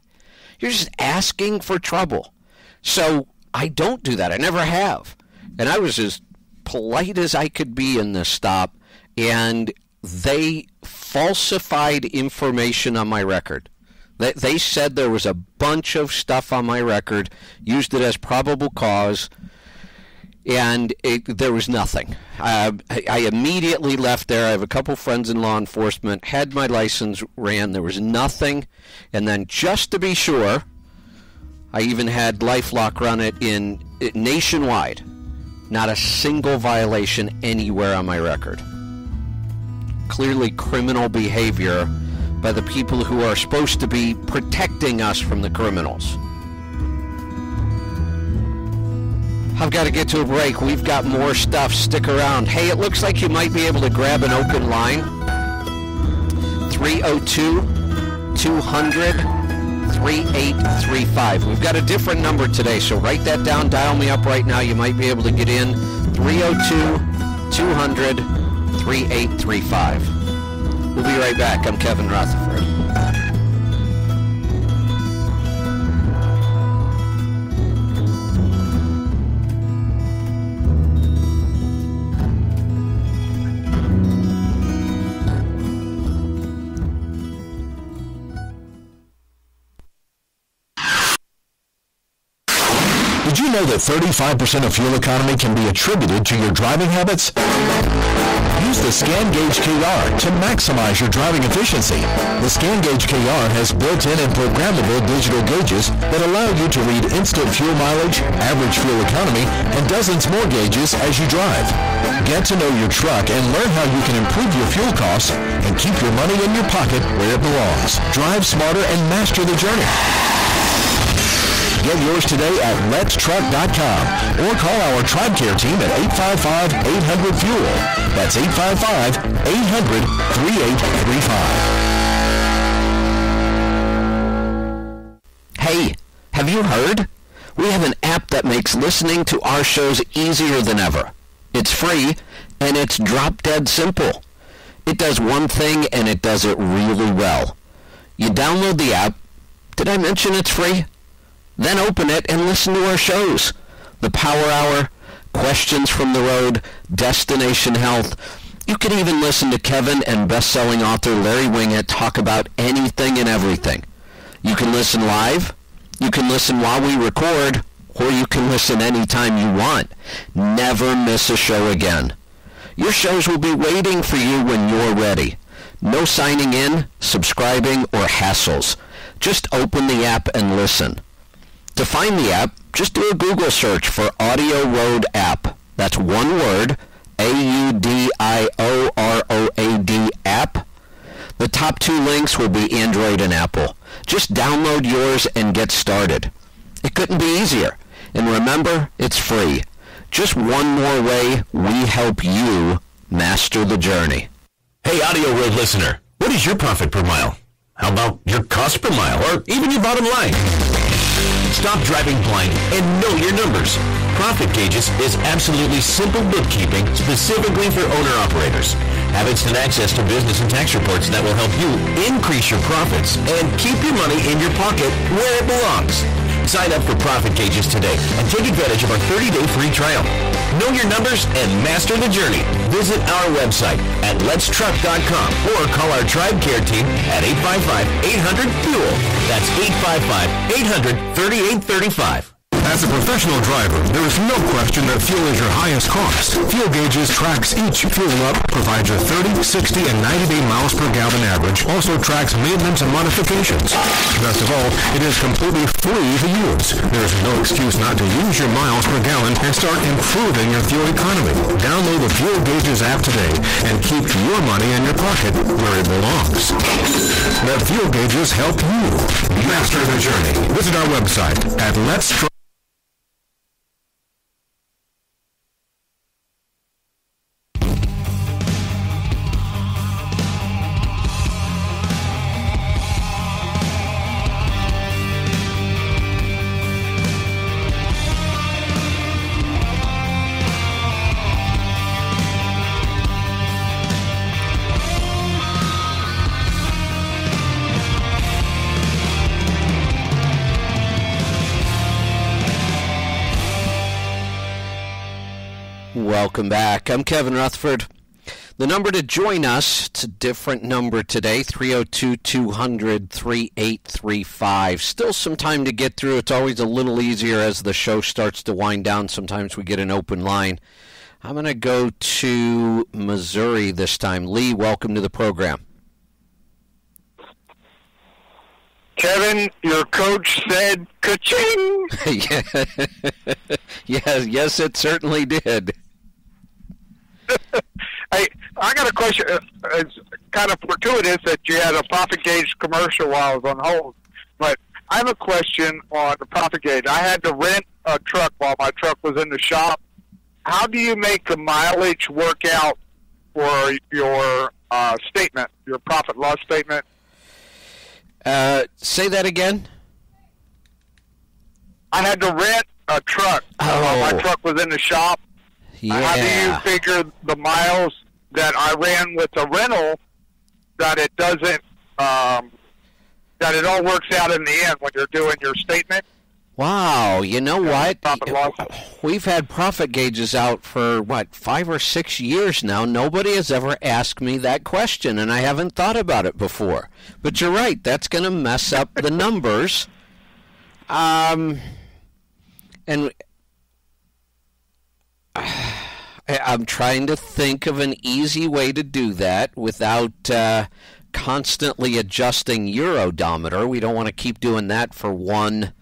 S3: You're just asking for trouble. So I don't do that. I never have. And I was as polite as I could be in this stop, and they falsified information on my record. They said there was a bunch of stuff on my record, used it as probable cause, and there was nothing. I immediately left there. I have a couple friends in law enforcement, had my license ran. There was nothing. And then just to be sure, I even had LifeLock run it nationwide. Not a single violation anywhere on my record. Clearly criminal behavior by the people who are supposed to be protecting us from the criminals. I've got to get to a break. We've got more stuff. Stick around. Hey, it looks like you might be able to grab an open line. 302-200-3835. We've got a different number today, so write that down. Dial me up right now. You might be able to get in. 302-200-3835. We'll be right back. I'm Kevin Rutherford.
S11: Did you know that 35% of fuel economy can be attributed to your driving habits? Use the ScanGauge KR to maximize your driving efficiency. The ScanGauge KR has built-in and programmable digital gauges that allow you to read instant fuel mileage, average fuel economy, and dozens more gauges as you drive. Get to know your truck and learn how you can improve your fuel costs and keep your money in your pocket where it belongs. Drive smarter and master the journey. Get yours today at letstruck.com or call our TribeCare team at 855-800-FUEL. That's 855-800-3835.
S3: Hey, have you heard? We have an app that makes listening to our shows easier than ever. It's free, and it's drop-dead simple. It does one thing, and it does it really well. You download the app. Did I mention it's free? Then open it and listen to our shows. The Power Hour, Questions from the Road, Destination Health. You can even listen to Kevin and best-selling author Larry Wingett talk about anything and everything. You can listen live, you can listen while we record, or you can listen anytime you want. Never miss a show again. Your shows will be waiting for you when you're ready. No signing in, subscribing, or hassles. Just open the app and listen. To find the app, just do a Google search for AudioRoad app. That's one word, AUDIOROAD app. The top two links will be Android and Apple. Just download yours and get started. It couldn't be easier. And remember, it's free. Just one more way we help you master the journey.
S11: Hey, AudioRoad listener, what is your profit per mile? How about your cost per mile, or even your bottom line? Stop driving blind and know your numbers. Profit Gauges is absolutely simple bookkeeping specifically for owner-operators. Have instant access to business and tax reports that will help you increase your profits and keep your money in your pocket where it belongs. Sign up for Profit Gauges today and take advantage of our 30-day free trial. Know your numbers and master the journey. Visit our website at letstruck.com or call our TribeCare team at 855-800-FUEL. That's 855-800-3835.
S12: As a professional driver, there is no question that fuel is your highest cost. Fuel Gauges tracks each fuel up, provides your 30, 60, and 90-day miles per gallon average, also tracks maintenance and modifications. Best of all, it is completely free to use. There is no excuse not to use your miles per gallon and start improving your fuel economy. Download the Fuel Gauges app today and keep your money in your pocket where it belongs. Let Fuel Gauges help you master the journey. Visit our website at letstruck.com.
S3: Welcome back. I'm Kevin Rutherford. The number to join us, it's a different number today, 302-200-3835. Still some time to get through. It's always a little easier as the show starts to wind down. Sometimes we get an open line. I'm going to go to Missouri this time. Lee, welcome to the program.
S14: Kevin, your coach said ka-ching.
S3: Yes, it certainly did.
S14: I got a question. It's kind of fortuitous that you had a profit gauge commercial while I was on hold. But I have a question on the profit gauge. I had to rent a truck while my truck was in the shop. How do you make the mileage work out for your statement, your profit loss statement?
S3: Say that again.
S14: I had to rent a truck while my truck was in the shop.
S3: Yeah.
S14: How do you figure the miles that I ran with the rental that it doesn't, that it all works out in the end when you're doing your statement?
S3: Wow, you know what? We've had profit gauges out for, 5 or 6 years now. Nobody has ever asked me that question, and I haven't thought about it before. But you're right, that's going to mess up the numbers. And I'm trying to think of an easy way to do that without constantly adjusting your odometer. We don't want to keep doing that for one...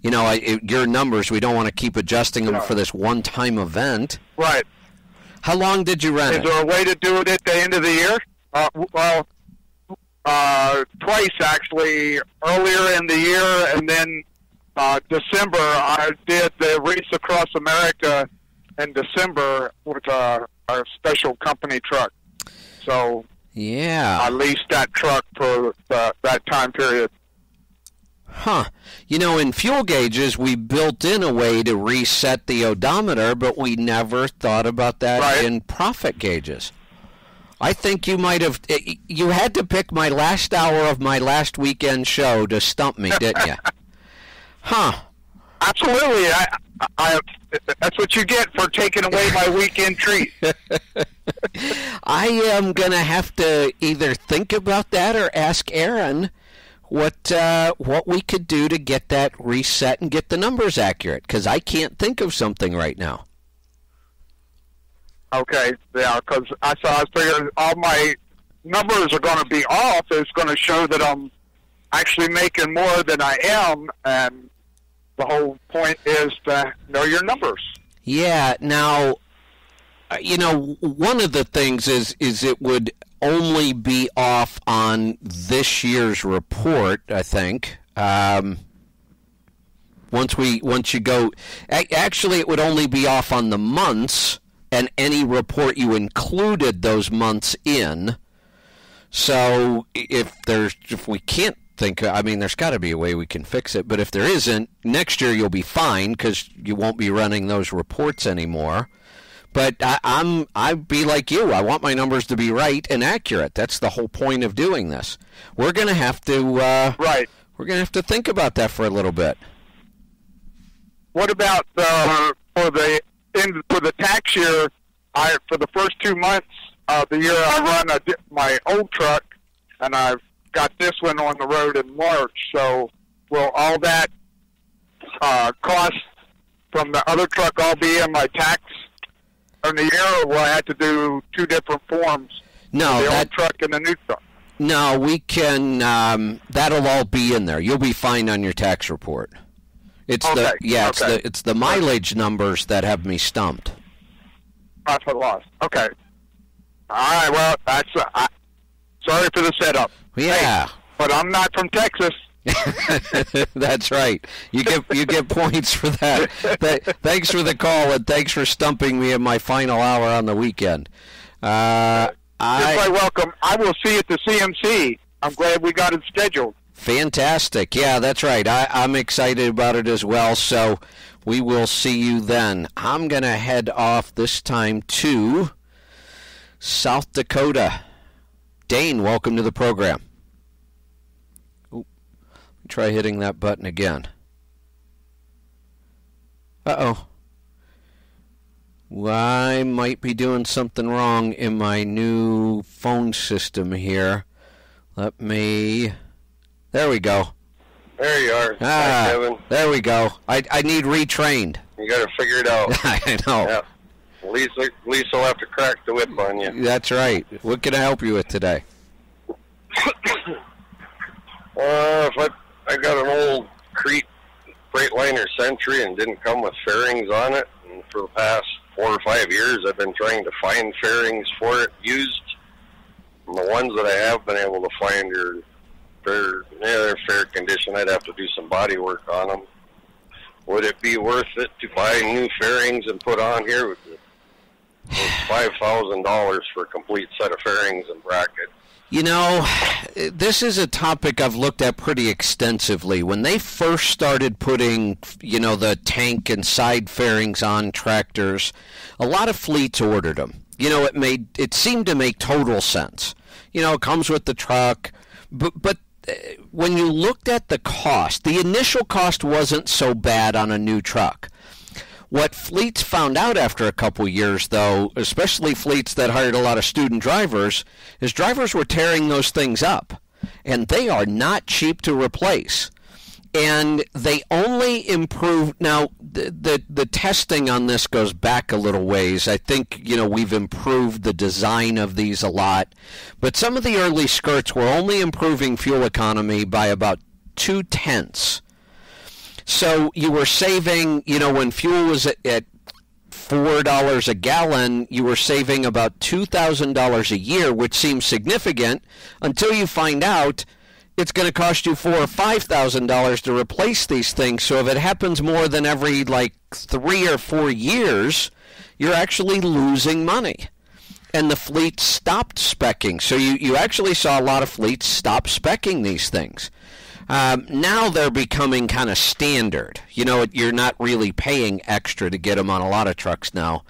S3: your numbers, we don't want to keep adjusting them for this one-time event.
S14: Right.
S3: How long did you rent it?
S14: Is there a way to do it at the end of the year? Twice, actually. Earlier in the year, and then December, I did the Race Across America in December with a special company truck. So
S3: yeah,
S14: I leased that truck for that time period.
S3: Huh. In fuel gauges, we built in a way to reset the odometer, but we never thought about that in profit gauges. I think you might have... You had to pick my last hour of my last weekend show to stump me, didn't you? Huh.
S14: Absolutely. I that's what you get for taking away my weekend treat.
S3: I am going to have to either think about that or ask Aaron what we could do to get that reset and get the numbers accurate, because I can't think of something right now.
S14: Okay, yeah, because I was figuring all my numbers are going to be off. It's going to show that I'm actually making more than I am, and the whole point is to know your numbers.
S3: Yeah, now, one of the things is it would only be off on this year's report, I think. Once you go, actually, it would only be off on the months and any report you included those months in. So if we can't think, there's got to be a way we can fix it. But if there isn't, next year you'll be fine because you won't be running those reports anymore. But I'd be like you. I want my numbers to be right and accurate. That's the whole point of doing this. We're going to have to We're going to have to think about that for a little bit.
S14: What about for the tax year? For the first 2 months of the year, I run my old truck, and I've got this one on the road in March. So will all that cost from the other truck all be in my tax in the year, or will I have to do two different forms?
S3: No,
S14: the old truck and the new truck.
S3: No, we can. That'll all be in there. You'll be fine on your tax report. It's it's the mileage numbers that have me stumped.
S14: Profit loss. Okay. All right. Well, that's. Sorry for the setup.
S3: Yeah.
S14: Hey, but I'm not from Texas.
S3: That's right. You get points for that. Thanks for the call, and thanks for stumping me in my final hour on the weekend.
S14: You're quite welcome. I will see you at the CMC. I'm glad we got it scheduled.
S3: Fantastic. Yeah, that's right. I'm excited about it as well, so we will see you then. I'm going to head off this time to South Dakota. Dane, welcome to the program. Ooh, try hitting that button again. Uh-oh. I might be doing something wrong in my new phone system here. There we go.
S14: There you are.
S3: Ah,
S14: Hi, Kevin.
S3: there we go. I need retrained.
S14: You got to figure it out.
S3: I know.
S14: Yeah. Lisa will have to crack the whip on you.
S3: That's right. What can I help you with today?
S14: If I got an old Crete Freightliner Century and didn't come with fairings on it, and for the past 4 or 5 years I've been trying to find fairings for it used. And the ones that I have been able to find are they're fair condition. I'd have to do some body work on them. Would it be worth it to buy new fairings and put on here? $5,000 for a complete set of fairings and bracket.
S3: You know, this is a topic I've looked at pretty extensively. When they first started putting, the tank and side fairings on tractors, a lot of fleets ordered them. It seemed to make total sense. It comes with the truck, but when you looked at the cost, the initial cost wasn't so bad on a new truck. What fleets found out after a couple years, though, especially fleets that hired a lot of student drivers, is drivers were tearing those things up, and they are not cheap to replace. And they only improve. Now, the testing on this goes back a little ways. I think, we've improved the design of these a lot. But some of the early skirts were only improving fuel economy by about 0.2. So you were saving, when fuel was at $4 a gallon, you were saving about $2,000 a year, which seems significant until you find out it's going to cost you $4,000 or $5,000 to replace these things. So if it happens more than every 3 or 4 years, you're actually losing money. And the fleet stopped speccing. So you actually saw a lot of fleets stop speccing these things. Now they're becoming kind of standard. You're not really paying extra to get them on a lot of trucks now.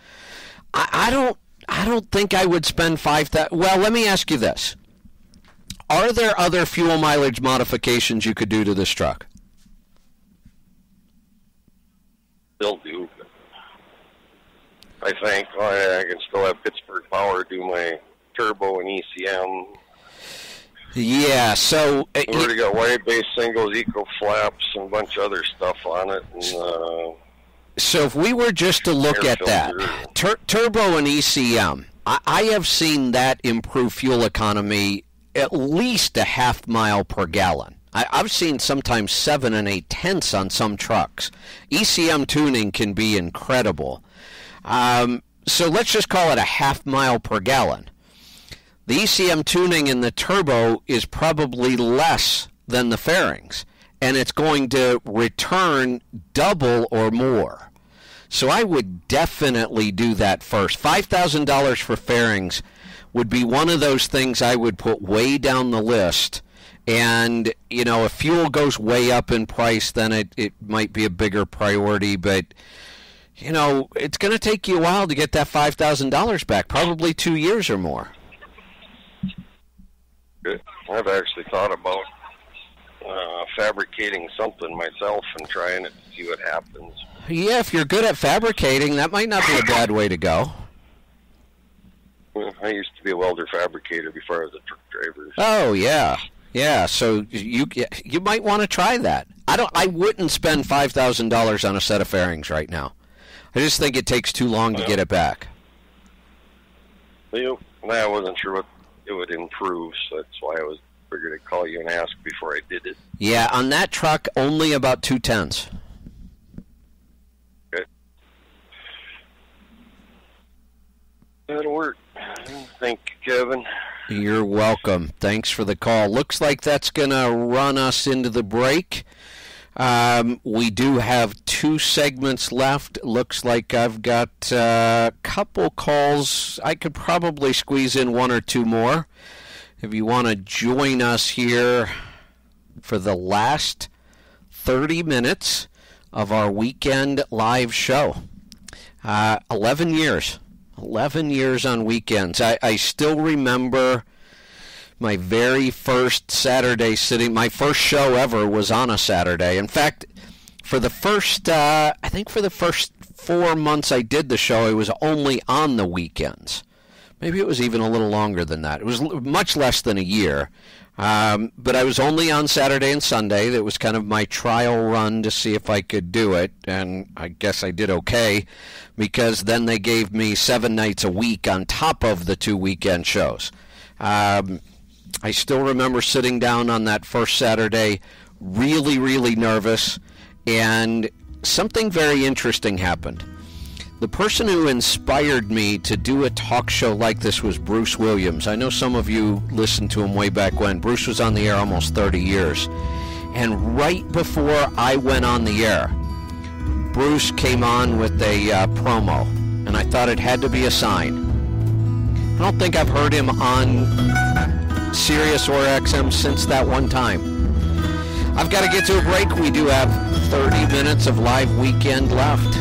S3: I don't think I would spend $5,000. Well, let me ask you this. Are there other fuel mileage modifications you could do to this truck?
S14: Still do. I think I can still have Pittsburgh Power do my turbo and ECM.
S3: Yeah, so
S14: we already got wide base singles, eco flaps, and a bunch of other stuff on it. And,
S3: so if we were just to look at that, turbo and ECM, I have seen that improve fuel economy at least a half mile per gallon. I've seen sometimes 7 8/10 on some trucks. ECM tuning can be incredible. So let's just call it a half mile per gallon. The ECM tuning in the turbo is probably less than the fairings, and it's going to return double or more. So I would definitely do that first. $5,000 for fairings would be one of those things I would put way down the list. And, if fuel goes way up in price, then it might be a bigger priority. But, it's going to take you a while to get that $5,000 back, probably 2 years or more.
S14: Good. I've actually thought about fabricating something myself and trying it to see what happens.
S3: Yeah, if you're good at fabricating, that might not be a bad way to go.
S14: I used to be a welder fabricator before I was a truck driver.
S3: Oh, yeah. Yeah, so you might want to try that. I wouldn't spend $5,000 on a set of fairings right now. I just think it takes too long to get it back.
S14: I wasn't sure what it would improve, so that's why I figured I'd call you and ask before I did it.
S3: Yeah, on that truck, only about 2/10.
S14: Okay. That'll work. Thank you, Kevin.
S3: You're welcome. Thanks for the call. Looks like that's going to run us into the break. We do have 2 segments left. Looks like I've got a couple calls. I could probably squeeze in 1 or 2 more. If you want to join us here for the last 30 minutes of our weekend live show. 11 years. 11 years on weekends. I still remember my very first Saturday sitting. My first show ever was on a Saturday. In fact, for the first, I think for the first 4 months I did the show, I was only on the weekends. Maybe it was even a little longer than that. It was much less than a year. But I was only on Saturday and Sunday. That was kind of my trial run to see if I could do it. And I guess I did okay, because then they gave me 7 nights a week on top of the 2 weekend shows. I still remember sitting down on that first Saturday, really, really nervous, and something very interesting happened. The person who inspired me to do a talk show like this was Bruce Williams. I know some of you listened to him way back when. Bruce was on the air almost 30 years. And right before I went on the air, Bruce came on with a promo, and I thought it had to be a sign. I don't think I've heard him on Sirius or XM since that one time. I've got to get to a break. We do have 30 minutes of live weekend left.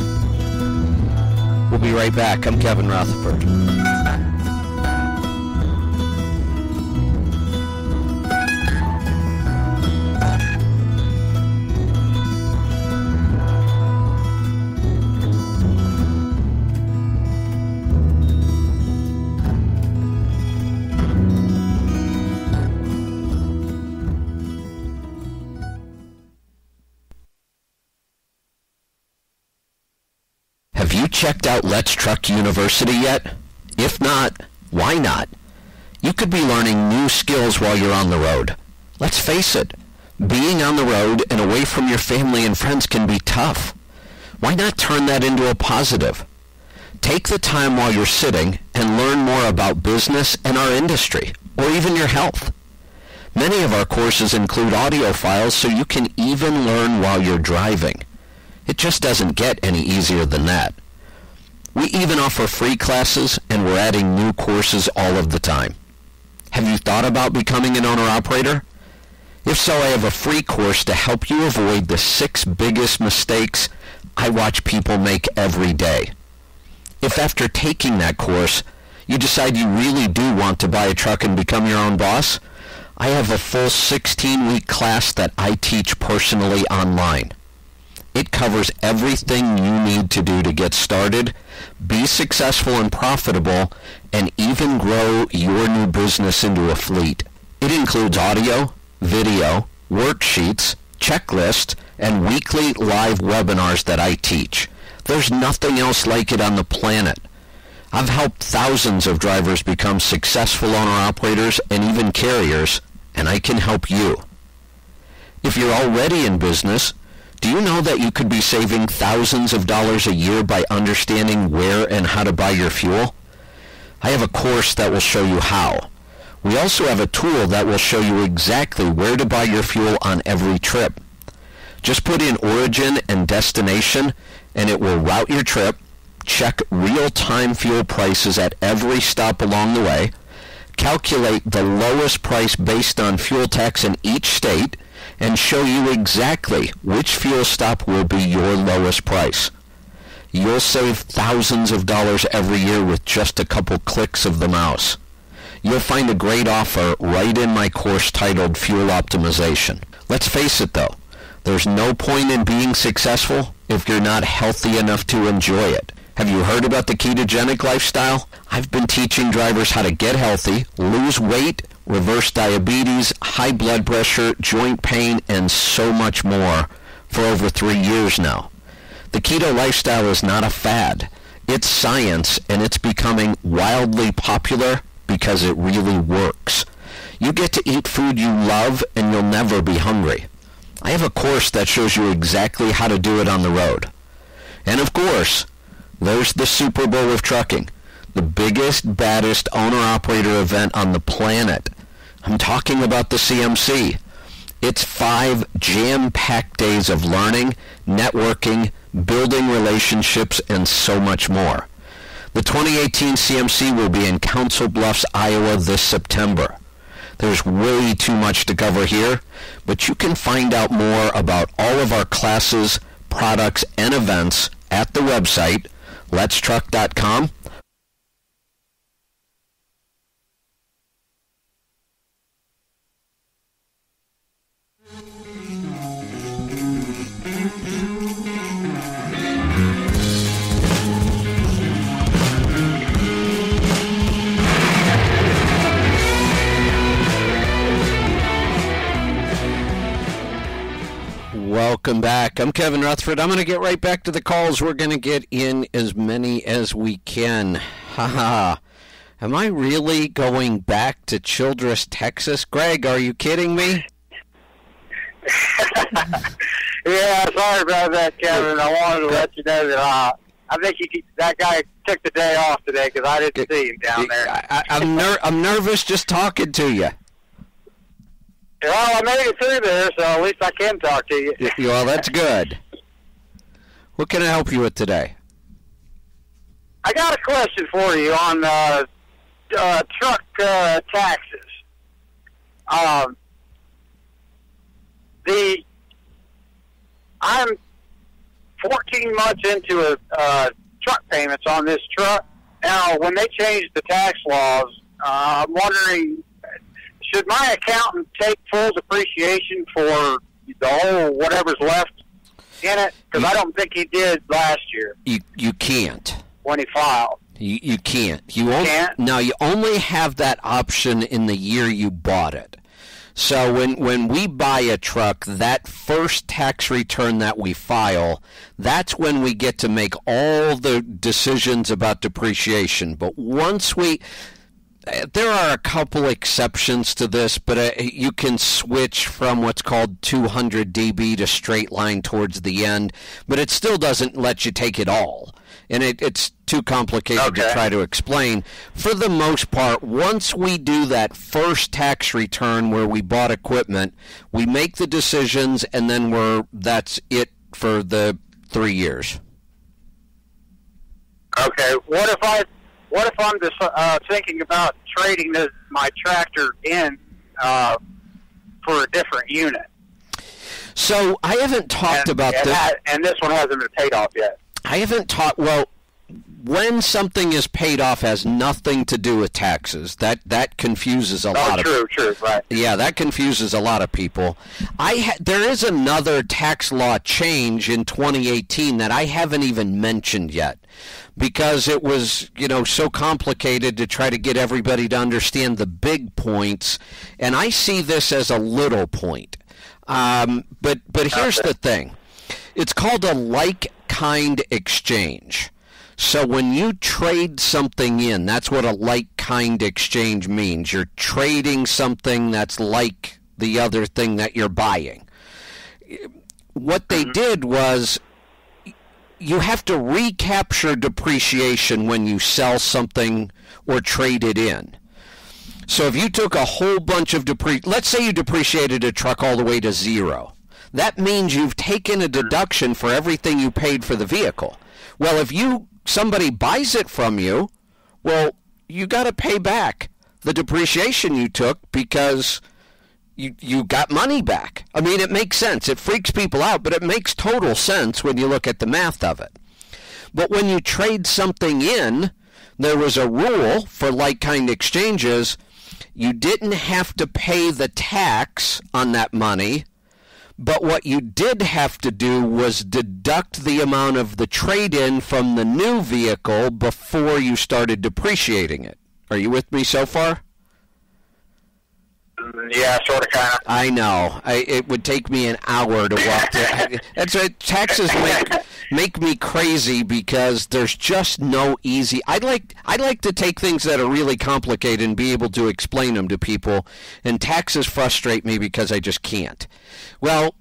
S3: We'll be right back. I'm Kevin Rutherford. Have you checked out Let's Truck University yet? If not, why not? You could be learning new skills while you're on the road. Let's face it, being on the road and away from your family and friends can be tough. Why not turn that into a positive? Take the time while you're sitting and learn more about business and our industry, or even your health. Many of our courses include audio files, so you can even learn while you're driving. It just doesn't get any easier than that. We even offer free classes, and we're adding new courses all of the time. Have you thought about becoming an owner-operator? If so, I have a free course to help you avoid the 6 biggest mistakes I watch people make every day. If after taking that course, you decide you really do want to buy a truck and become your own boss, I have a full 16-week class that I teach personally online. It covers everything you need to do to get started, be successful and profitable, and even grow your new business into a fleet. It includes audio, video, worksheets, checklists, and weekly live webinars that I teach. There's nothing else like it on the planet. I've helped thousands of drivers become successful owner-operators and even carriers, and I can help you. If you're already in business, do you know that you could be saving thousands of dollars a year by understanding where and how to buy your fuel? I have a course that will show you how. We also have a tool that will show you exactly where to buy your fuel on every trip. Just put in origin and destination, and it will route your trip, check real-time fuel prices at every stop along the way, calculate the lowest price based on fuel tax in each state, and show you exactly which fuel stop will be your lowest price. You'll save thousands of dollars every year with just a couple clicks of the mouse. You'll find a great offer right in my course titled Fuel Optimization. Let's face it though, there's no point in being successful if you're not healthy enough to enjoy it. Have you heard about the ketogenic lifestyle? I've been teaching drivers how to get healthy, lose weight, reverse diabetes, high blood pressure, joint pain, and so much more for over 3 years now. The keto lifestyle is not a fad. It's science, and it's becoming wildly popular because it really works. You get to eat food you love, and you'll never be hungry. I have a course that shows you exactly how to do it on the road. And of course, there's the Super Bowl of trucking, the biggest, baddest owner-operator event on the planet. I'm talking about the CMC. It's 5 jam-packed days of learning, networking, building relationships, and so much more. The 2018 CMC will be in Council Bluffs, Iowa this September. There's way too much to cover here, but you can find out more about all of our classes, products, and events at the website, letstruck.com. welcome back. I'm Kevin Rutherford. I'm going to get right back to the calls. We're going to get in as many as we can. Haha. Am I really going back to Childress, Texas? Greg, are you kidding me?
S6: Yeah, sorry about that, Kevin. I wanted to let you know that I think that guy took the day off today because I didn't see him down there.
S3: I'm nervous just talking to you.
S6: Well, I made it through there, so at least I can talk to you.
S3: Well, that's good. What can I help you with today?
S6: I got a question for you on truck taxes. I'm 14 months into truck payments on this truck. Now, when they changed the tax laws, I'm wondering, should my accountant take full depreciation for the whole whatever's left in it? Because I don't think he did last year.
S3: You can't.
S6: When he filed.
S3: You can't. No, you only have that option in the year you bought it. So when we buy a truck, that first tax return that we file, that's when we get to make all the decisions about depreciation. But once there are a couple exceptions to this, but you can switch from what's called 200 dB to straight line towards the end, but it still doesn't let you take it all. And it's too complicated to try to explain. For the most part, once we do that first tax return where we bought equipment, we make the decisions, and then that's it for the 3 years.
S6: Okay. What if I'm just thinking about trading my tractor in for a different unit?
S3: So I haven't talked about this.
S6: And this one hasn't been paid off yet.
S3: I haven't talked. Well, when something is paid off has nothing to do with taxes. That confuses a lot of people.
S6: True, right.
S3: Yeah, that confuses a lot of people. There is another tax law change in 2018 that I haven't even mentioned yet because it was, so complicated to try to get everybody to understand the big points, and I see this as a little point. But here's the thing. It's called a like-kind exchange. So when you trade something in, that's what a like-kind exchange means. You're trading something that's like the other thing that you're buying. What they did was you have to recapture depreciation when you sell something or trade it in. So if you took a whole bunch of let's say you depreciated a truck all the way to zero. That means you've taken a deduction for everything you paid for the vehicle. Well, if somebody buys it from you, well, you got to pay back the depreciation you took because you got money back. I mean, it makes sense. It freaks people out, but it makes total sense when you look at the math of it. But when you trade something in, there was a rule for like-kind exchanges. You didn't have to pay the tax on that money, but what you did have to do was deduct the amount of the trade-in from the new vehicle before you started depreciating it. Are you with me so far?
S6: Yeah, sort of, kind of.
S3: I know. It would take me an hour to walk through. That's right. Taxes make me crazy because there's just no easy. I'd like to take things that are really complicated and be able to explain them to people, and taxes frustrate me because I just can't. Well,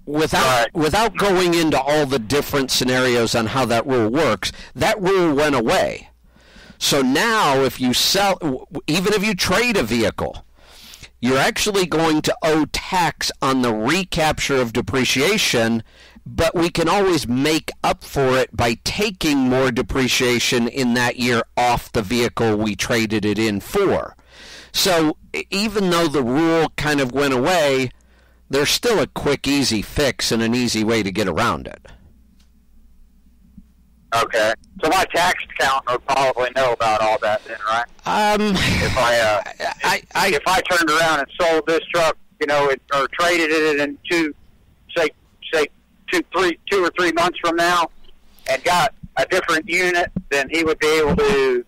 S3: without going into all the different scenarios on how that rule works, that rule went away. So now if you even if you trade a vehicle, you're actually going to owe tax on the recapture of depreciation, but we can always make up for it by taking more depreciation in that year off the vehicle we traded it in for. So even though the rule kind of went away, there's still a quick, easy fix and an easy way to get around it.
S6: Okay. So my tax accountant would probably know about all that then, right? If I turned around and sold this truck, or traded it in two or 3 months from now, and got a different unit, then he would be able to.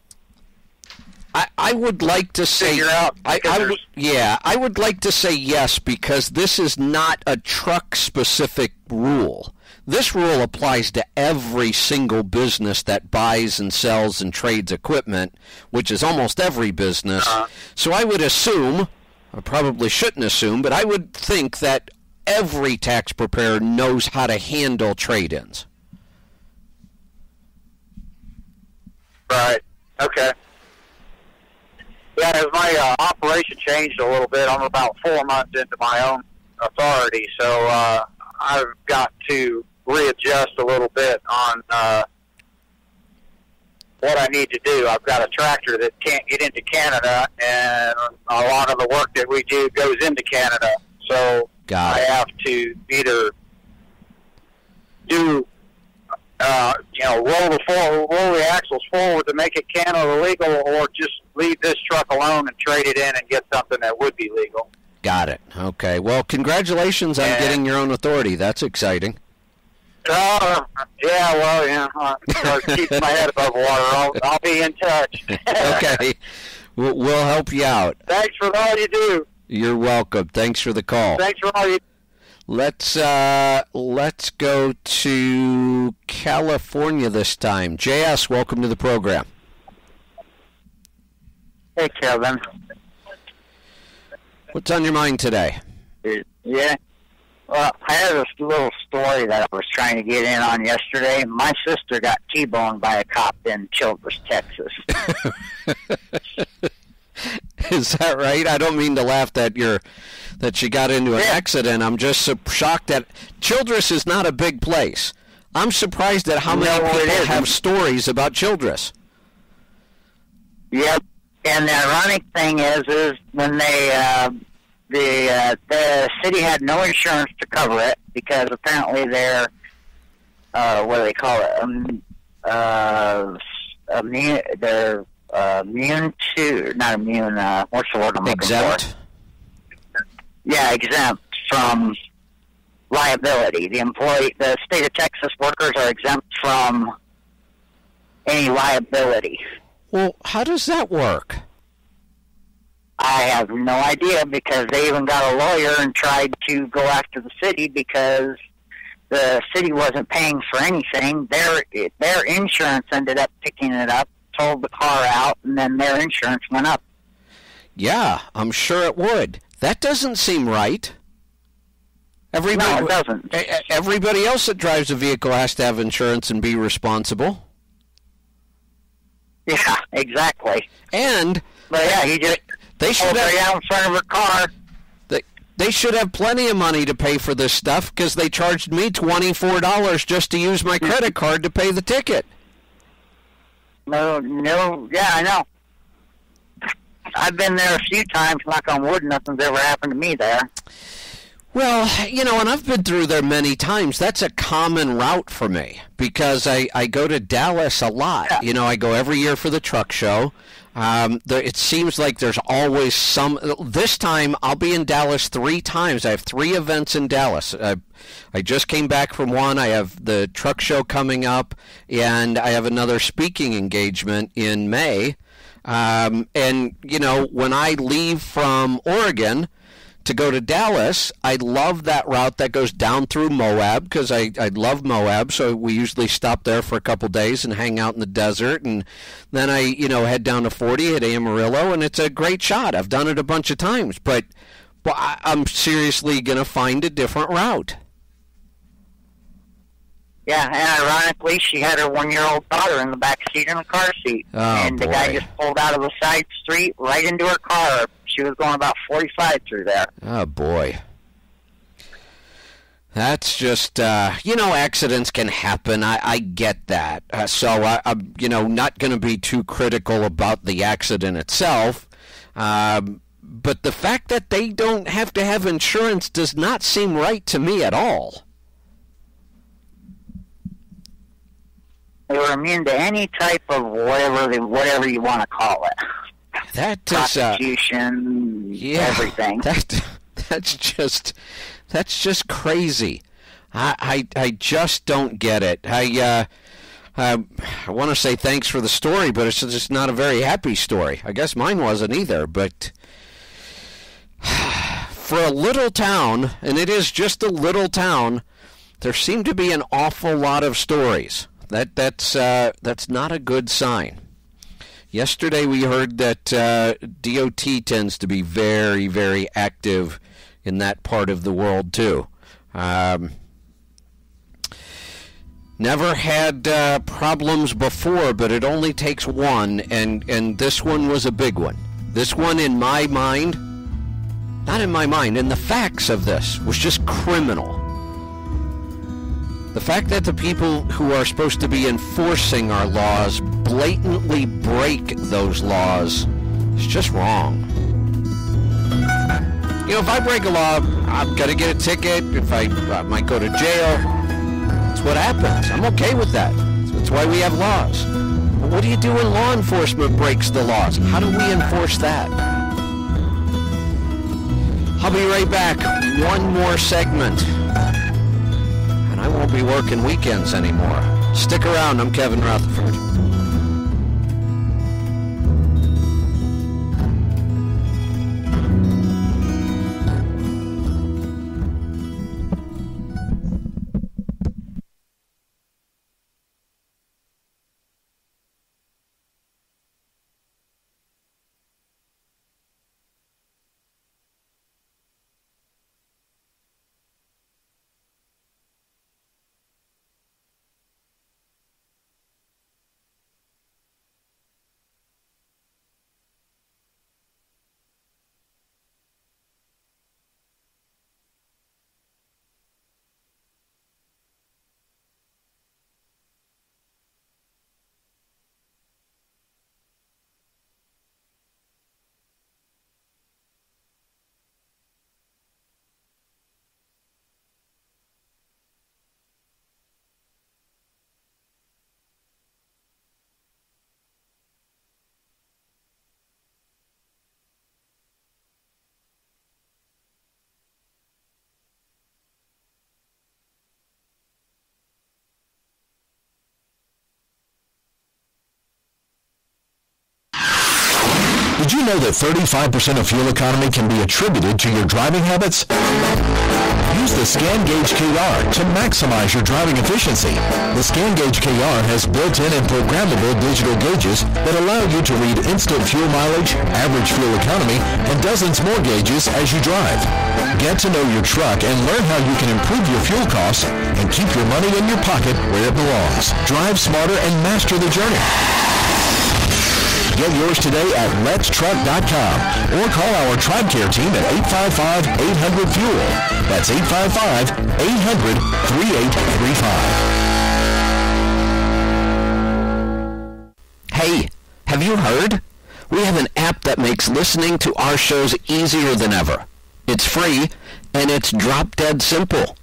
S3: I would like to say I would like to say yes, because this is not a truck specific rule. This rule applies to every single business that buys and sells and trades equipment, which is almost every business. So I would assume, I probably shouldn't assume, but I would think that every tax preparer knows how to handle trade-ins.
S6: Right. Okay. Yeah, as my operation changed a little bit, I'm about 4 months into my own authority, so I've got to readjust a little bit on what I need to do. I've got a tractor that can't get into Canada, and a lot of the work that we do goes into Canada, so I have to either do roll the axles forward to make it Canada legal, or just leave this truck alone and trade it in and get something that would be legal.
S3: Got it. Okay. Well, congratulations on getting your own authority. That's exciting.
S6: Yeah, well, yeah. Keep my head above water. I'll be in touch.
S3: Okay. We'll help you out.
S6: Thanks for all you do.
S3: You're welcome. Thanks for the call.
S6: Thanks for all you do.
S3: Let's go to California this time. JS, welcome to the program.
S17: Hey, Kevin.
S3: What's on your mind today?
S17: Yeah. Well, I had this little story that I was trying to get in on yesterday. My sister got T-boned by a cop in Childress, Texas.
S3: Is that right? I don't mean to laugh that she got into an accident. I'm just so shocked that Childress is not a big place. I'm surprised at how many people have stories about Childress.
S17: Yep. And the ironic thing is when the city had no insurance to cover it because apparently they're what do they call it? They're immune to, not immune. What's the word I'm looking
S3: exempt.
S17: For? Yeah, exempt from liability. The state of Texas workers are exempt from any liability.
S3: Well, how does that work?
S17: I have no idea, because they even got a lawyer and tried to go after the city because the city wasn't paying for anything. Their insurance ended up picking it up, towed the car out, and then their insurance went up.
S3: Yeah, I'm sure it would. That doesn't seem right.
S17: No, it doesn't.
S3: Everybody else that drives a vehicle has to have insurance and be responsible.
S17: Yeah, exactly.
S3: But
S17: yeah, he just pulled her out in front of her car.
S3: They should have plenty of money to pay for this stuff, because they charged me $24 just to use my credit card to pay the ticket.
S17: No, yeah, I know. I've been there a few times, knock on wood, nothing's ever happened to me there.
S3: Well, and I've been through there many times. That's a common route for me, because I go to Dallas a lot. Yeah. I go every year for the truck show. It seems like there's always some. This time, I'll be in Dallas 3 times. I have 3 events in Dallas. I just came back from one. I have the truck show coming up, and I have another speaking engagement in May. And, when I leave from Oregon to go to Dallas, I love that route that goes down through Moab, because I love Moab, so we usually stop there for a couple days and hang out in the desert, and then I head down to 40 at Amarillo, and it's a great shot. I've done it a bunch of times, but I'm seriously going to find a different route.
S17: Yeah, and ironically, she had her 1-year-old daughter in the back seat in the car seat, and the guy just pulled out of the side street right into her car. She was going about 45 through there.
S3: Oh, boy. That's just, accidents can happen. I get that. So I'm, not going to be too critical about the accident itself. But the fact that they don't have to have insurance does not seem right to me at all.
S17: They were immune to any type of whatever you want to call it.
S3: That is
S17: prostitution, everything.
S3: That's just crazy. I just don't get it. I want to say thanks for the story, but it's just not a very happy story. I guess mine wasn't either. But for a little town, and it is just a little town, there seem to be an awful lot of stories. That's not a good sign. Yesterday we heard that DOT tends to be very, very active in that part of the world too. Never had problems before, but it only takes one, and this one was a big one. This one, in my mind, not in my mind, in the facts of this, was just criminal. The fact that the people who are supposed to be enforcing our laws blatantly break those laws is just wrong. You know, if I break a law, I'm going to get a ticket. If I might go to jail. That's what happens. I'm okay with that. That's why we have laws. But what do you do when law enforcement breaks the laws? How do we enforce that? I'll be right back. One more segment. And I won't be working weekends anymore. Stick around. I'm Kevin Rutherford.
S11: Did you know that 35% of fuel economy can be attributed to your driving habits? Use the ScanGauge KR to maximize your driving efficiency. The ScanGauge KR has built-in and programmable digital gauges that allow you to read instant fuel mileage, average fuel economy, and dozens more gauges as you drive. Get to know your truck and learn how you can improve your fuel costs and keep your money in your pocket where it belongs. Drive smarter and master the journey. Get yours today at letstruck.com or call our TribeCare team at 855-800-FUEL. That's 855-800-3835.
S3: Hey, have you heard? We have an app that makes listening to our shows easier than ever. It's free, and it's drop-dead simple.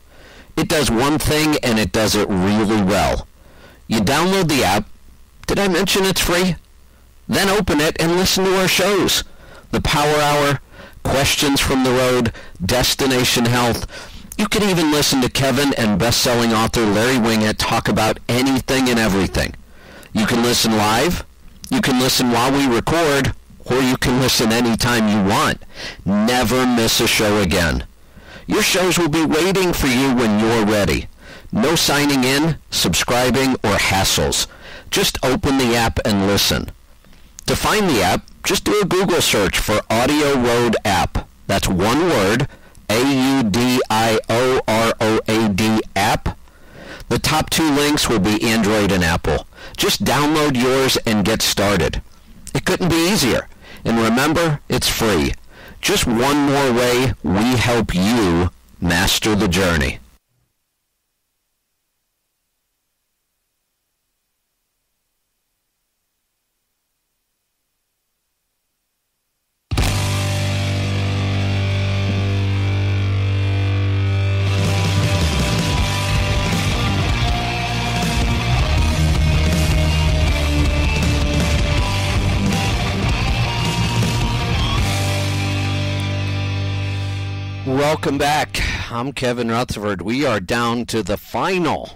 S3: It does one thing, and it does it really well. You download the app. Did I mention it's free? Then open it and listen to our shows. The Power Hour, Questions from the Road, Destination Health. You can even listen to Kevin and best-selling author Larry Wingett talk about anything and everything. You can listen live, you can listen while we record, or you can listen anytime you want. Never miss a show again. Your shows will be waiting for you when you're ready. No signing in, subscribing, or hassles. Just open the app and listen. To find the app, just do a Google search for AudioRoad app. That's one word, AUDIOROAD app. The top two links will be Android and Apple. Just download yours and get started. It couldn't be easier. And remember, it's free. Just one more way we help you master the journey. Welcome back. I'm Kevin Rutherford. We are down to the final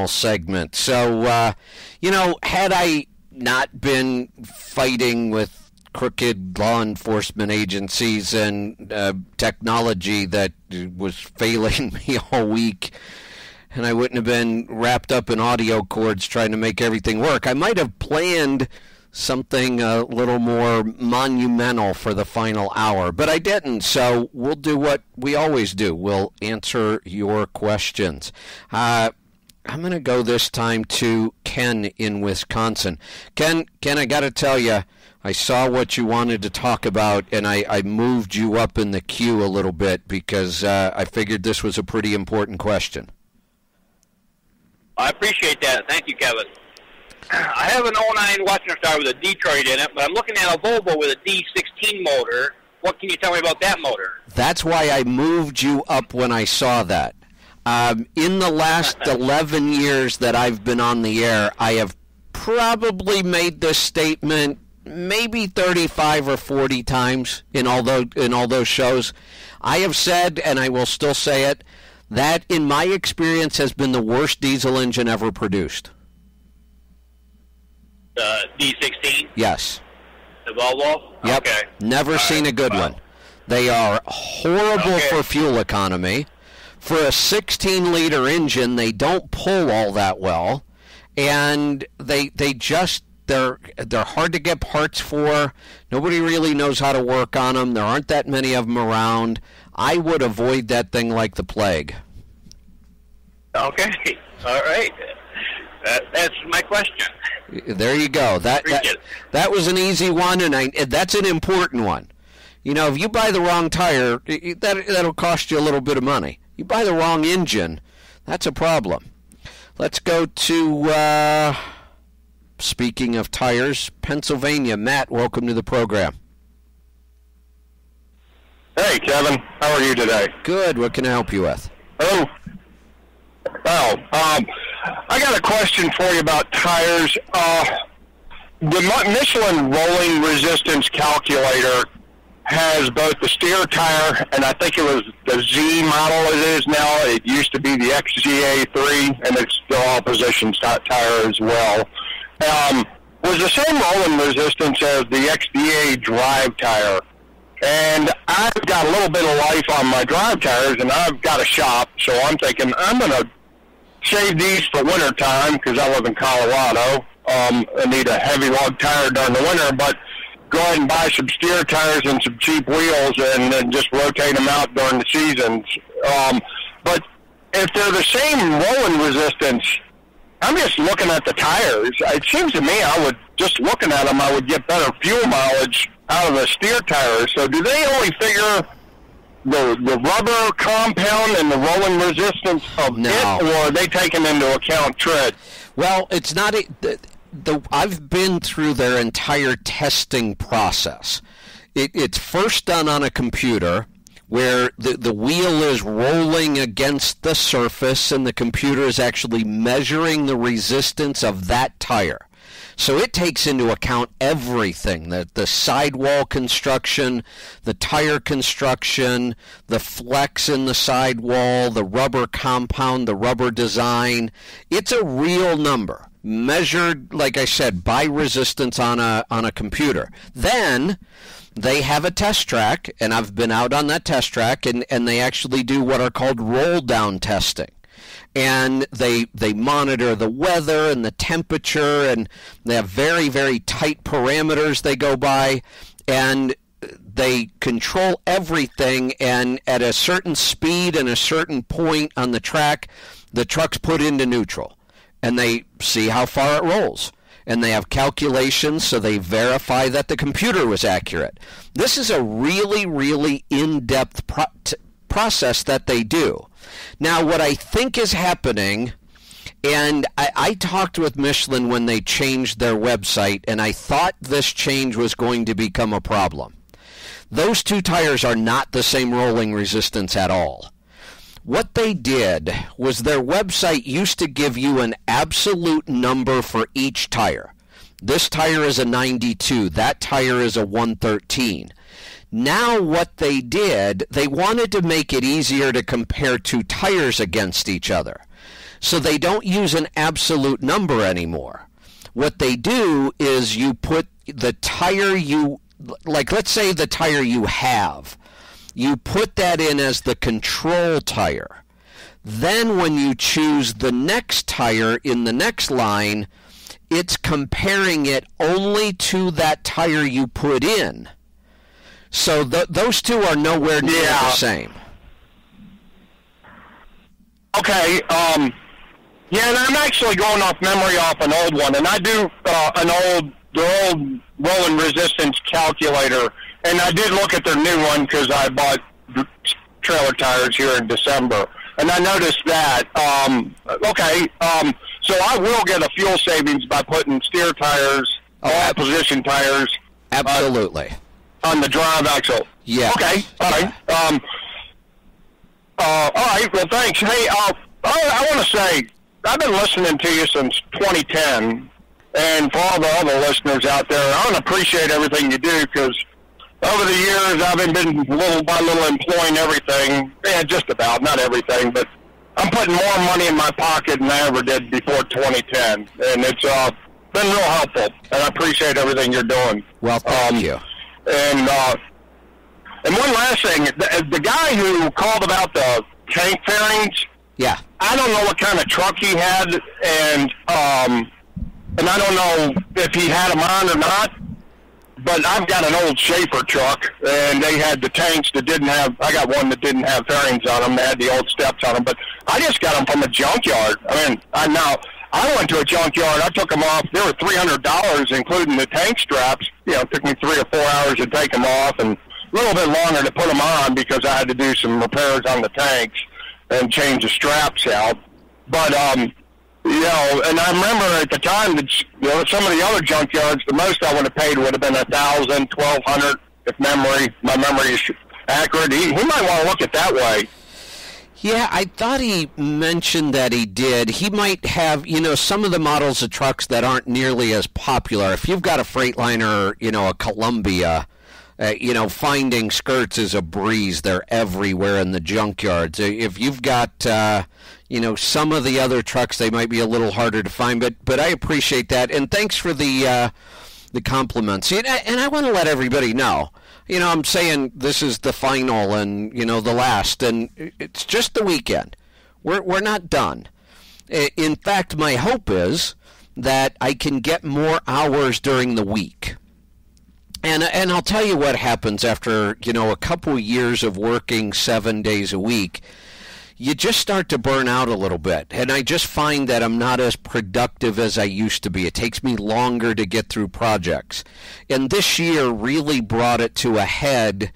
S3: segment. So, had I not been fighting with crooked law enforcement agencies and technology that was failing me all week, and I wouldn't have been wrapped up in audio cords trying to make everything work. I might have planned something a little more monumental for the final hour, but I didn't. So we'll do what we always do. We'll answer your questions. I'm going to go this time to Ken in Wisconsin. Ken, I got to tell you, I saw what you wanted to talk about, and I moved you up in the queue a little bit because I figured this was a pretty important question.
S18: I appreciate that. Thank you, Kevin. I have an 09 Western Star with a Detroit in it, but I'm looking at a Volvo with a D16 motor. What can you tell me about that motor?
S3: That's why I moved you up when I saw that. In the last 11 years that I've been on the air, I have probably made this statement maybe 35 or 40 times in all those shows. I have said, and I will still say it, that in my experience has been the worst diesel engine ever produced.
S18: D16?
S3: Yes.
S18: The Volvo?
S3: Yep.
S18: Okay.
S3: Never seen a good one. They are horrible for fuel economy. For a 16-liter engine, they don't pull all that well, and they're hard to get parts for. Nobody really knows how to work on them. There aren't that many of them around. I would avoid that thing like the plague.
S18: Okay. All right. That's my question.
S3: There you go. That was an easy one, and that's an important one. You know, if you buy the wrong tire, that'll cost you a little bit of money. You buy the wrong engine, that's a problem. Let's go to, speaking of tires, Pennsylvania. Matt, welcome to the program.
S14: Hey, Kevin. How are you today?
S3: Good. What can I help you with?
S14: Oh. Well, I got a question for you about tires. The Michelin rolling resistance calculator has both the steer tire, and I think it was the Z model it is now. It used to be the XZA3, and it's the all-position tire as well. Was the same rolling resistance as the XDA drive tire. And I've got a little bit of life on my drive tires, and I've got a shop, so I'm thinking I'm going to save these for winter time because I live in Colorado. I need a heavy log tire during the winter, but go ahead and buy some steer tires and some cheap wheels and then just rotate them out during the seasons. But if they're the same rolling resistance, I'm just looking at the tires. It seems to me just looking at them, I would get better fuel mileage out of the steer tires. So do they only figure the rubber compound and the rolling resistance of it, or are they taking into account tread?
S3: Well, it's not I've been through their entire testing process. It's first done on a computer where the wheel is rolling against the surface and the computer is actually measuring the resistance of that tire. So it takes into account everything, the sidewall construction, the tire construction, the flex in the sidewall, the rubber compound, the rubber design. It's a real number, measured, like I said, by resistance on a computer. Then they have a test track, and I've been out on that test track, and they actually do what are called roll-down testing. And they monitor the weather and the temperature, and they have very, very tight parameters they go by, and they control everything, and at a certain speed and a certain point on the track, the truck's put into neutral, and they see how far it rolls. And they have calculations, so they verify that the computer was accurate. This is a really, really in-depth process that they do. Now, what I think is happening, and I talked with Michelin when they changed their website, and I thought this change was going to become a problem. Those two tires are not the same rolling resistance at all. What they did was their website used to give you an absolute number for each tire. This tire is a 92. That tire is a 113. Now what they did, they wanted to make it easier to compare two tires against each other. So they don't use an absolute number anymore. What they do is you put the tire let's say the tire you have, you put that in as the control tire. Then when you choose the next tire in the next line, it's comparing it only to that tire you put in. So those two are nowhere near the same.
S10: Okay. Yeah, and I'm actually going off memory off an old one, and I do the old rolling resistance calculator, and I did look at their new one because I bought trailer tires here in December, and I noticed that. So I will get a fuel savings by putting steer tires, all position tires.
S3: Absolutely.
S10: On the drive axle.
S3: Yeah.
S10: Okay. All right. All right. Well, thanks. Hey, I want to say I've been listening to you since 2010, and for all the other listeners out there, I want to appreciate everything you do because over the years I've been little by little employing everything. Yeah, just about, not everything, but I'm putting more money in my pocket than I ever did before 2010, and it's been real helpful, and I appreciate everything you're doing.
S3: Well, thank you.
S10: And one last thing, the guy who called about the tank fairings,
S3: yeah,
S10: I don't know what kind of truck he had, and I don't know if he had them on or not, but I've got an old Schaefer truck, and they had the tanks that didn't have, I got one that didn't have fairings on them, they had the old steps on them, but I just got them from a junkyard. I mean, I went to a junkyard, I took them off, they were $300, including the tank straps. You know, it took me 3 or 4 hours to take them off, and a little bit longer to put them on because I had to do some repairs on the tanks and change the straps out. But, you know, and I remember at the time that, you know, some of the other junkyards, the most I would have paid would have been $1,000, $1,200, if my memory is accurate. He might want to look at it that way.
S3: Yeah, I thought he mentioned that he did. He might have, you know, some of the models of trucks that aren't nearly as popular. If you've got a Freightliner, you know, a Columbia, you know, finding skirts is a breeze. They're everywhere in the junkyards. If you've got, you know, some of the other trucks, they might be a little harder to find. But I appreciate that, and thanks for the compliments. And I want to let everybody know. You know, I'm saying this is the final and, you know, the last, and it's just the weekend. We're not done. In fact, my hope is that I can get more hours during the week. And I'll tell you what happens after, you know, a couple years of working 7 days a week. You just start to burn out a little bit. And I just find that I'm not as productive as I used to be. It takes me longer to get through projects. And this year really brought it to a head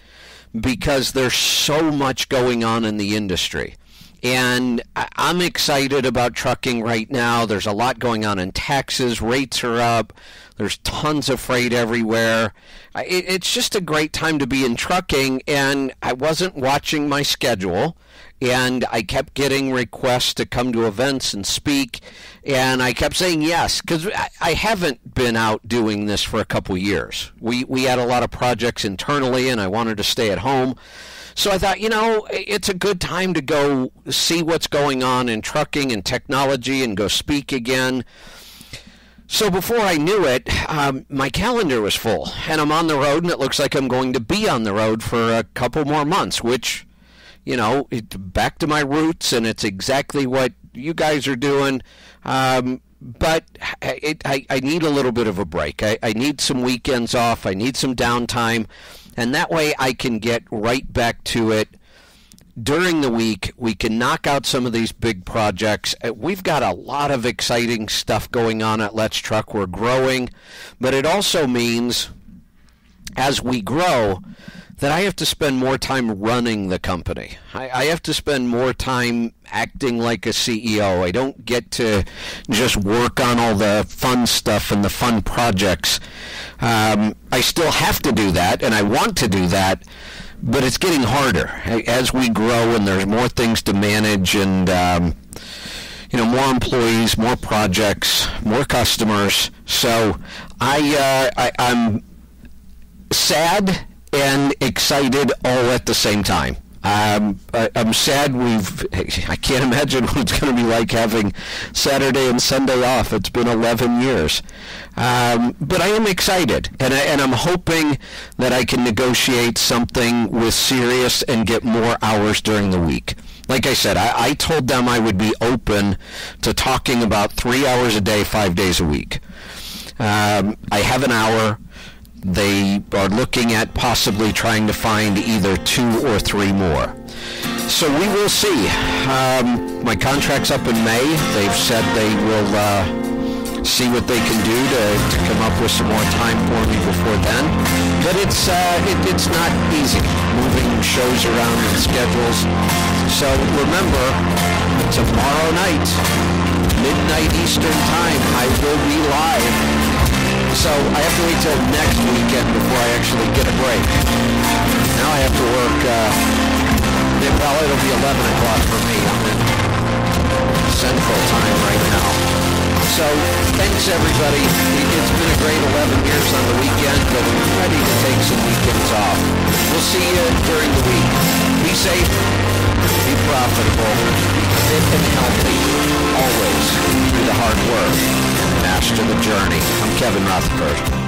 S3: because there's so much going on in the industry. And I'm excited about trucking right now. There's a lot going on in taxes. Rates are up. There's tons of freight everywhere. It's just a great time to be in trucking, and I wasn't watching my schedule, and I kept getting requests to come to events and speak, and I kept saying yes, because I haven't been out doing this for a couple years. We had a lot of projects internally, and I wanted to stay at home. So I thought, you know, it's a good time to go see what's going on in trucking and technology and go speak again. So before I knew it, my calendar was full, and I'm on the road, and it looks like I'm going to be on the road for a couple more months, which, you know, back to my roots, and it's exactly what you guys are doing. But I need a little bit of a break. I need some weekends off. I need some downtime, and that way I can get right back to it. During the week, we can knock out some of these big projects. We've got a lot of exciting stuff going on at Let's Truck. We're growing, but it also means as we grow that I have to spend more time running the company. I have to spend more time acting like a CEO. I don't get to just work on all the fun stuff and the fun projects. I still have to do that, and I want to do that, but it's getting harder as we grow and there's more things to manage and, you know, more employees, more projects, more customers. So I'm sad and excited all at the same time. I'm sad I can't imagine what it's going to be like having Saturday and Sunday off. It's been 11 years. But I am excited, and I'm hoping that I can negotiate something with Sirius and get more hours during the week. like I said, I told them I would be open to talking about 3 hours a day, 5 days a week. I have an hour. They are looking at possibly trying to find either 2 or 3 more. So we will see. My contract's up in May. They've said they will see what they can do to come up with some more time for me before then. But it's not easy moving shows around and schedules. So remember, tomorrow night, midnight Eastern time, I will be live. So I have to wait till next weekend before I actually get a break. Now I have to work, well, it'll be 11 o'clock for me. I'm in Central Time right now. So thanks, everybody. It's been a great 11 years on the weekend, but I'm ready to take some weekends off. We'll see you during the week. Be safe, be profitable, be fit and healthy, always through the hard work. Master the journey. I'm Kevin Rutherford.